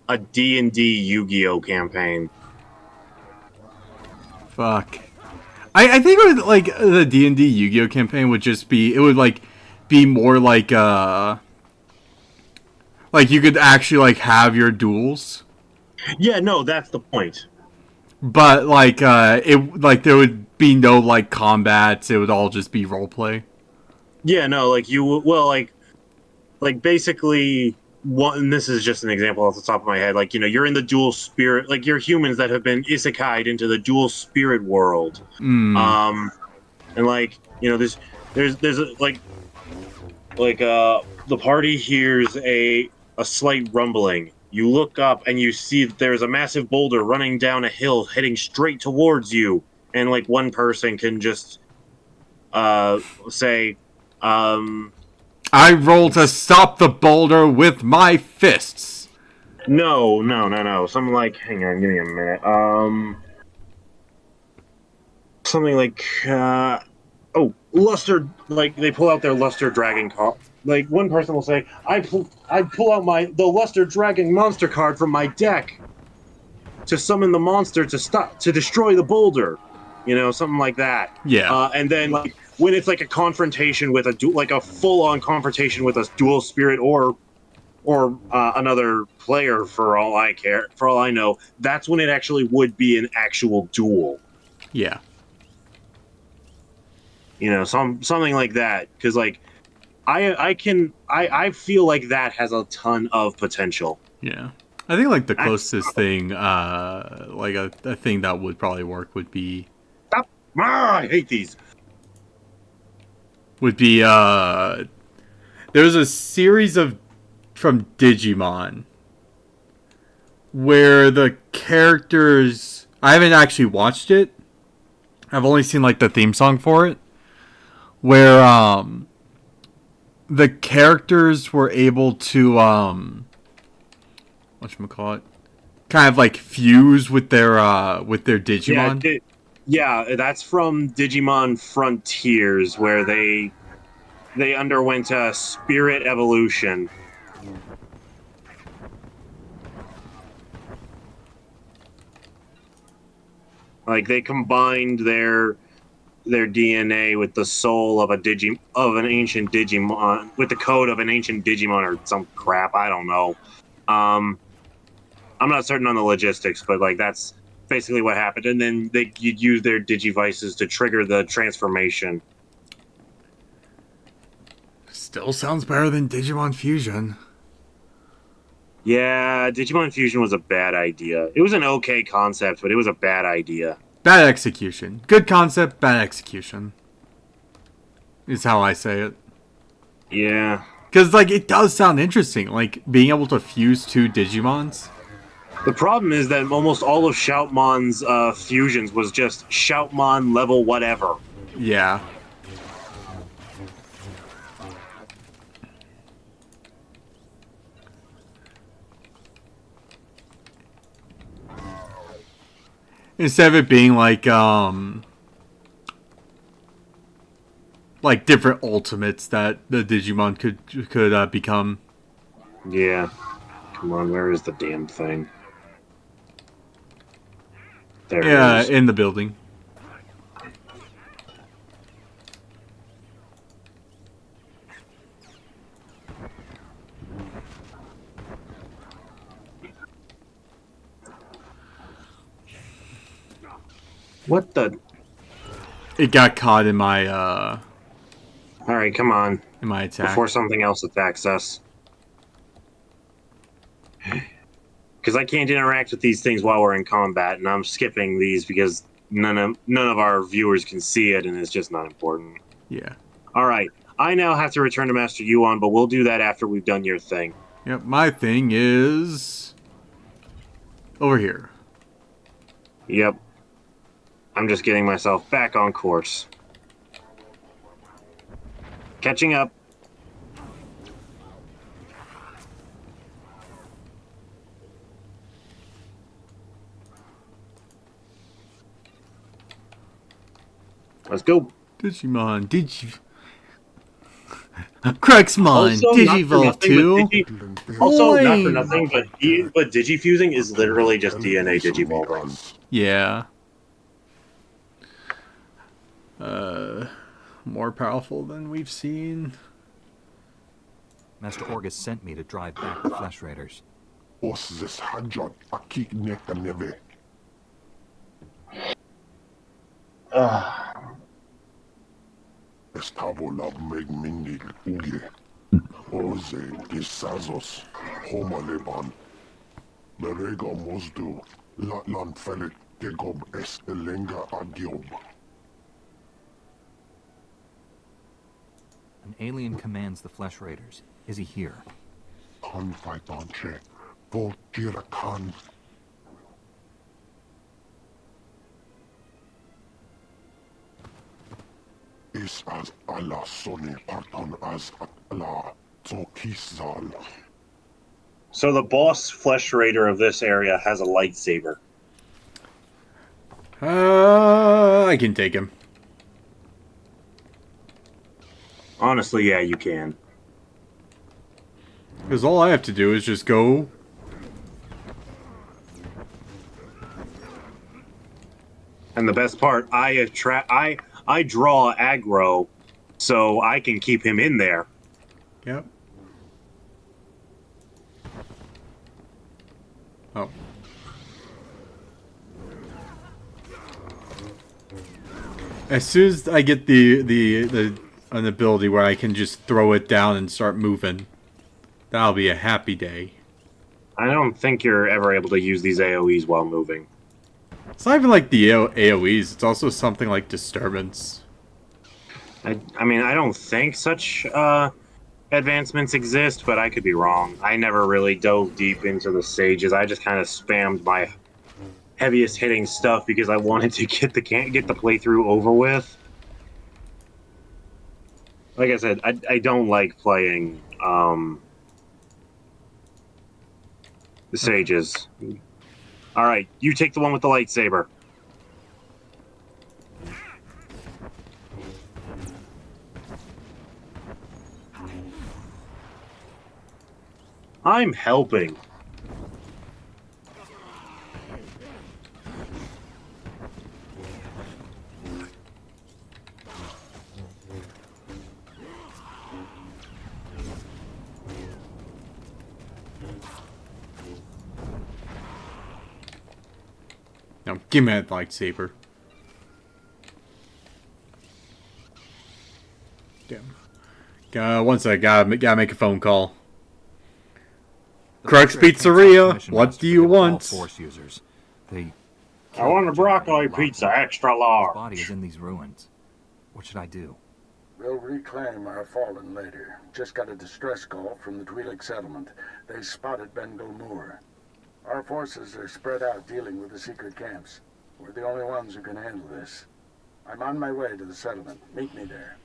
A D&D Yu-Gi-Oh campaign. Fuck. I think it would, like, the D&D Yu-Gi-Oh campaign would just be, it would, like, be more like you could actually, like, have your duels. Yeah, no, that's the point. But, like, there would be no, like, combats. It would all just be roleplay. Yeah, no, like basically one. This is just an example off the top of my head. Like, you're in the dual spirit. Like, you're humans that have been isekai'd into the dual spirit world. Mm. And like, there's the party hears a slight rumbling. You look up and you see that there's a massive boulder running down a hill heading straight towards you. And like one person can just say, I roll to stop the boulder with my fists. No. Something like, hang on, give me a minute. Something like, Luster, like, they pull out their Luster Dragon card. Like, one person will say, I pull out the Luster Dragon monster card from my deck to summon the monster to destroy the boulder. Something like that. Yeah. And then, like, when it's like a confrontation with a full-on confrontation with a dual spirit or another player, for all I know, that's when it actually would be an actual duel. Yeah. Something like that, because like I feel like that has a ton of potential. Yeah. I think like the closest thing, like a thing that would probably work would be. Stop! I hate these. Would be there's a series from Digimon where the characters, I haven't actually watched it. I've only seen like the theme song for it, where the characters were able to whatchamacallit, kind of like fuse with their Digimon. Yeah, that's from Digimon Frontiers, where they underwent a spirit evolution. Like, they combined their DNA with the soul of an ancient Digimon, with the code of an ancient Digimon or some crap. I don't know. I'm not certain on the logistics, but like that's basically what happened. And then you'd use their Digivices to trigger the transformation. Still sounds better than Digimon Fusion. Yeah, Digimon Fusion was a bad idea. It was an okay concept, but it was a bad idea. Bad execution. Good concept, bad execution. Is how I say it. Yeah. Because, like, it does sound interesting. Like, being able to fuse two Digimons. The problem is that almost all of Shoutmon's fusions was just Shoutmon level whatever. Yeah. Instead of it being like different ultimates that the Digimon could become. Yeah. Come on, where is the damn thing? There it is. In the building. What the? It got caught in my Alright, come on. in my attack. Before something else attacks us. Because I can't interact with these things while we're in combat, and I'm skipping these because none of our viewers can see it, and it's just not important. Yeah. Alright. I now have to return to Master Yuan, but we'll do that after we've done your thing. Yep, my thing is over here. Yep. I'm just getting myself back on course. Catching up. Let's go. Digimon, Cruxmon, Digivolve 2. Also, not for nothing, but Digifusing is literally just DNA Digivolving. Yeah. More powerful than we've seen. Master Orgus sent me to drive back the Flesh Raiders. Estavolab megmindig uge. Oze disazos homaleban. Merega mosdu. Latlan felit tegob estelenga agiob. An alien commands the Flesh Raiders. Is he here? Confaitanche. Voltirakan. Is as Allah Sony Parton as Allah Zokizal. So the boss Flesh Raider of this area has a lightsaber. I can take him. Honestly, yeah, you can. Because all I have to do is just go. And the best part, I draw aggro, so I can keep him in there. Yep. Oh. As soon as I get an ability where I can just throw it down and start moving, that'll be a happy day. I don't think you're ever able to use these AoEs while moving. It's not even like the AoEs, it's also something like Disturbance. I mean, I don't think such advancements exist, but I could be wrong. I never really dove deep into the sages. I just kind of spammed my heaviest hitting stuff because I wanted to get the playthrough over with. Like I said, I don't like playing the sages. All right, you take the one with the lightsaber. I'm helping. Now, give me that lightsaber. Damn. One sec, gotta make a phone call. Crux Pizzeria, what do you want? Force users. They I want a broccoli pizza, extra large. His body is in these ruins. What should I do? We'll reclaim our fallen later. Just got a distress call from the Twi'lek settlement. They spotted Ben Gulmur. Our forces are spread out dealing with the secret camps. We're the only ones who can handle this. I'm on my way to the settlement. Meet me there.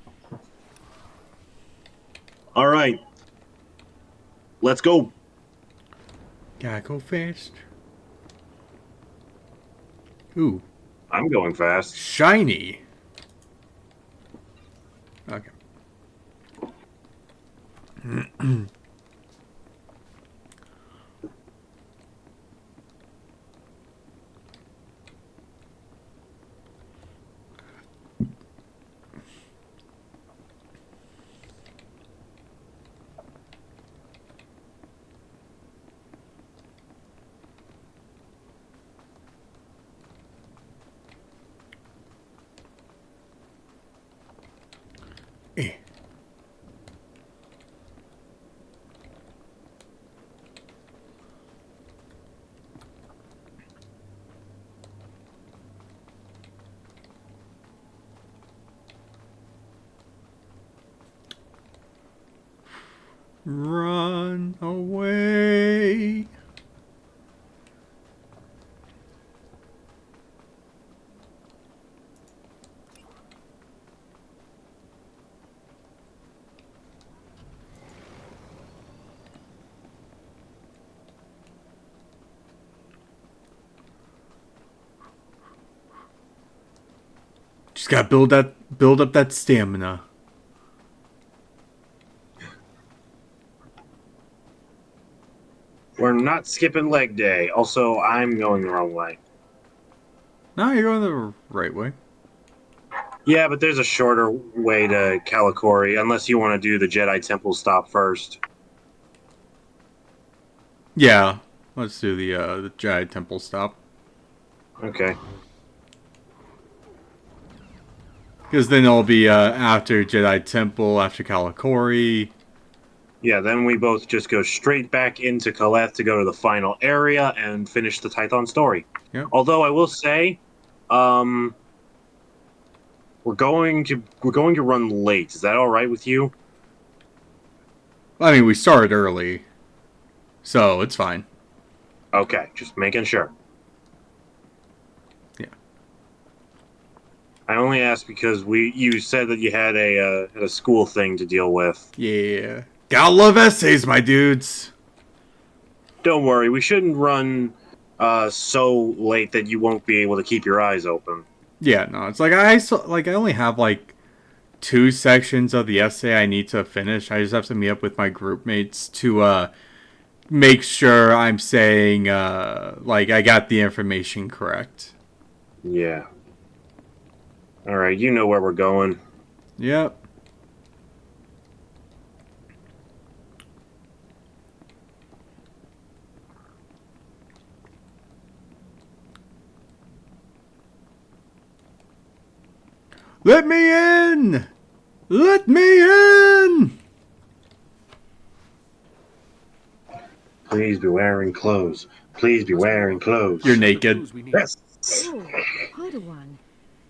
All right. Let's go. Gotta go fast. Ooh. I'm going fast. Shiny. Okay. Run away. Just gotta build up that stamina. We're not skipping leg day. Also, I'm going the wrong way. No, you're going the right way. Yeah, but there's a shorter way to Kalikori, unless you want to do the Jedi Temple stop first. Yeah, let's do the Jedi Temple stop. Okay. Because then it'll be after Jedi Temple, after Kalikori. Yeah, then we both just go straight back into Kaleth to go to the final area and finish the Tython story. Yep. Although I will say, we're going to run late. Is that all right with you? I mean, we started early, so it's fine. Okay, just making sure. Yeah. I only asked because you said that you had a school thing to deal with. Yeah. Gotta love essays, my dudes. Don't worry, we shouldn't run so late that you won't be able to keep your eyes open. Yeah, no, it's like I only have like 2 sections of the essay I need to finish. I just have to meet up with my group mates to make sure I'm saying like I got the information correct. Yeah. All right, you know where we're going. Yep. Let me in! Let me in! Please be wearing clothes. Please be wearing clothes. You're naked. Yes. Oh, Padawan.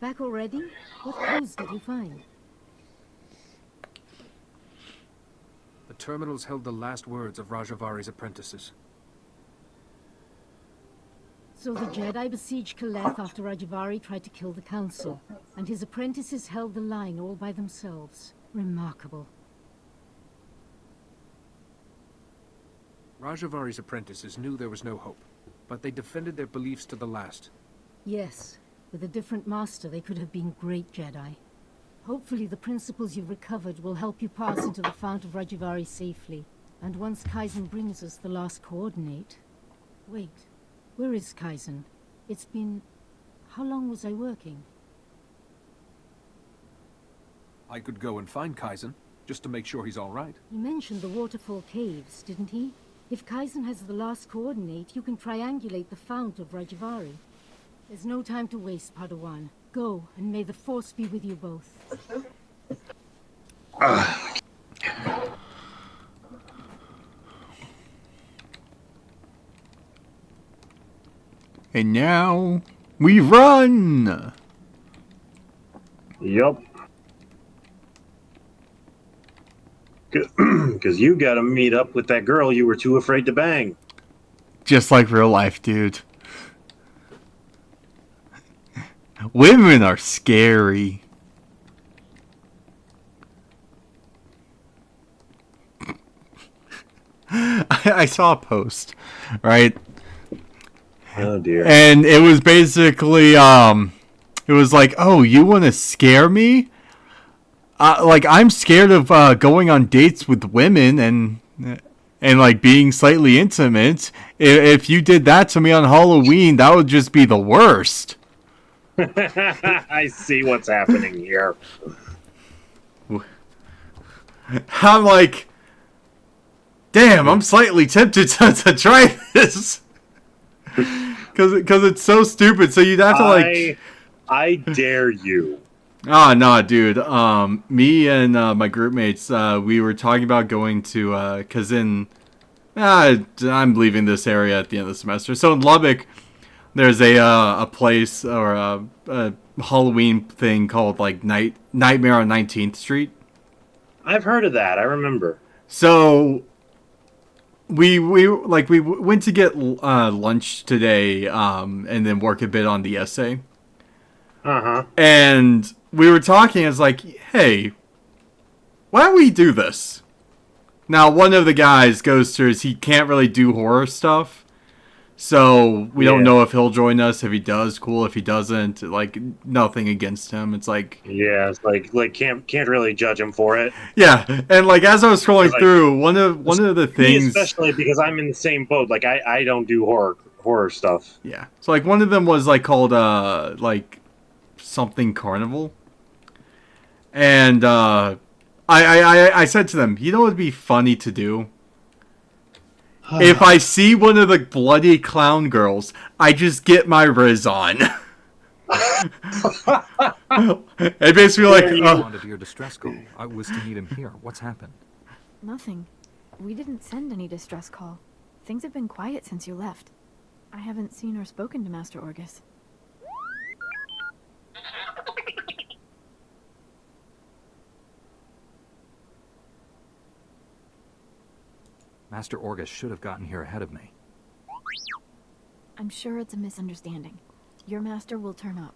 Back already? What clues did you find? The terminals held the last words of Rajavari's apprentices. So the Jedi besieged Kaleth after Rajavari tried to kill the Council, and his apprentices held the line all by themselves. Remarkable. Rajavari's apprentices knew there was no hope, but they defended their beliefs to the last. Yes, with a different master they could have been great Jedi. Hopefully the principles you've recovered will help you pass into the Fount of Rajavari safely. And once Kaizen brings us the last coordinate... Wait, where is Kaizen? It's been... How long was I working? I could go and find Kaizen, just to make sure he's all right. He mentioned the Waterfall Caves, didn't he? If Kaizen has the last coordinate, you can triangulate the Fount of Rajavari. There's no time to waste, Padawan. Go, and may the Force be with you both. And now we run. Yup. Because you gotta meet up with that girl you were too afraid to bang. Just like real life, dude. Women are scary. I saw a post, right? Oh dear. And it was basically, it was like, oh, you want to scare me? Like, I'm scared of going on dates with women and like being slightly intimate. If you did that to me on Halloween, that would just be the worst. I see what's happening here. I'm like, damn, I'm slightly tempted to try this. Because it's so stupid. So you'd have to like... I dare you. Ah, nah, dude. Me and my group mates, we were talking about going to, cause I'm leaving this area at the end of the semester. So in Lubbock, there's a place or a Halloween thing called like Nightmare on 19th Street. I've heard of that. I remember. So we went to get lunch today, and then work a bit on the essay. And we were talking. It's like, hey, why don't we do this? Now, one of the guys goes through is he can't really do horror stuff. So we don't know if he'll join us. If he does, cool. If he doesn't, like, nothing against him. It's like, yeah, it's like can't really judge him for it. Yeah, and like as I was scrolling through, one of the things, especially because I'm in the same boat. Like I don't do horror stuff. Yeah, so like one of them was like called like something Carnival, and I said to them, you know what would be funny to do? If I see one of the bloody clown girls, I just get my Riz on. It basically like responded to your distress call. I was to meet him here. What's happened? Nothing. We didn't send any distress call. Things have been quiet since you left. I haven't seen or spoken to Master Orgus. Master Orgus should have gotten here ahead of me. I'm sure it's a misunderstanding. Your master will turn up.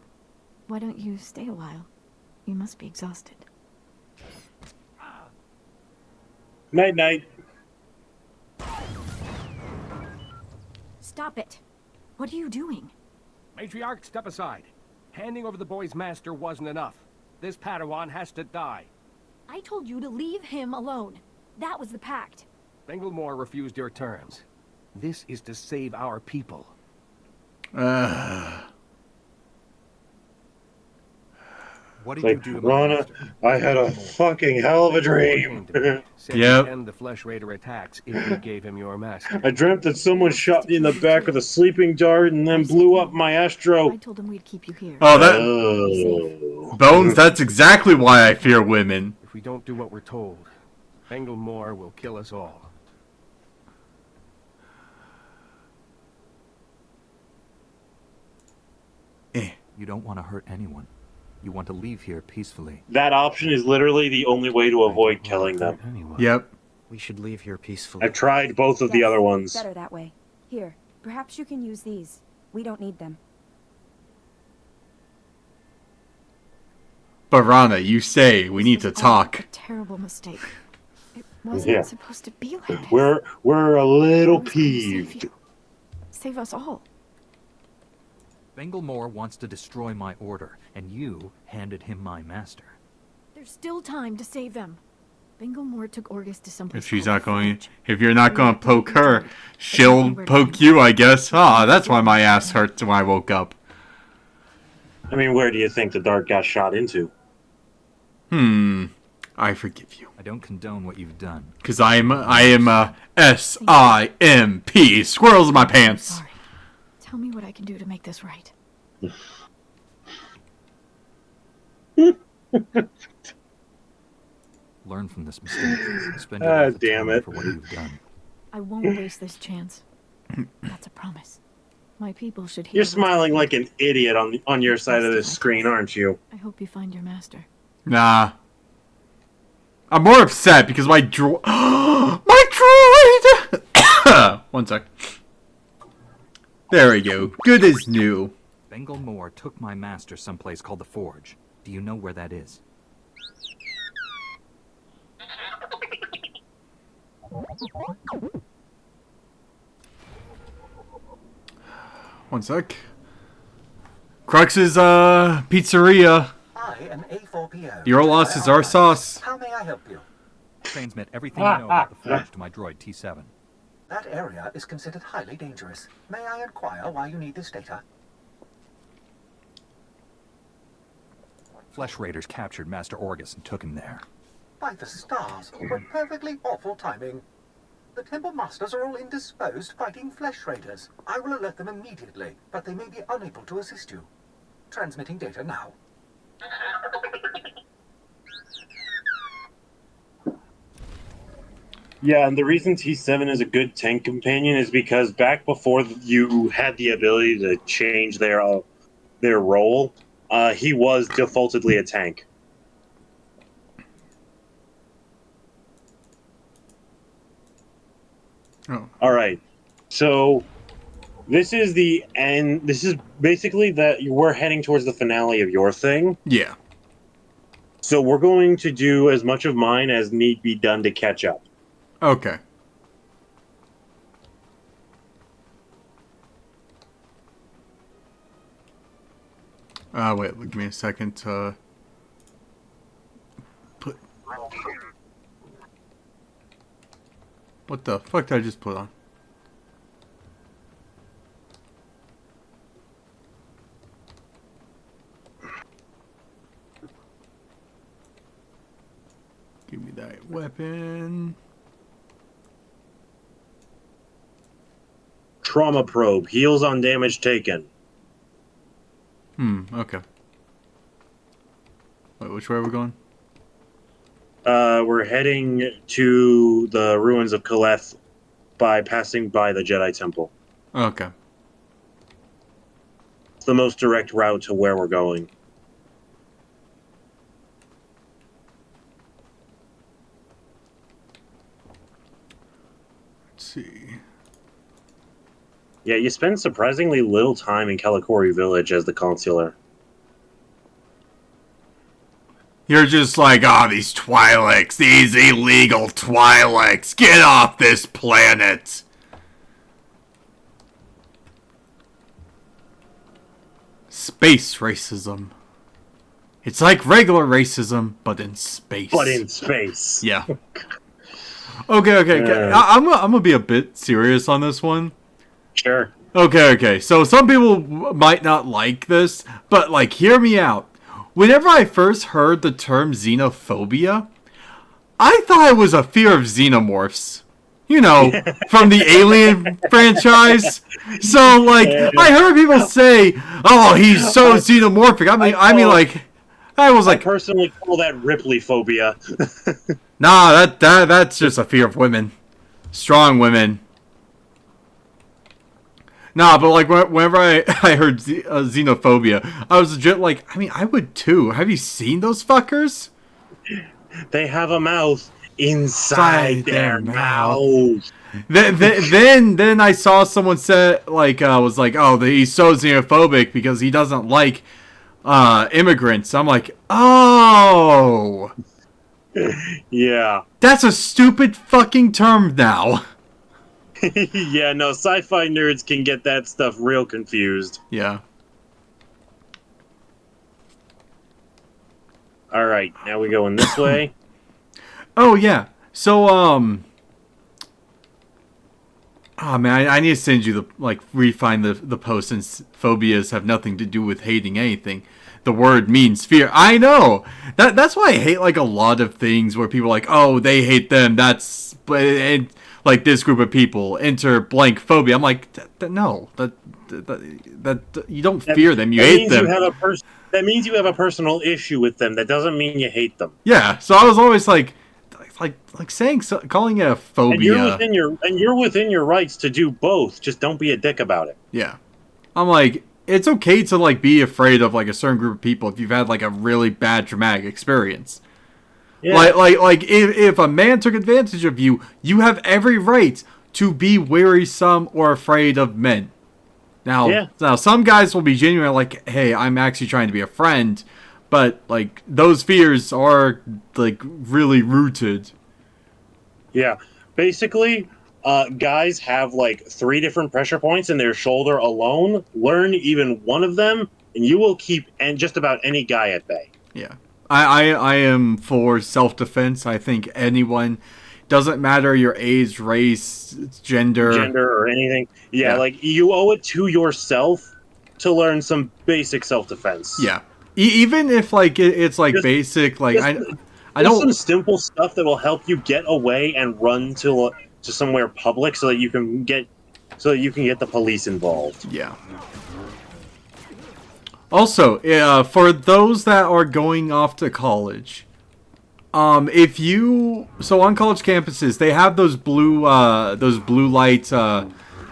Why don't you stay a while? You must be exhausted. Night, night. Stop it. What are you doing? Matriarch, step aside. Handing over the boy's master wasn't enough. This Padawan has to die. I told you to leave him alone. That was the pact. Banglemore refused your terms. This is to save our people. What did you do to Rana, my master? I had a fucking hell of a dream. Said he'd end the Flesh Raider attacks if you gave him your master. I dreamt that someone shot me in the back with a sleeping dart and then blew up my astro. I told him we'd keep you here. Oh, that Bones. That's exactly why I fear women. If we don't do what we're told, Banglemore will kill us all. You don't want to hurt anyone. You want to leave here peacefully. That option is literally the only way to avoid killing them. Yep. We should leave here peacefully. I've tried both of the other ones. Better that way. Here, perhaps you can use these. We don't need them. But Rana, you say we need to talk. A terrible mistake. It wasn't supposed to be like this. We're a little peeved. Save us all. Banglemore wants to destroy my order, and you handed him my master. There's still time to save them. Banglemore took Orgus to someplace. If she's not going, if you're not going to poke her, she'll poke you, I guess. Ah, that's why my ass hurt when I woke up. I mean, where do you think the dart got shot into? I forgive you. I don't condone what you've done. Cause I am S-I-M-P. Squirrels in my pants. Sorry. Tell me what I can do to make this right. Learn from this mistake. Spend your life damn it. for what you've done. I won't waste this chance. That's a promise. My people should hear. You're smiling like an idiot on your side of this screen, aren't you? I hope you find your master. Nah. I'm more upset because my droid... my droid! One sec. There we go. Good as new. Banglemore took my master someplace called the Forge. Do you know where that is? One sec. Crux's pizzeria. I am A4PO. Your loss is our sauce. How may I help you? Transmit everything you know about the Forge to my droid T7. That area is considered highly dangerous. May I inquire why you need this data? Flesh Raiders captured Master Orgus and took him there. By the stars, what perfectly awful timing. The Temple Masters are all indisposed fighting Flesh Raiders. I will alert them immediately, but they may be unable to assist you. Transmitting data now. Yeah, and the reason T7 is a good tank companion is because back before you had the ability to change their role, he was defaultedly a tank. Oh. All right. So this is the end. This is basically that we're heading towards the finale of your thing. Yeah. So we're going to do as much of mine as need be done to catch up. Okay. Wait, give me a second to put... What the fuck did I just put on? Give me that weapon. Trauma probe. Heals on damage taken. Okay. Wait, which way are we going? We're heading to the ruins of Kaleth by passing by the Jedi Temple. Okay. It's the most direct route to where we're going. Let's see. Yeah, you spend surprisingly little time in Kalikori Village as the consular. You're just like, oh, these Twi'leks, these illegal Twi'leks, get off this planet! Space racism. It's like regular racism, but in space. But in space. Yeah. Okay. I'm gonna be a bit serious on this one. Sure. Okay. So some people might not like this, but like, hear me out. Whenever I first heard the term xenophobia, I thought it was a fear of xenomorphs. You know, from the Alien franchise. So, like, I heard people say, "Oh, he's so xenomorphic." I mean, I personally call that Ripley phobia. Nah, that's just a fear of women, strong women. Nah, but like whenever I heard xenophobia, I was legit like, I mean, I would too. Have you seen those fuckers? They have a mouth inside their mouth. Then I saw someone say was like, oh, he's so xenophobic because he doesn't like immigrants. I'm like, oh, yeah, that's a stupid fucking term now. Yeah, no, sci-fi nerds can get that stuff real confused. Yeah. All right, now we going this way. Oh yeah. So oh man, I need to send you refine the post, since phobias have nothing to do with hating anything. The word means fear. I know. That's why I hate like a lot of things where people are like, oh, they hate them. That's like this group of people enter blank phobia. I'm like, no, that you don't fear them, you hate them. That means you have a personal issue with them. That doesn't mean you hate them. Yeah. So I was always like calling it a phobia. And you're within your rights to do both. Just don't be a dick about it. Yeah. I'm like, it's okay to like be afraid of like a certain group of people if you've had like a really bad traumatic experience. Yeah. Like if a man took advantage of you, you have every right to be wearisome or afraid of men. Now some guys will be genuine, like, hey, I'm actually trying to be a friend, but like those fears are like really rooted. Yeah, basically, guys have like 3 different pressure points in their shoulder alone. Learn even one of them, and you will keep just about any guy at bay. Yeah. I am for self-defense. I think anyone, doesn't matter your age, race, gender or anything. Yeah, like you owe it to yourself to learn some basic self-defense. Yeah, even if like it's like basic, like I don't some simple stuff that will help you get away and run to somewhere public so that you can get the police involved. Yeah. Also, for those that are going off to college, If you on college campuses, they have those blue light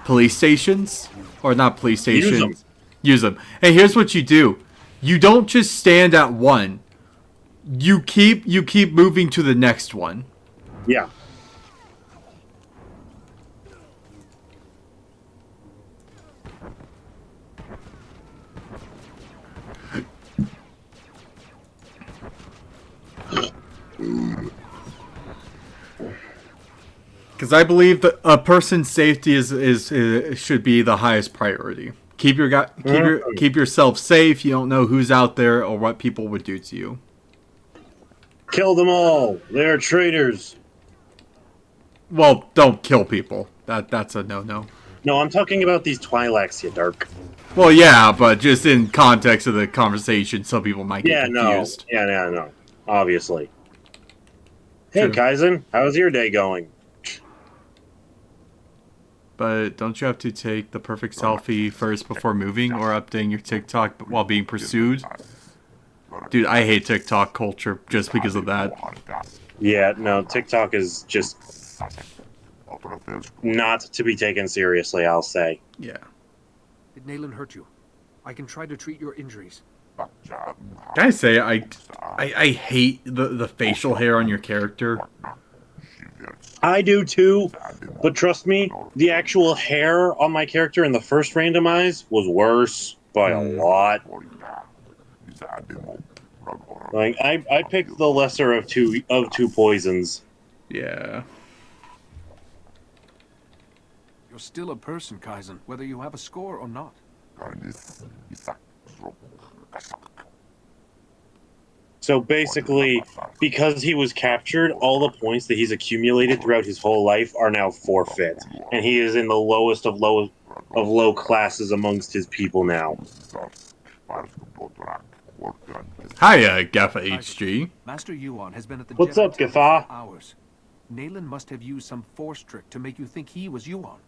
police stations, or not police stations. Use them. Hey, here's what you do. You don't just stand at one. You keep moving to the next one. Yeah. Because I believe that a person's safety is should be the highest priority. Keep yourself safe. You don't know who's out there or what people would do to you. Kill them all. They're traitors. Well, don't kill people. That's a no. No, I'm talking about these Twi'leks, you dark. Well, yeah, but just in context of the conversation, some people might get confused. No. Obviously. Hey, Kaizen, how's your day going? But don't you have to take the perfect selfie first before moving or updating your TikTok while being pursued? Dude, I hate TikTok culture just because of that. Yeah, no, TikTok is just not to be taken seriously, I'll say. Yeah. Did Nayland hurt you? I can try to treat your injuries. Can I say I hate the facial hair on your character? I do too, but trust me, the actual hair on my character in the first randomize was worse by a lot. Like I picked the lesser of two poisons. Yeah. You're still a person, Kaizen, whether you have a score or not. So basically, because he was captured, all the points that he's accumulated throughout his whole life are now forfeit, and he is in the lowest of low classes amongst his people now. Hiya, Gaffa HG. Master Yuan has been at the What's Jedi up, Gaffa? for hours. Nayland must have used some force trick to make you think he was Yuan.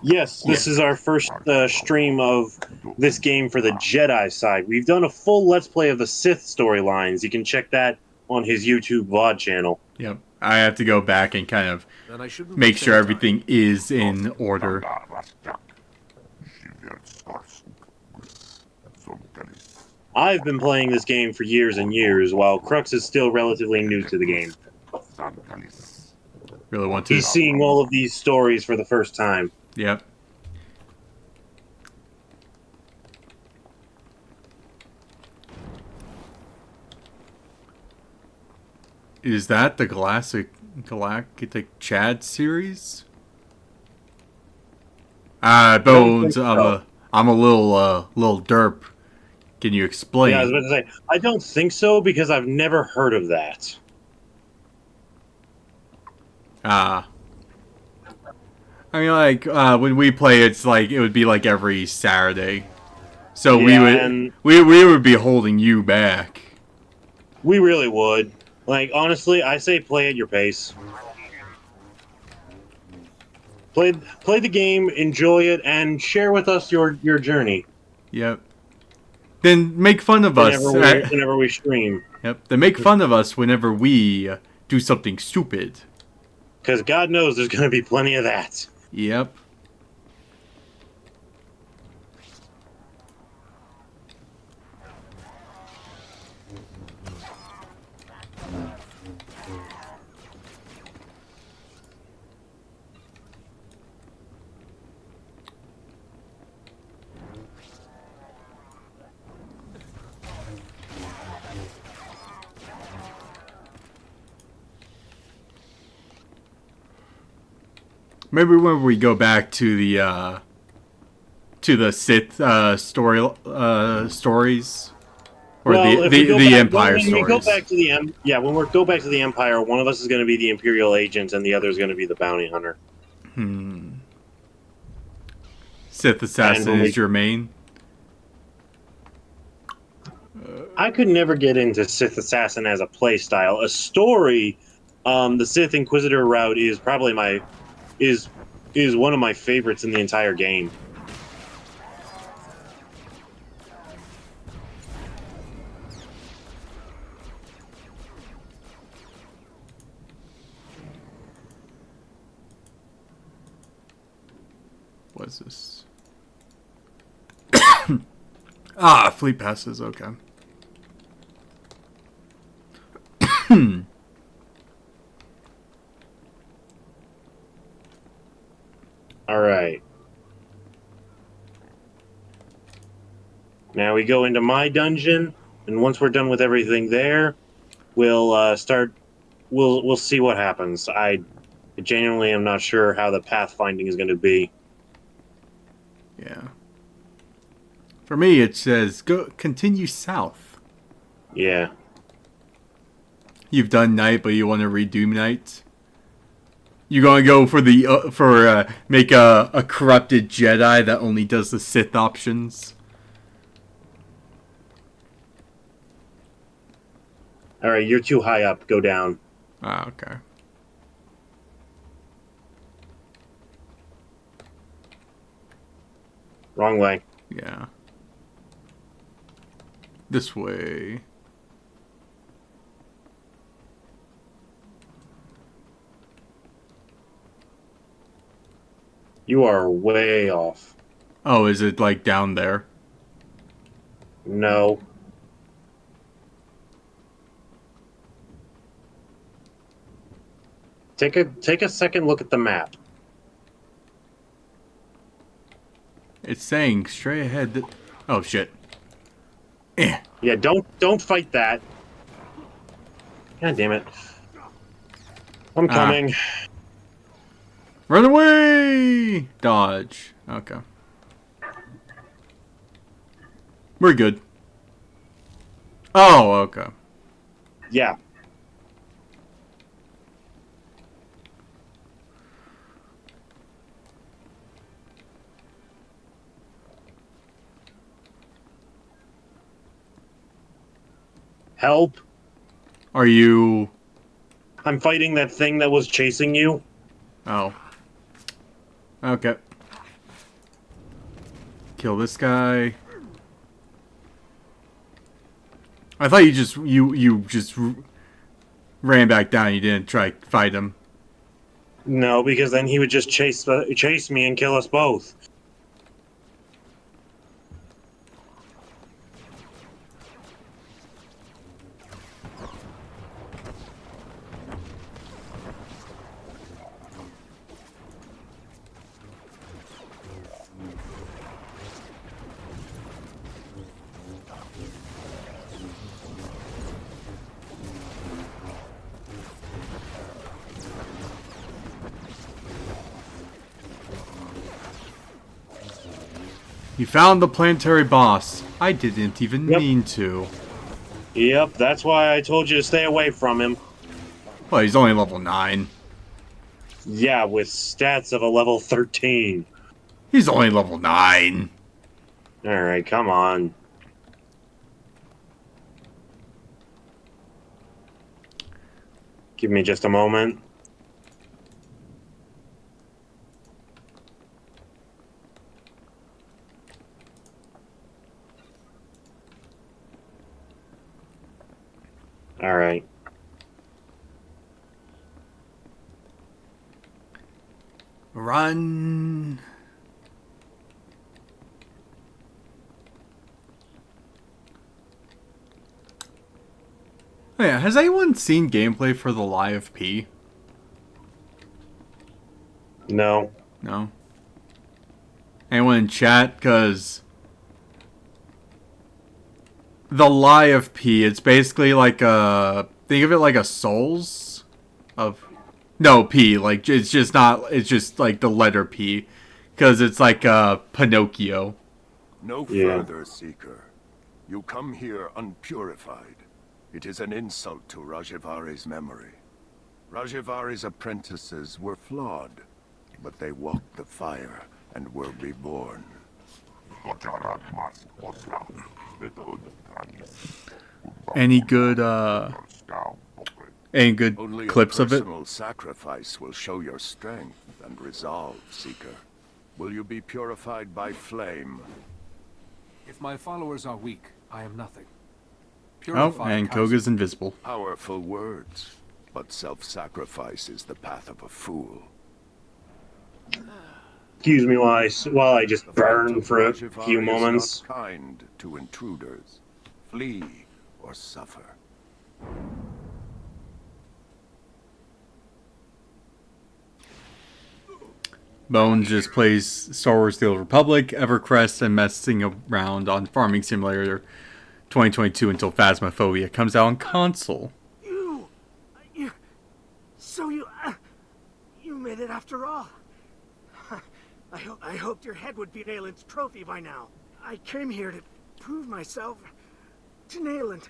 Yes, this is our first stream of this game for the Jedi side. We've done a full Let's Play of the Sith storylines. You can check that on his YouTube VOD channel. Yep. I have to go back and kind of make sure everything is in order. I've been playing this game for years and years, while Crux is still relatively new to the game. Really want to. He's seeing all of these stories for the first time. Yep. Is that the Galactic Chad series? Bones. I'm a little derp. Can you explain? Yeah, I was about to say, I don't think so because I've never heard of that. I mean, like when we play, it's like it would be like every Saturday, so we would be holding you back. We really would. Like honestly, I say play at your pace. Play the game, enjoy it, and share with us your journey. Yep. Then make fun of us whenever we stream. Yep. Then make fun of us whenever we do something stupid. Because God knows there's going to be plenty of that. Yep. Maybe when we go back to the Sith stories, or the Empire stories. When we go back to when we go back to the Empire, one of us is going to be the Imperial agent, and the other is going to be the bounty hunter. Sith assassin is your main. I could never get into Sith assassin as a playstyle. A story, the Sith Inquisitor route is probably my is one of my favorites in the entire game. What is this? Ah, fleet passes, okay. Alright. Now we go into my dungeon, and once we're done with everything there, we'll start. We'll see what happens. I genuinely am not sure how the pathfinding is going to be. Yeah. For me, it says continue south. Yeah. You've done night, but you want to redo night. You gonna go for the make a corrupted Jedi that only does the Sith options? All right, you're too high up. Go down. Ah, okay. Wrong way. Yeah. This way. You are way off. Oh, is it like down there? No. Take a second look at the map. It's saying straight ahead. Oh shit. Yeah, don't fight that. God damn it. I'm coming. Run away! Dodge. Okay. We're good. Oh, okay. Yeah. Help. Are you... I'm fighting that thing that was chasing you. Oh. Okay. Kill this guy. I thought you just ran back down. You didn't try to fight him. No, because then he would just chase me and kill us both. You found the planetary boss. I didn't even mean to. Yep, that's why I told you to stay away from him. Well, he's only level 9. Yeah, with stats of a level 13. He's only level 9. Alright, come on. Give me just a moment. All right. Run. Oh yeah, has anyone seen gameplay for the Lie of P? No. No? Anyone in chat? Because the Lie of P, it's basically like a... Think of it like a Souls of... No, P. Like, it's just not... It's just like the letter P. Because it's like Pinocchio. No further, Seeker. You come here unpurified. It is an insult to Rajivari's memory. Rajivari's apprentices were flawed, but they walked the fire and were reborn. Any good, Any good Only clips a of it? personal sacrifice will show your strength and resolve, Seeker. Will you be purified by flame? If my followers are weak, I am nothing. Oh, and Koga's invisible. Powerful words, but self-sacrifice is the path of a fool. Excuse me while I just burn for a few moments. Is not kind to intruders. Flee or suffer. Bones just plays Star Wars The Old Republic, Evercrest, and messing around on Farming Simulator 2022 until Phasmophobia comes out on console. You made it after all. I hoped your head would be Nayland's trophy by now. I came here to prove myself to Nayland,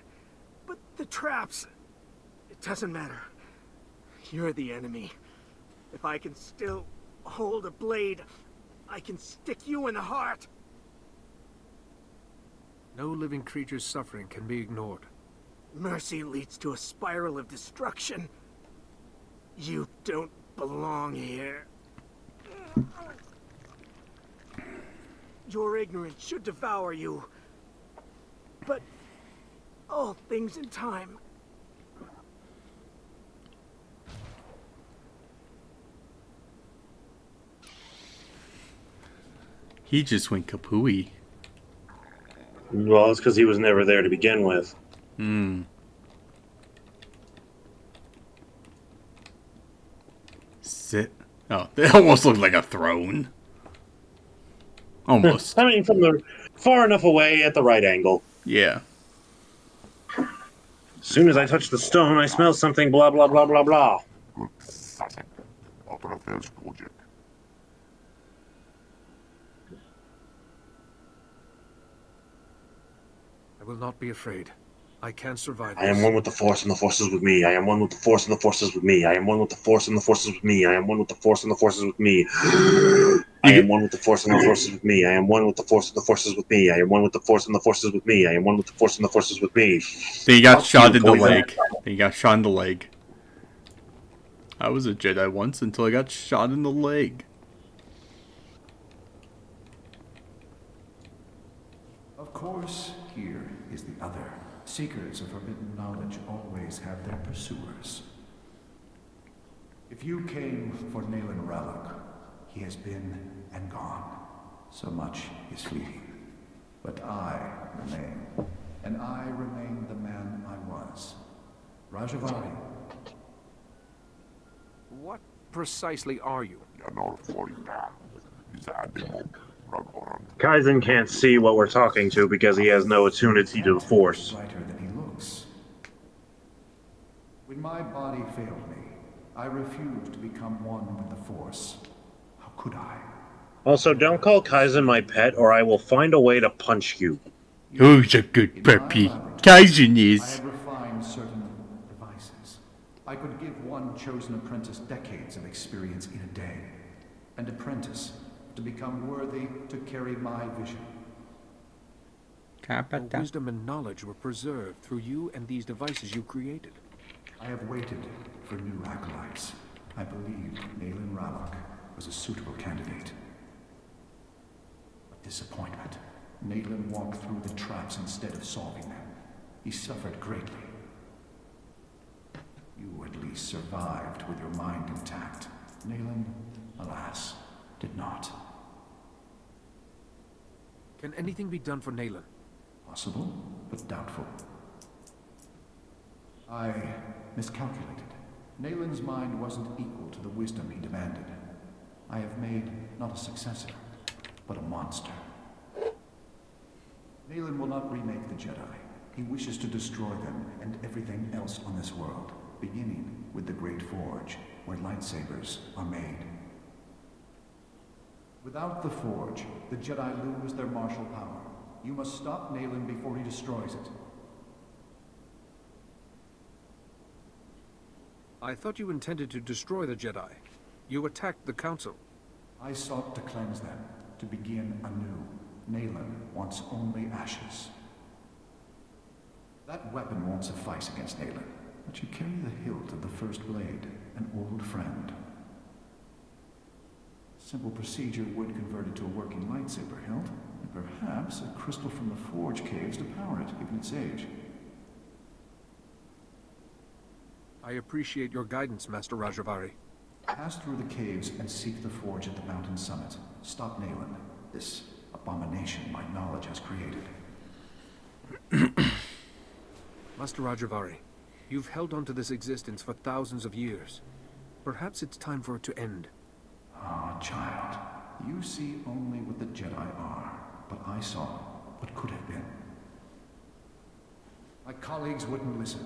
but the traps, it doesn't matter. You're the enemy. If I can still hold a blade, I can stick you in the heart. No living creature's suffering can be ignored. Mercy leads to a spiral of destruction. You don't belong here. Your ignorance should devour you. But all things in time. He just went kapooey. Well, it's because he was never there to begin with. Sit. Oh, it almost looked like a throne. Almost. I mean, from the far enough away at the right angle. Yeah. As soon as I touch the stone, I smell something blah blah blah blah blah. I will not be afraid. I can survive this. I am one with the Force, and the Force is with me. I am one with the Force, and the Force is with me. I am one with the Force, and the Force is with me. I am one with the Force, and the Force is with me. I am one with the Force, and the Force is with me. I am one with the Force, and the Force is with me. I am one with the Force, and the Force is with me. I am one with the Force, and the Force is with me. Then he got shot in the leg. Then he got shot in the leg. I was a Jedi once until I got shot in the leg. Of course, here is the other. Seekers of forbidden knowledge always have their pursuers. If you came for Nayland Ralloc, he has been and gone. So much is fleeting. But I remain, and I remain the man I was. Rajavari. What precisely are you? Kaizen can't see what we're talking to because he has no attunity to the Force. When my body failed me, I refused to become one with the Force. How could I? Also, don't call Kaizen my pet, or I will find a way to punch you. Who's a good puppy? Kaizen is. I have refined certain devices. I could give one chosen apprentice decades of experience in a day. An apprentice to become worthy to carry my vision. The wisdom and knowledge were preserved through you and these devices you created. I have waited for new acolytes. I believed Nayland Ralloc was a suitable candidate. But disappointment. Nayland walked through the traps instead of solving them. He suffered greatly. You at least survived with your mind intact. Nayland, alas, did not. Can anything be done for Nayland? Possible, but doubtful. I miscalculated. Nayland's mind wasn't equal to the wisdom he demanded. I have made not a successor, but a monster. Nayland will not remake the Jedi. He wishes to destroy them and everything else on this world, beginning with the Great Forge, where lightsabers are made. Without the Forge, the Jedi lose their martial power. You must stop Nayland before he destroys it. I thought you intended to destroy the Jedi. You attacked the Council. I sought to cleanse them, to begin anew. Nayland wants only ashes. That weapon won't suffice against Nayland. but you carry the hilt of the first blade, an old friend. Simple procedure would convert it to a working lightsaber hilt, and perhaps a crystal from the Forge caves to power it, given its age. I appreciate your guidance, Master Rajavari. Pass through the caves and seek the Forge at the mountain summit. Stop Nayland, this abomination my knowledge has created. Master Rajavari, you've held on to this existence for thousands of years. Perhaps it's time for it to end. Ah, child. You see only what the Jedi are, but I saw what could have been. My colleagues wouldn't listen.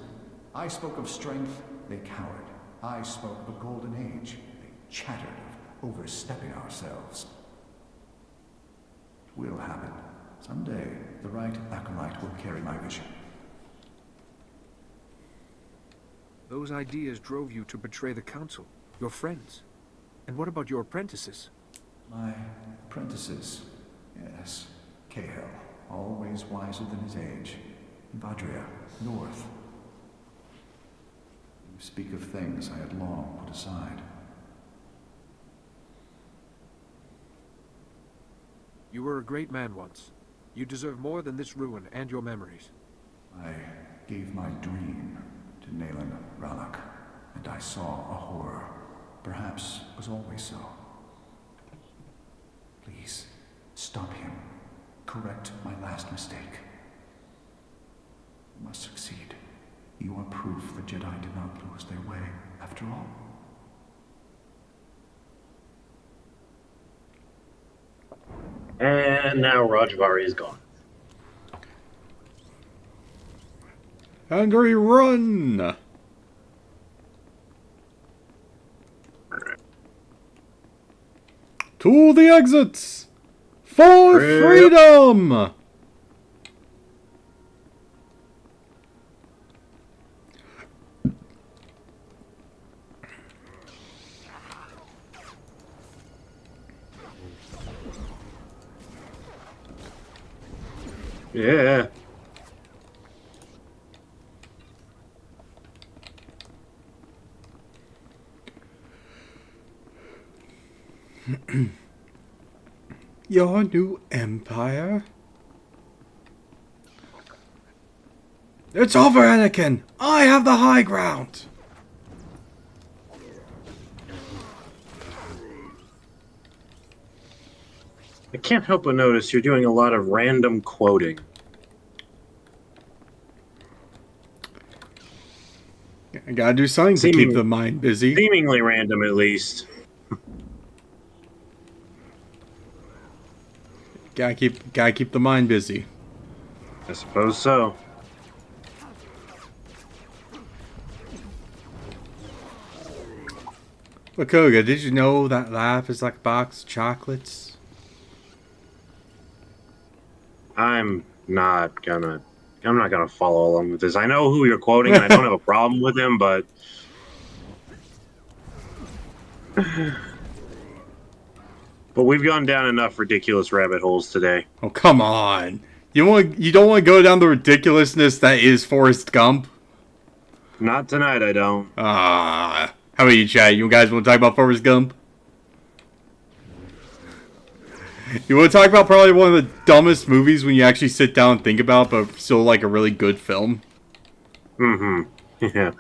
I spoke of strength, they cowered. I spoke of a golden age. They chattered of overstepping ourselves. It will happen. Someday, the right acolyte will carry my vision. Those ideas drove you to betray the Council, your friends. And what about your apprentices? My apprentices, yes. Cahill, always wiser than his age. Vadria, north. You speak of things I had long put aside. You were a great man once. You deserve more than this ruin and your memories. I gave my dream to Nayland Ralak, and I saw a horror. Perhaps it was always so. Please, stop him. Correct my last mistake. You must succeed. You are proof the Jedi did not lose their way, after all. And now Rajvari is gone. Angry run! To the exits! For freedom! Yeah. Your new empire? It's over, Anakin! I have the high ground! I can't help but notice you're doing a lot of random quoting. I gotta do something to keep the mind busy. Seemingly random, at least. Gotta keep the mind busy. I suppose so. Makoga, did you know that life is like a box of chocolates? I'm not gonna follow along with this. I know who you're quoting, and I don't have a problem with him, but we've gone down enough ridiculous rabbit holes today. Oh, come on. You don't want to go down the ridiculousness that is Forrest Gump? Not tonight, I don't. How about you, Chad? You guys want to talk about Forrest Gump? You want to talk about probably one of the dumbest movies when you actually sit down and think about it, but still like a really good film? Mm-hmm. Yeah.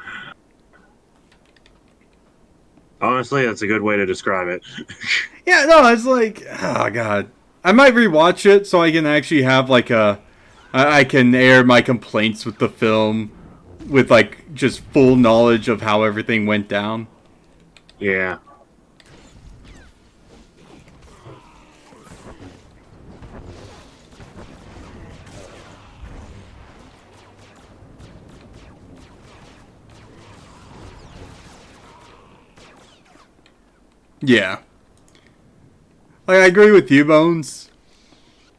Honestly, that's a good way to describe it. Yeah, no, it's like, oh god. I might rewatch it so I can actually have like I can air my complaints with the film with like just full knowledge of how everything went down. Yeah. Yeah. Like, I agree with you, Bones.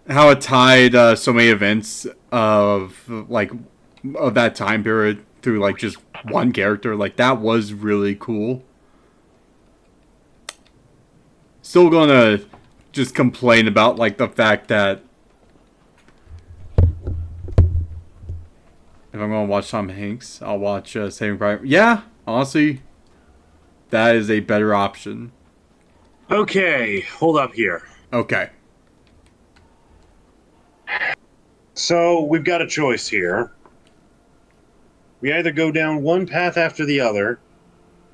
How it tied so many events of that time period through like just one character. Like, that was really cool. Still gonna just complain about like the fact that If I'm going to watch Tom Hanks, I'll watch Saving Private. Yeah, honestly, that is a better option. Okay, hold up here. Okay. So we've got a choice here. We either go down one path after the other,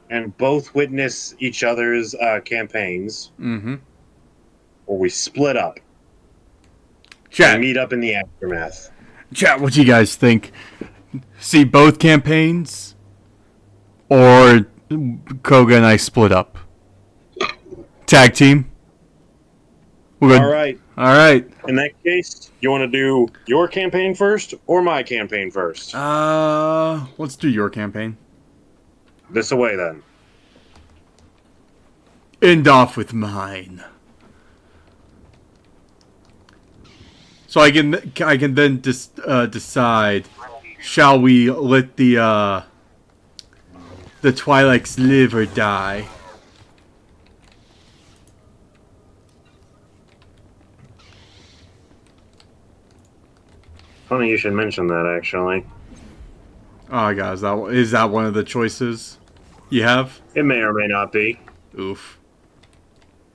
and both witness each other's campaigns, or we split up. Chat. And meet up in the aftermath. Chat, what do you guys think? See both campaigns? Or Koga and I split up? Tag team? Alright. Alright. In that case, you want to do your campaign first, or my campaign first? Let's do your campaign. This away, then. End off with mine. So I can then decide, shall we let the Twi'leks live or die? Funny you should mention that, actually. Oh god, is that one of the choices you have? It may or may not be. Oof.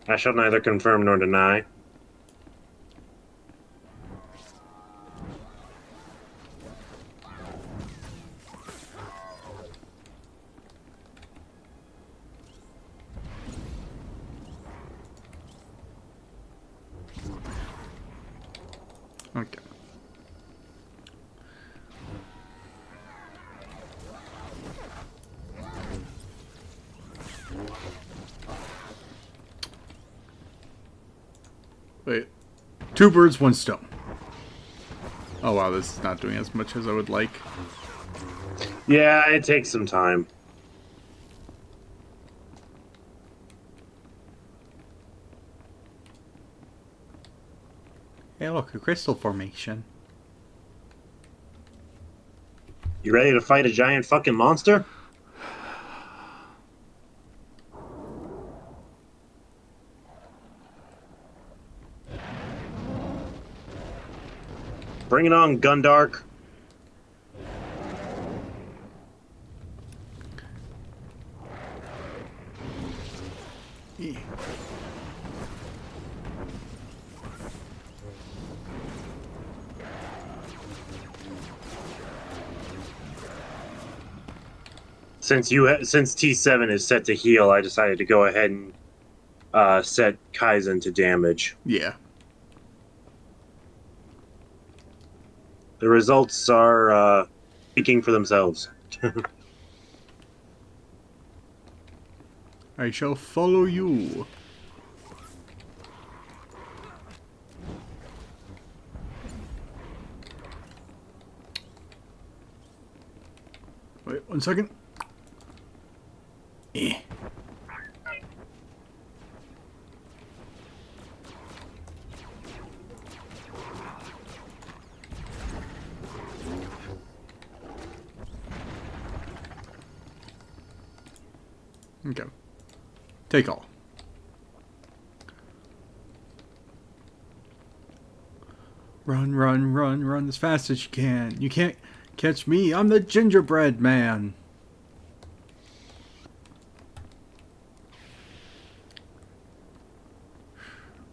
I shall neither confirm nor deny. Okay. Wait. 2 birds, 1 stone. Oh wow, this is not doing as much as I would like. Yeah, it takes some time. Hey look, a crystal formation. You ready to fight a giant fucking monster? Bring it on, Gundark. Since T7 is set to heal, I decided to go ahead and set Kaizen to damage. Yeah. The results are speaking for themselves. I shall follow you. Wait 1 second. Eh. Okay. Take all. Run, run, run, run as fast as you can. You can't catch me. I'm the gingerbread man.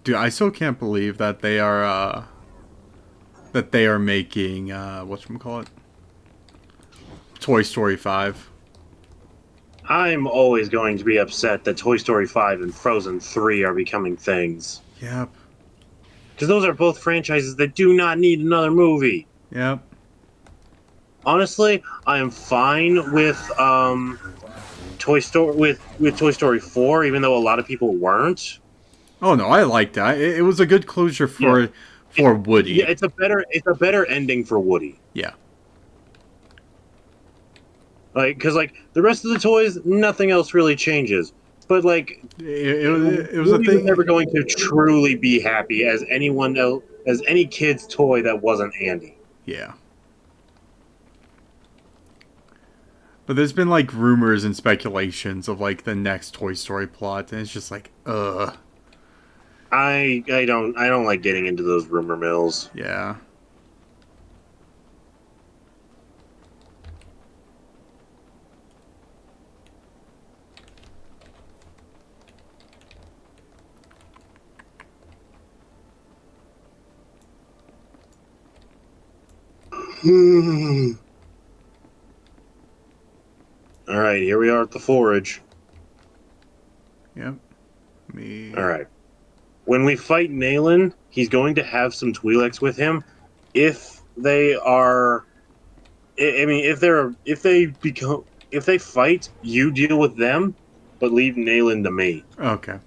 Dude, I still can't believe that they are making whatchamacallit? Toy Story 5. I'm always going to be upset that Toy Story 5 and Frozen 3 are becoming things. Yep. Because those are both franchises that do not need another movie. Yep. Honestly, I am fine with Toy Story 4, even though a lot of people weren't. Oh no, I liked that. It was a good closure for Woody. Yeah, it's a better ending for Woody. Yeah. Like, because the rest of the toys, nothing else really changes. But it was a Woody thing. was never going to truly be happy as anyone else, as any kid's toy that wasn't Andy. Yeah. But there's been rumors and speculations of the next Toy Story plot, and it's just I don't like getting into those rumor mills. Yeah. All right, here we are at the forge. Yep. Me. All right. When we fight Nayland, he's going to have some Twi'leks with him. If they are, I mean, if they fight, you deal with them, but leave Nayland to me. Okay.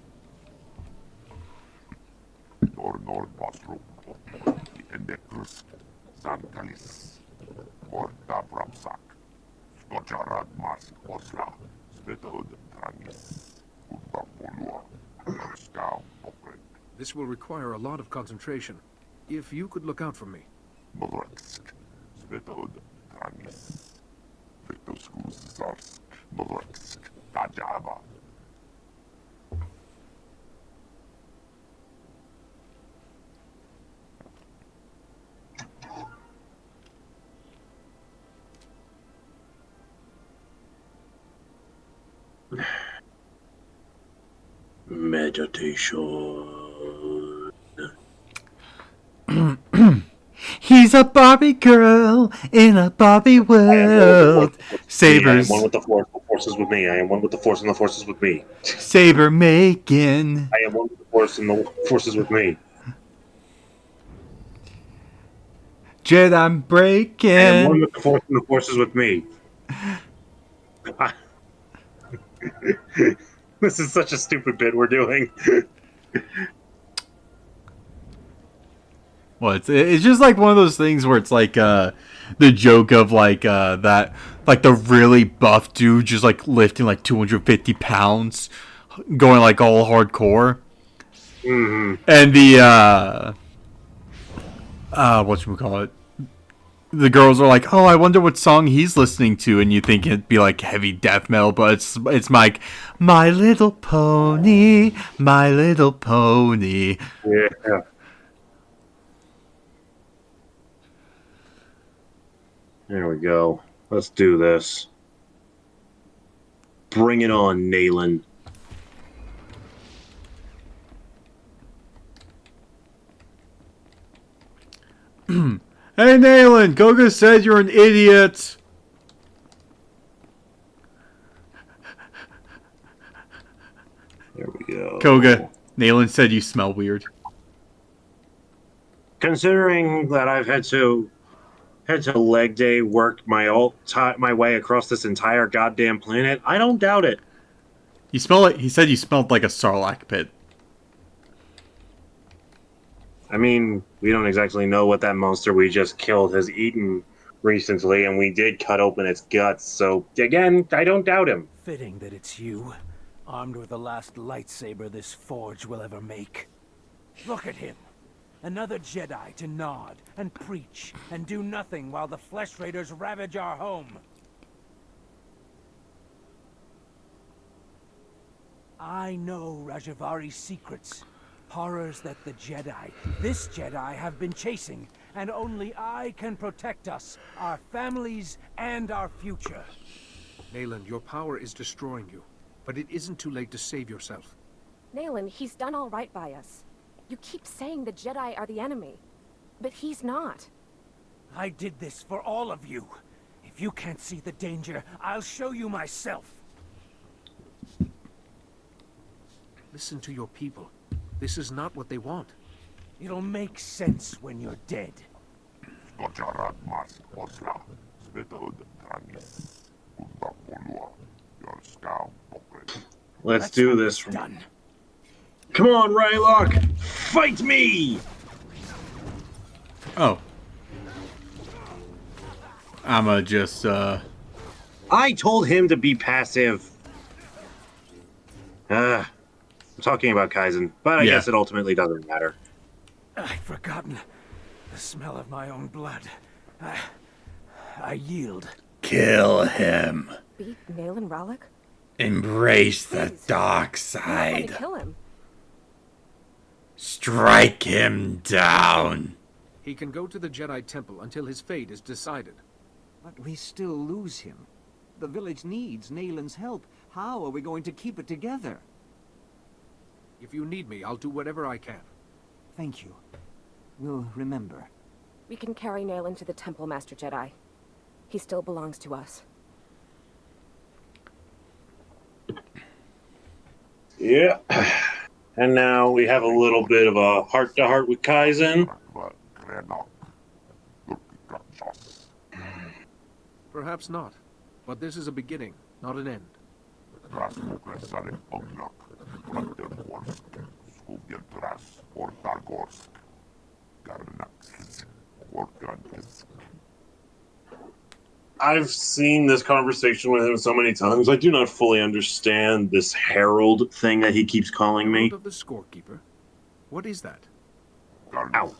This will require a lot of concentration. If you could look out for me. Meditation. He's a Barbie girl in a Barbie world. Sabers. I am one with the force. The force is with me. I am one with the force, and the force is with me. Saber making. I am one with the force, and the force is with me. Jedi breaking. I am one with the force, and the force is with me. This is such a stupid bit we're doing. Well, it's just like one of those things where it's like the joke of like that, like the really buff dude just like lifting like 250 pounds, going like all hardcore. Mm-hmm. And the whatchamacallit, the girls are like, oh, I wonder what song he's listening to, and you think it'd be like heavy death metal, but it's like My Little Pony, My Little Pony. Yeah. There we go. Let's do this. Bring it on, Nayland. Hey, Nayland, Goga said you're an idiot. There we go. Koga, Nayland said you smell weird. Considering that I've had to leg day work my way across this entire goddamn planet, I don't doubt it. You smell like he said you smelled like a sarlacc pit. I mean, we don't exactly know what that monster we just killed has eaten recently, and we did cut open its guts, so again, I don't doubt him. Fitting that it's you, armed with the last lightsaber this forge will ever make. Look at him. Another Jedi to nod and preach and do nothing while the Flesh Raiders ravage our home. I know Rajavari's secrets. Horrors that the Jedi, this Jedi, have been chasing, and only I can protect us, our families, and our future. Nayland, your power is destroying you, but it isn't too late to save yourself. Nayland, he's done all right by us. You keep saying the Jedi are the enemy, but he's not. I did this for all of you. If you can't see the danger, I'll show you myself. Listen to your people. This is not what they want. It'll make sense when you're dead. Let's do this. Done. Come on, Rylock! Fight me! Oh. I'ma just, I told him to be passive. I'm talking about Kaizen, but I guess it ultimately doesn't matter. I'd forgotten the smell of my own blood. I yield. Kill him. Beat Nayland Rallick? Embrace the dark You're not side. gonna kill him. Strike him down. He can go to the Jedi Temple until his fate is decided. But we still lose him. The village needs Nayland's help. How are we going to keep it together? If you need me, I'll do whatever I can. Thank you. We'll remember. We can carry Nayland to the temple, Master Jedi. He still belongs to us. Yeah. And now we have a little bit of a heart-to-heart with Kaizen. Perhaps not. But this is a beginning, not an end. I've seen this conversation with him so many times. I do not fully understand this herald thing that he keeps calling me. Herald of the Scorekeeper? What is that? Ow.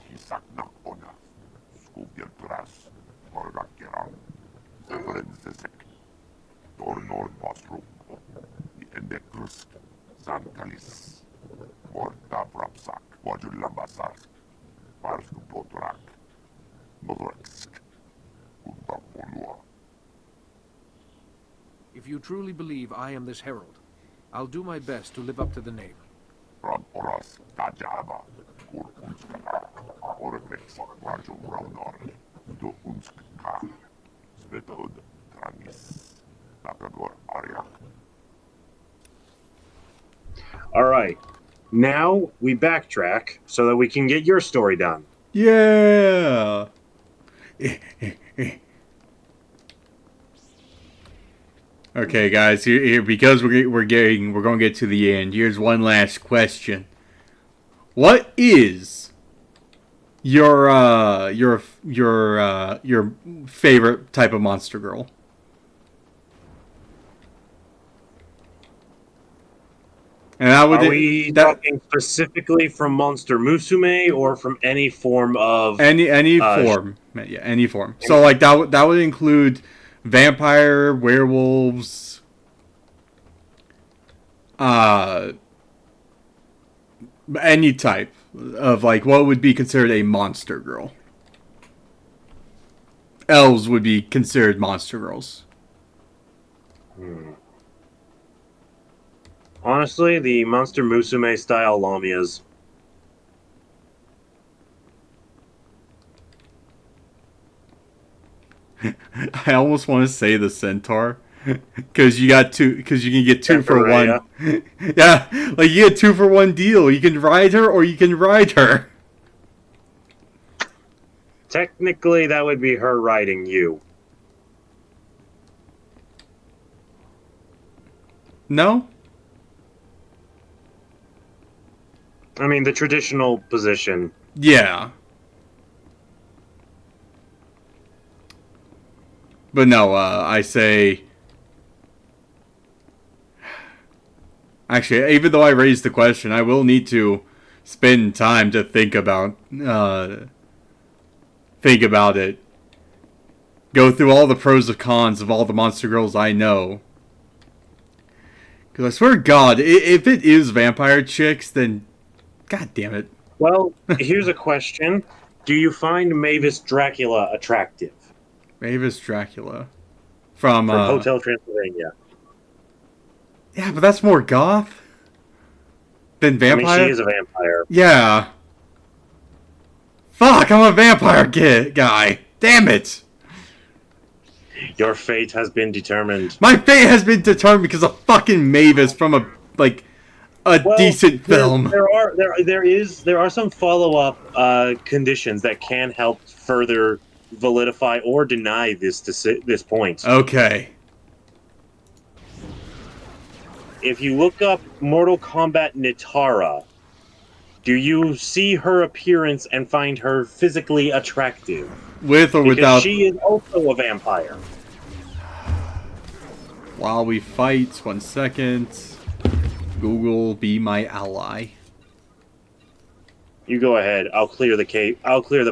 If you truly believe I am this herald, I'll do my best to live up to the name. All right. Now we backtrack so that we can get your story done. Yeah. Okay, guys. Here because we're going to get to the end. Here's one last question. What is your favorite type of monster girl? And Are we talking specifically from Monster Musume or from any form of any form? Yeah, any form. So like that would include vampire, werewolves, any type of like what would be considered a monster girl. Elves would be considered monster girls. Honestly, the Monster Musume style Lamias. I almost want to say the centaur, because you got two. Because you can get two for one. Yeah, like you get 2 for 1 deal. You can ride her, or you can ride her. Technically, that would be her riding you. No. I mean, the traditional position. Yeah. But no, I say... Actually, even though I raised the question, I will need to spend time to think about it. Go through all the pros and cons of all the monster girls I know. Because I swear to God, if it is vampire chicks, then... God damn it. Well, here's a question. Do you find Mavis Dracula attractive? Mavis Dracula. From Hotel Transylvania. Yeah, but that's more goth than vampire. I mean, she is a vampire. Yeah. Fuck, I'm a vampire guy. Damn it. Your fate has been determined. My fate has been determined because of fucking Mavis from a decent film. There are some follow-up conditions that can help further validify or deny this point. Okay. If you look up Mortal Kombat Nitara, do you see her appearance and find her physically attractive? With or because without... she is also a vampire. While we fight, 1 second. Google, be my ally. You go ahead. I'll clear the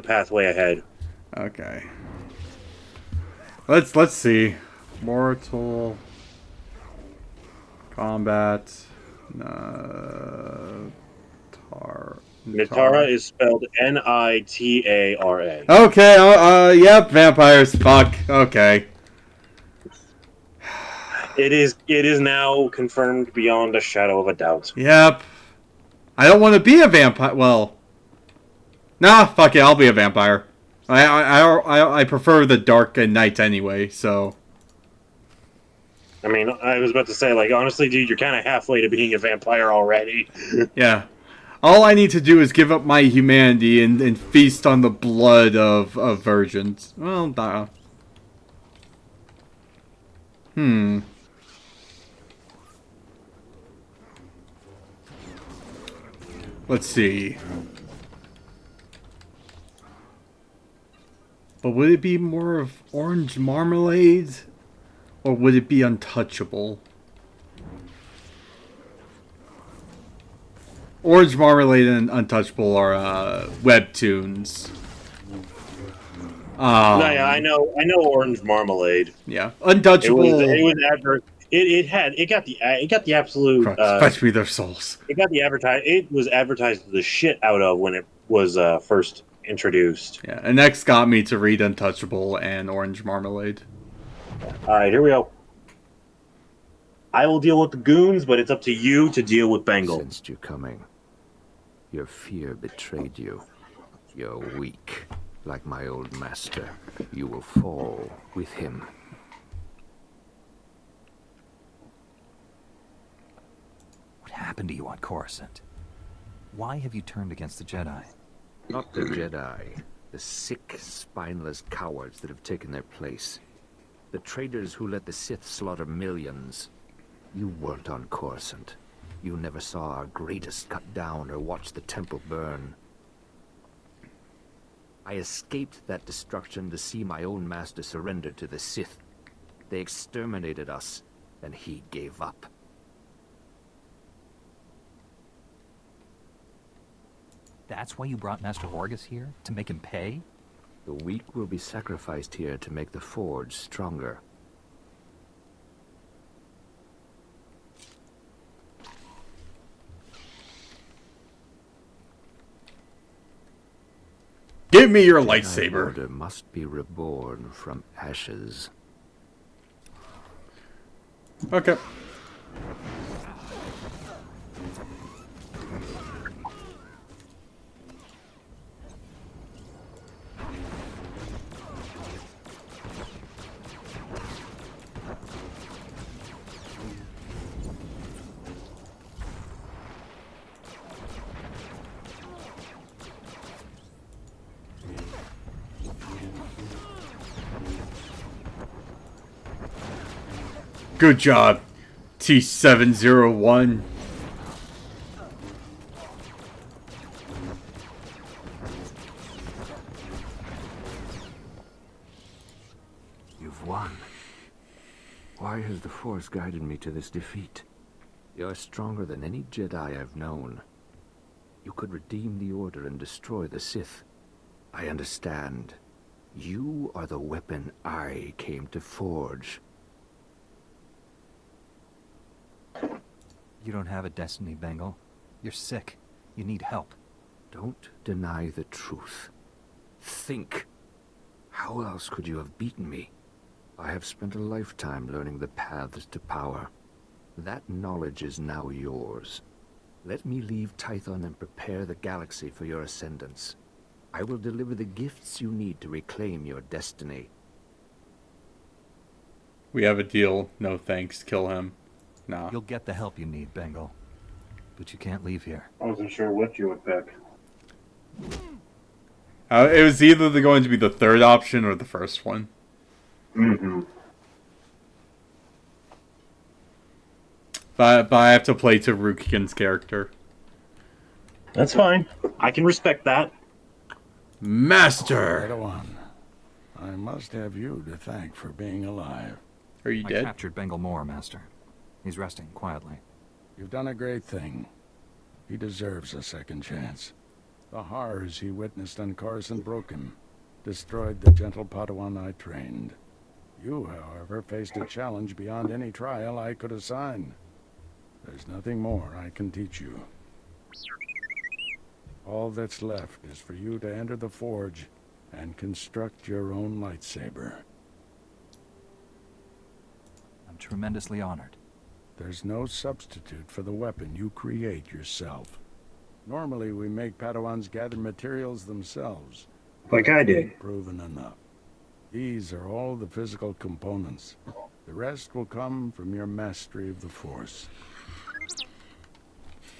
pathway ahead. Okay. Let's see. Mortal Kombat. Nitara is spelled Nitara. Okay. Yep. Vampires. Fuck. Okay. It is now confirmed beyond a shadow of a doubt. Yep. I don't want to be a vampire. Well. Nah. Fuck it. I'll be a vampire. I prefer the dark and night anyway, so. I mean, I was about to say, like, honestly, dude, you're kind of halfway to being a vampire already. Yeah. All I need to do is give up my humanity and feast on the blood of virgins. Well, Let's see. But would it be more of orange marmalade? Or would it be untouchable? Orange marmalade and untouchable are webtoons. No, yeah, I know Orange Marmalade. Yeah, untouchable. It got the absolute. Fetch me their souls. It got the It was advertised the shit out of when it was first introduced. Yeah, and next got me to read Untouchable and Orange Marmalade. All right, here we go. I will deal with the goons, but it's up to you to deal with Bengal. Sensed you coming. Your fear betrayed you. You're weak. Like my old master, you will fall with him. What happened to you on Coruscant? Why have you turned against the Jedi? Not the Jedi. The sick, spineless cowards that have taken their place. The traitors who let the Sith slaughter millions. You weren't on Coruscant. You never saw our greatest cut down or watched the temple burn. I escaped that destruction to see my own master surrender to the Sith. They exterminated us, and he gave up. That's why you brought Master Orgus here? To make him pay? The weak will be sacrificed here to make the Forge stronger. Give me your lightsaber. Order must be reborn from ashes. Okay. Good job, T-701. You've won. Why has the Force guided me to this defeat? You're stronger than any Jedi I've known. You could redeem the Order and destroy the Sith. I understand. You are the weapon I came to forge. You don't have a destiny, Bengal. You're sick. You need help. Don't deny the truth. Think. How else could you have beaten me? I have spent a lifetime learning the paths to power. That knowledge is now yours. Let me leave Tython and prepare the galaxy for your ascendance. I will deliver the gifts you need to reclaim your destiny. We have a deal. No thanks. Kill him. Nah. You'll get the help you need, Bengal. But you can't leave here. I wasn't sure what you would pick. It was either going to be the third option or the first one. Mm-hmm. But I have to play to Rukikin's character. That's fine. I can respect that. Master! Padawan, I must have you to thank for being alive. Are you dead? I captured Bengal Moore, Master. He's resting quietly. You've done a great thing. He deserves a second chance. The horrors he witnessed on Coruscant broke him, destroyed the gentle Padawan I trained. You, however, faced a challenge beyond any trial I could assign. There's nothing more I can teach you. All that's left is for you to enter the Forge and construct your own lightsaber. I'm tremendously honored. There's no substitute for the weapon you create yourself. Normally, we make Padawans gather materials themselves, Like I did. Proven enough. These are all the physical components. The rest will come from your mastery of the Force.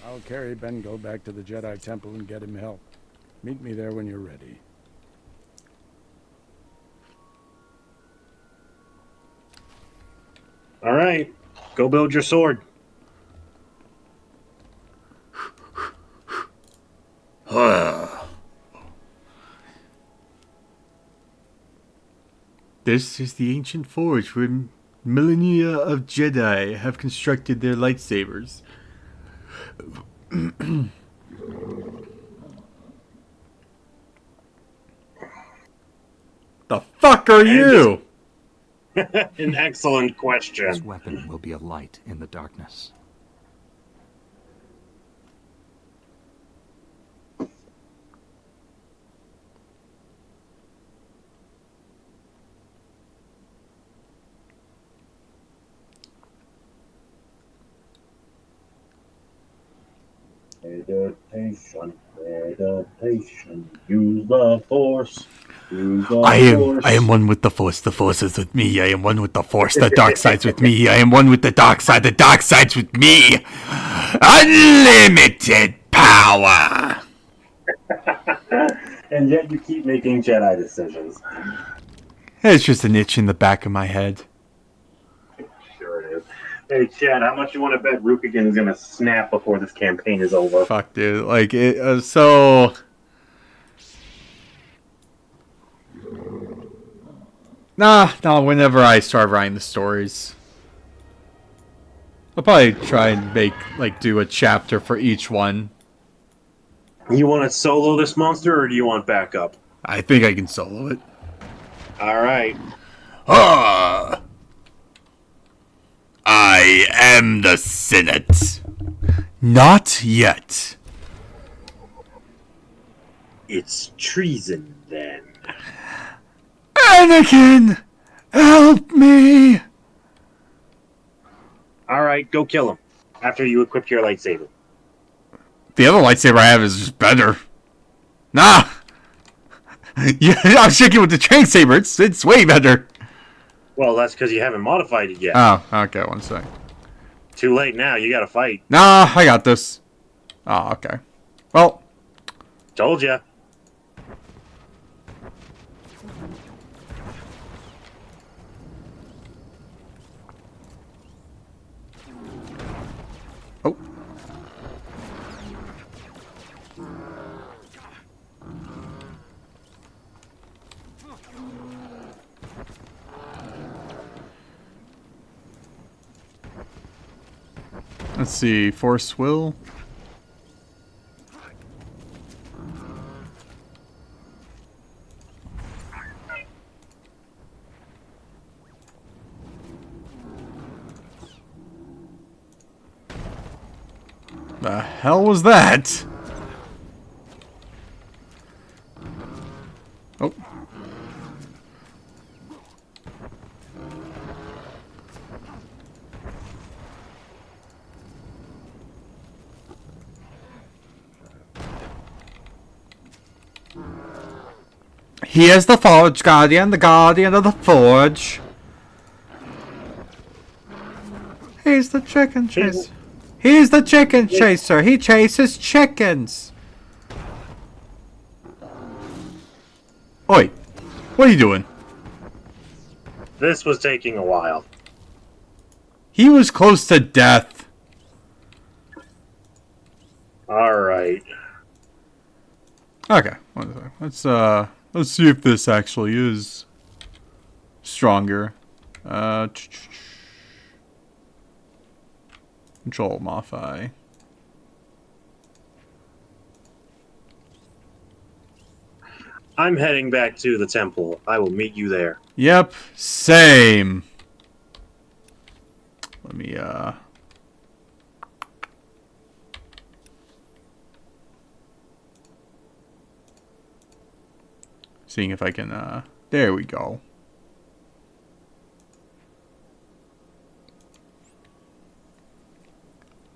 I'll carry Bengal back to the Jedi Temple and get him help. Meet me there when you're ready. All right, go build your sword. This is the ancient forge where millennia of Jedi have constructed their lightsabers. The fuck are you? An excellent question. This weapon will be a light in the darkness. Meditation. Use the Force. I am one with the Force. The Force is with me. I am one with the Force. The dark side's with me. I am one with the dark side. The dark side's with me. Unlimited power. And yet you keep making Jedi decisions. It's just an itch in the back of my head. Sure it is. Hey, Chad, how much you want to bet Rukigan's gonna snap before this campaign is over? Fuck, dude. Like, so... Nah, whenever I start writing the stories. I'll probably try and do a chapter for each one. You want to solo this monster, or do you want backup? I think I can solo it. Alright. I am the Senate. Not yet. It's treason, then. Anakin! Help me! Alright, go kill him. After you equip your lightsaber. The other lightsaber I have is just better. Nah! Yeah, I'm sticking with the train saber. It's way better. Well, that's because you haven't modified it yet. Oh, okay, one sec. Too late now, you gotta fight. Nah, I got this. Oh, okay. Well. Told ya. Oh. Let's see, Force Will. The hell was that? Oh. He is the Forge Guardian, the Guardian of the Forge. He's the chicken chaser. He's the chicken chaser. He chases chickens. Oi, what are you doing? This was taking a while. He was close to death. Alright. Okay, let's see if this actually is stronger. Control modify. I'm heading back to the temple. I will meet you there. Yep, same. Let me seeing if I can there we go.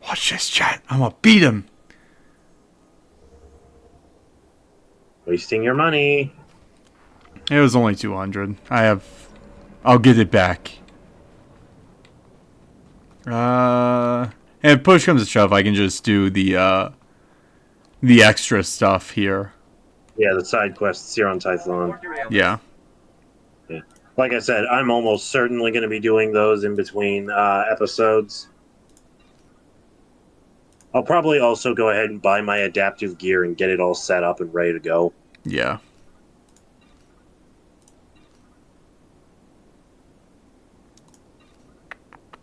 Watch this, chat. I'm gonna beat him. Wasting your money. It was only 200. I'll get it back. And if push comes to shove, I can just do the extra stuff here. Yeah, the side quests here on Tython. Yeah. Like I said, I'm almost certainly going to be doing those in between episodes. I'll probably also go ahead and buy my adaptive gear and get it all set up and ready to go. Yeah.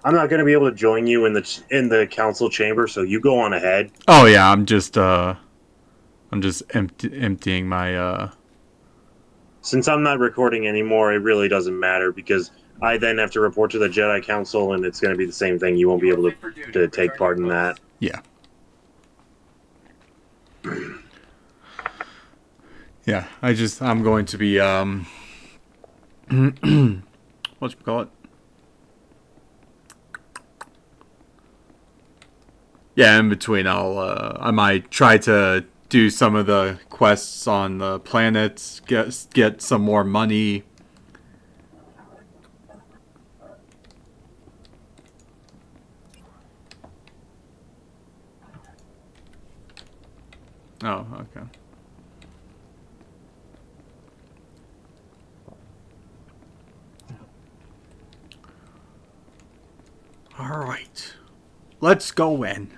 I'm not going to be able to join you in the council chamber, so you go on ahead. Oh yeah, I'm just emptying my Since I'm not recording anymore, it really doesn't matter because I then have to report to the Jedi Council, and it's going to be the same thing. You won't be able to take part in that. Yeah. Yeah, I'm going to be whatchamacallit? Yeah, in between I might try to do some of the quests on the planets, get some more money. Oh, okay. All right. Let's go in.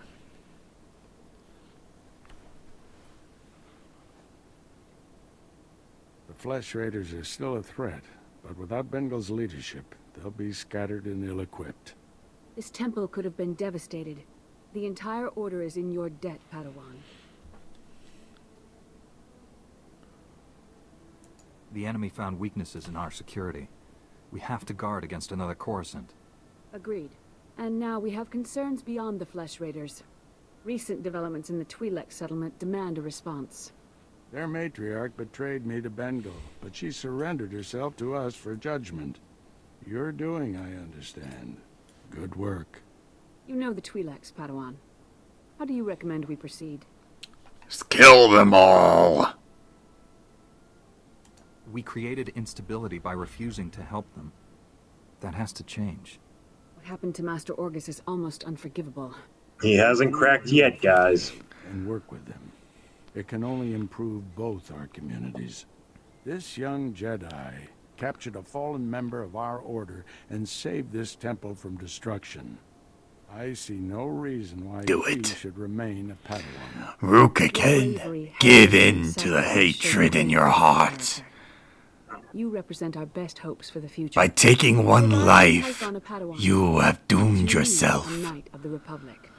The Flesh Raiders are still a threat, but without Bengal's leadership, they'll be scattered and ill-equipped. This temple could have been devastated. The entire order is in your debt, Padawan. The enemy found weaknesses in our security. We have to guard against another Coruscant. Agreed. And now we have concerns beyond the Flesh Raiders. Recent developments in the Twi'lek settlement demand a response. Their matriarch betrayed me to Bengal, but she surrendered herself to us for judgment. You're doing, I understand. Good work. You know the Twi'leks, Padawan. How do you recommend we proceed? Just kill them all! We created instability by refusing to help them. That has to change. What happened to Master Orgus is almost unforgivable. He hasn't cracked yet, guys. And work with them. It can only improve both our communities. This young Jedi captured a fallen member of our order and saved this temple from destruction. I see no reason why he should remain a Padawan. Rukaken, give in to the hatred in your heart. You represent our best hopes for the future. By taking one life, you have doomed yourself. A knight of the Republic.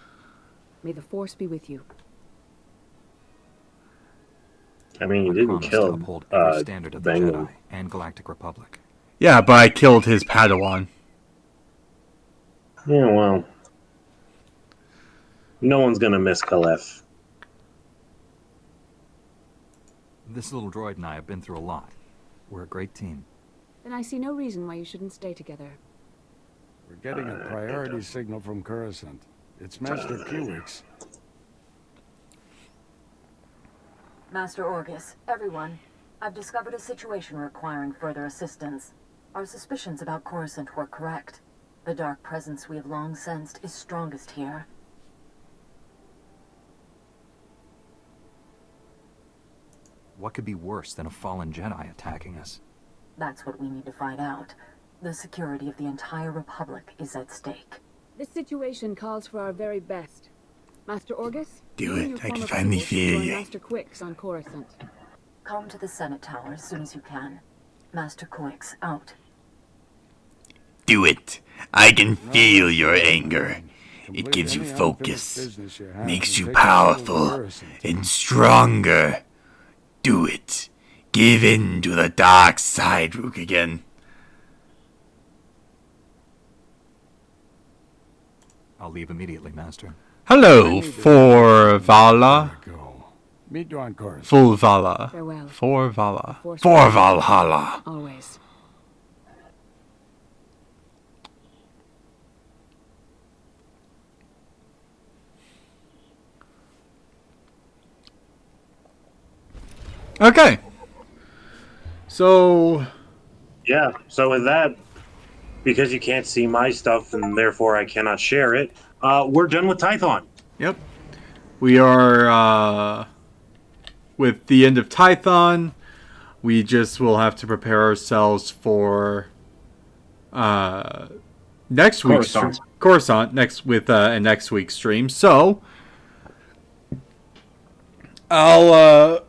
May the Force be with you. I mean, you didn't kill uphold every standard of the Bengal. Jedi and Galactic Republic. Yeah, but I killed his Padawan. Yeah, well. No one's gonna miss Caliph. This little droid and I have been through a lot. We're a great team. Then I see no reason why you shouldn't stay together. We're getting a priority signal from Coruscant. It's Master Kiwix. Master Orgus, everyone. I've discovered a situation requiring further assistance. Our suspicions about Coruscant were correct. The dark presence we have long sensed is strongest here. What could be worse than a fallen Jedi attacking us? That's what we need to find out. The security of the entire Republic is at stake. This situation calls for our very best. Master Orgus? Do you and it. your I can former finally pupils should feel join you. Master Quix on Coruscant. Come to the Senate Tower as soon as you can. Master Quix, out. Do it. I can feel your anger. It gives you focus, makes you powerful and stronger. Do it. Give in to the dark side, Rukagen. I'll leave immediately, Master. Hello, for Vala. Meet you on Coruscant. Full Vala. Farewell. For Vala. For Valhalla. Always. Okay. So... Yeah, so with that, because you can't see my stuff and therefore I cannot share it, we're done with Tython. Yep. We are with the end of Tython. We just will have to prepare ourselves for next week's Coruscant next week's stream. So I'll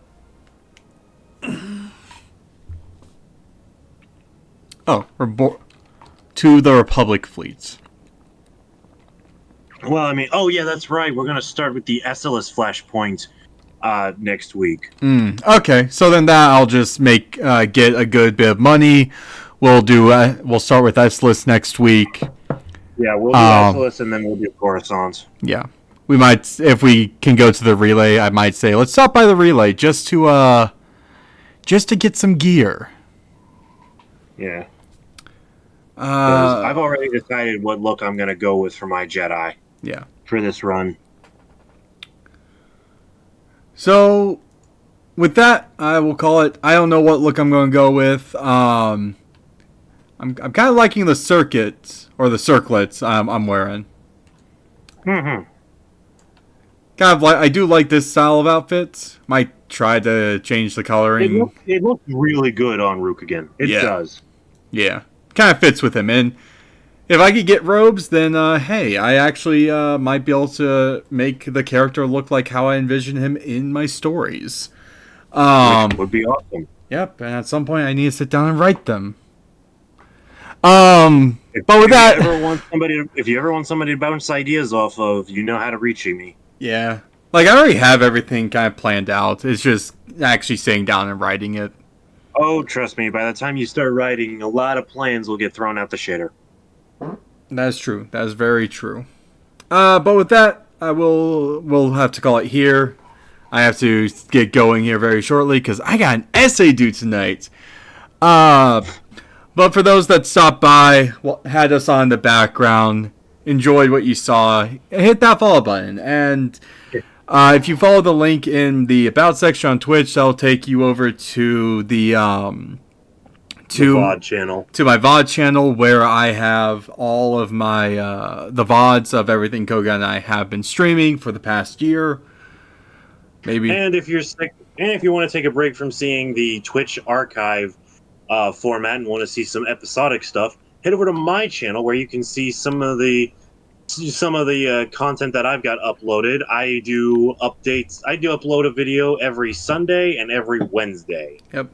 to the Republic fleets. Well, I mean, yeah, that's right. We're gonna start with the SLS Flashpoint next week. Okay, so then that I'll just make get a good bit of money. We'll start with SLS next week. Yeah, we'll do SLS and then we'll do Coruscant. Yeah, we might, if we can go to the relay. I might say let's stop by the relay just to get some gear. Yeah. I've already decided what look I'm gonna go with for my Jedi. Yeah. For this run. So, with that, I will call it. I don't know what look I'm going to go with. I'm kind of liking the circuits or the circlets I'm wearing. Mm-hmm. Kind of like, I do like this style of outfits. Might try to change the coloring. It looks really good on Rook again. It does. Yeah. Kind of fits with him. And if I could get robes, then hey, I actually might be able to make the character look like how I envision him in my stories. Which would be awesome. Yep, and at some point I need to sit down and write them. But with that, if you ever want somebody to bounce ideas off of, you know how to reach me. Yeah. Like, I already have everything kind of planned out. It's just actually sitting down and writing it. Oh, trust me, by the time you start writing, a lot of plans will get thrown out the shitter. That is true. That is very true. But with that, we'll have to call it here. I have to get going here very shortly because I got an essay due tonight. But for those that stopped by, had us on the background, enjoyed what you saw, hit that follow button. And if you follow the link in the About section on Twitch, that'll take you over to the VOD channel. To my VOD channel, where I have all of my the VODs of everything Koga and I have been streaming for the past year. Maybe. And if you're sick, and if you want to take a break from seeing the Twitch archive format and want to see some episodic stuff, head over to my channel where you can see some of the content that I've got uploaded. I do updates. I do upload a video every Sunday and every Wednesday. Yep.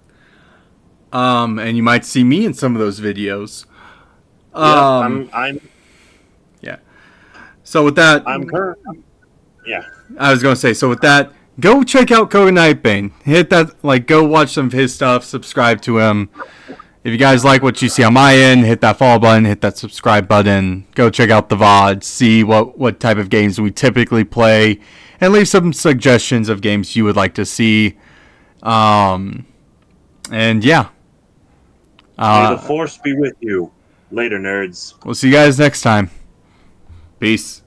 And you might see me in some of those videos. I'm. Yeah. So with that, yeah. I was gonna say. So with that, go check out Koga Nightbane. Hit that, go watch some of his stuff. Subscribe to him. If you guys like what you see on my end, hit that follow button, hit that subscribe button. Go check out the VOD, see what type of games we typically play, and leave some suggestions of games you would like to see. And yeah. May the Force be with you. Later, nerds. We'll see you guys next time. Peace.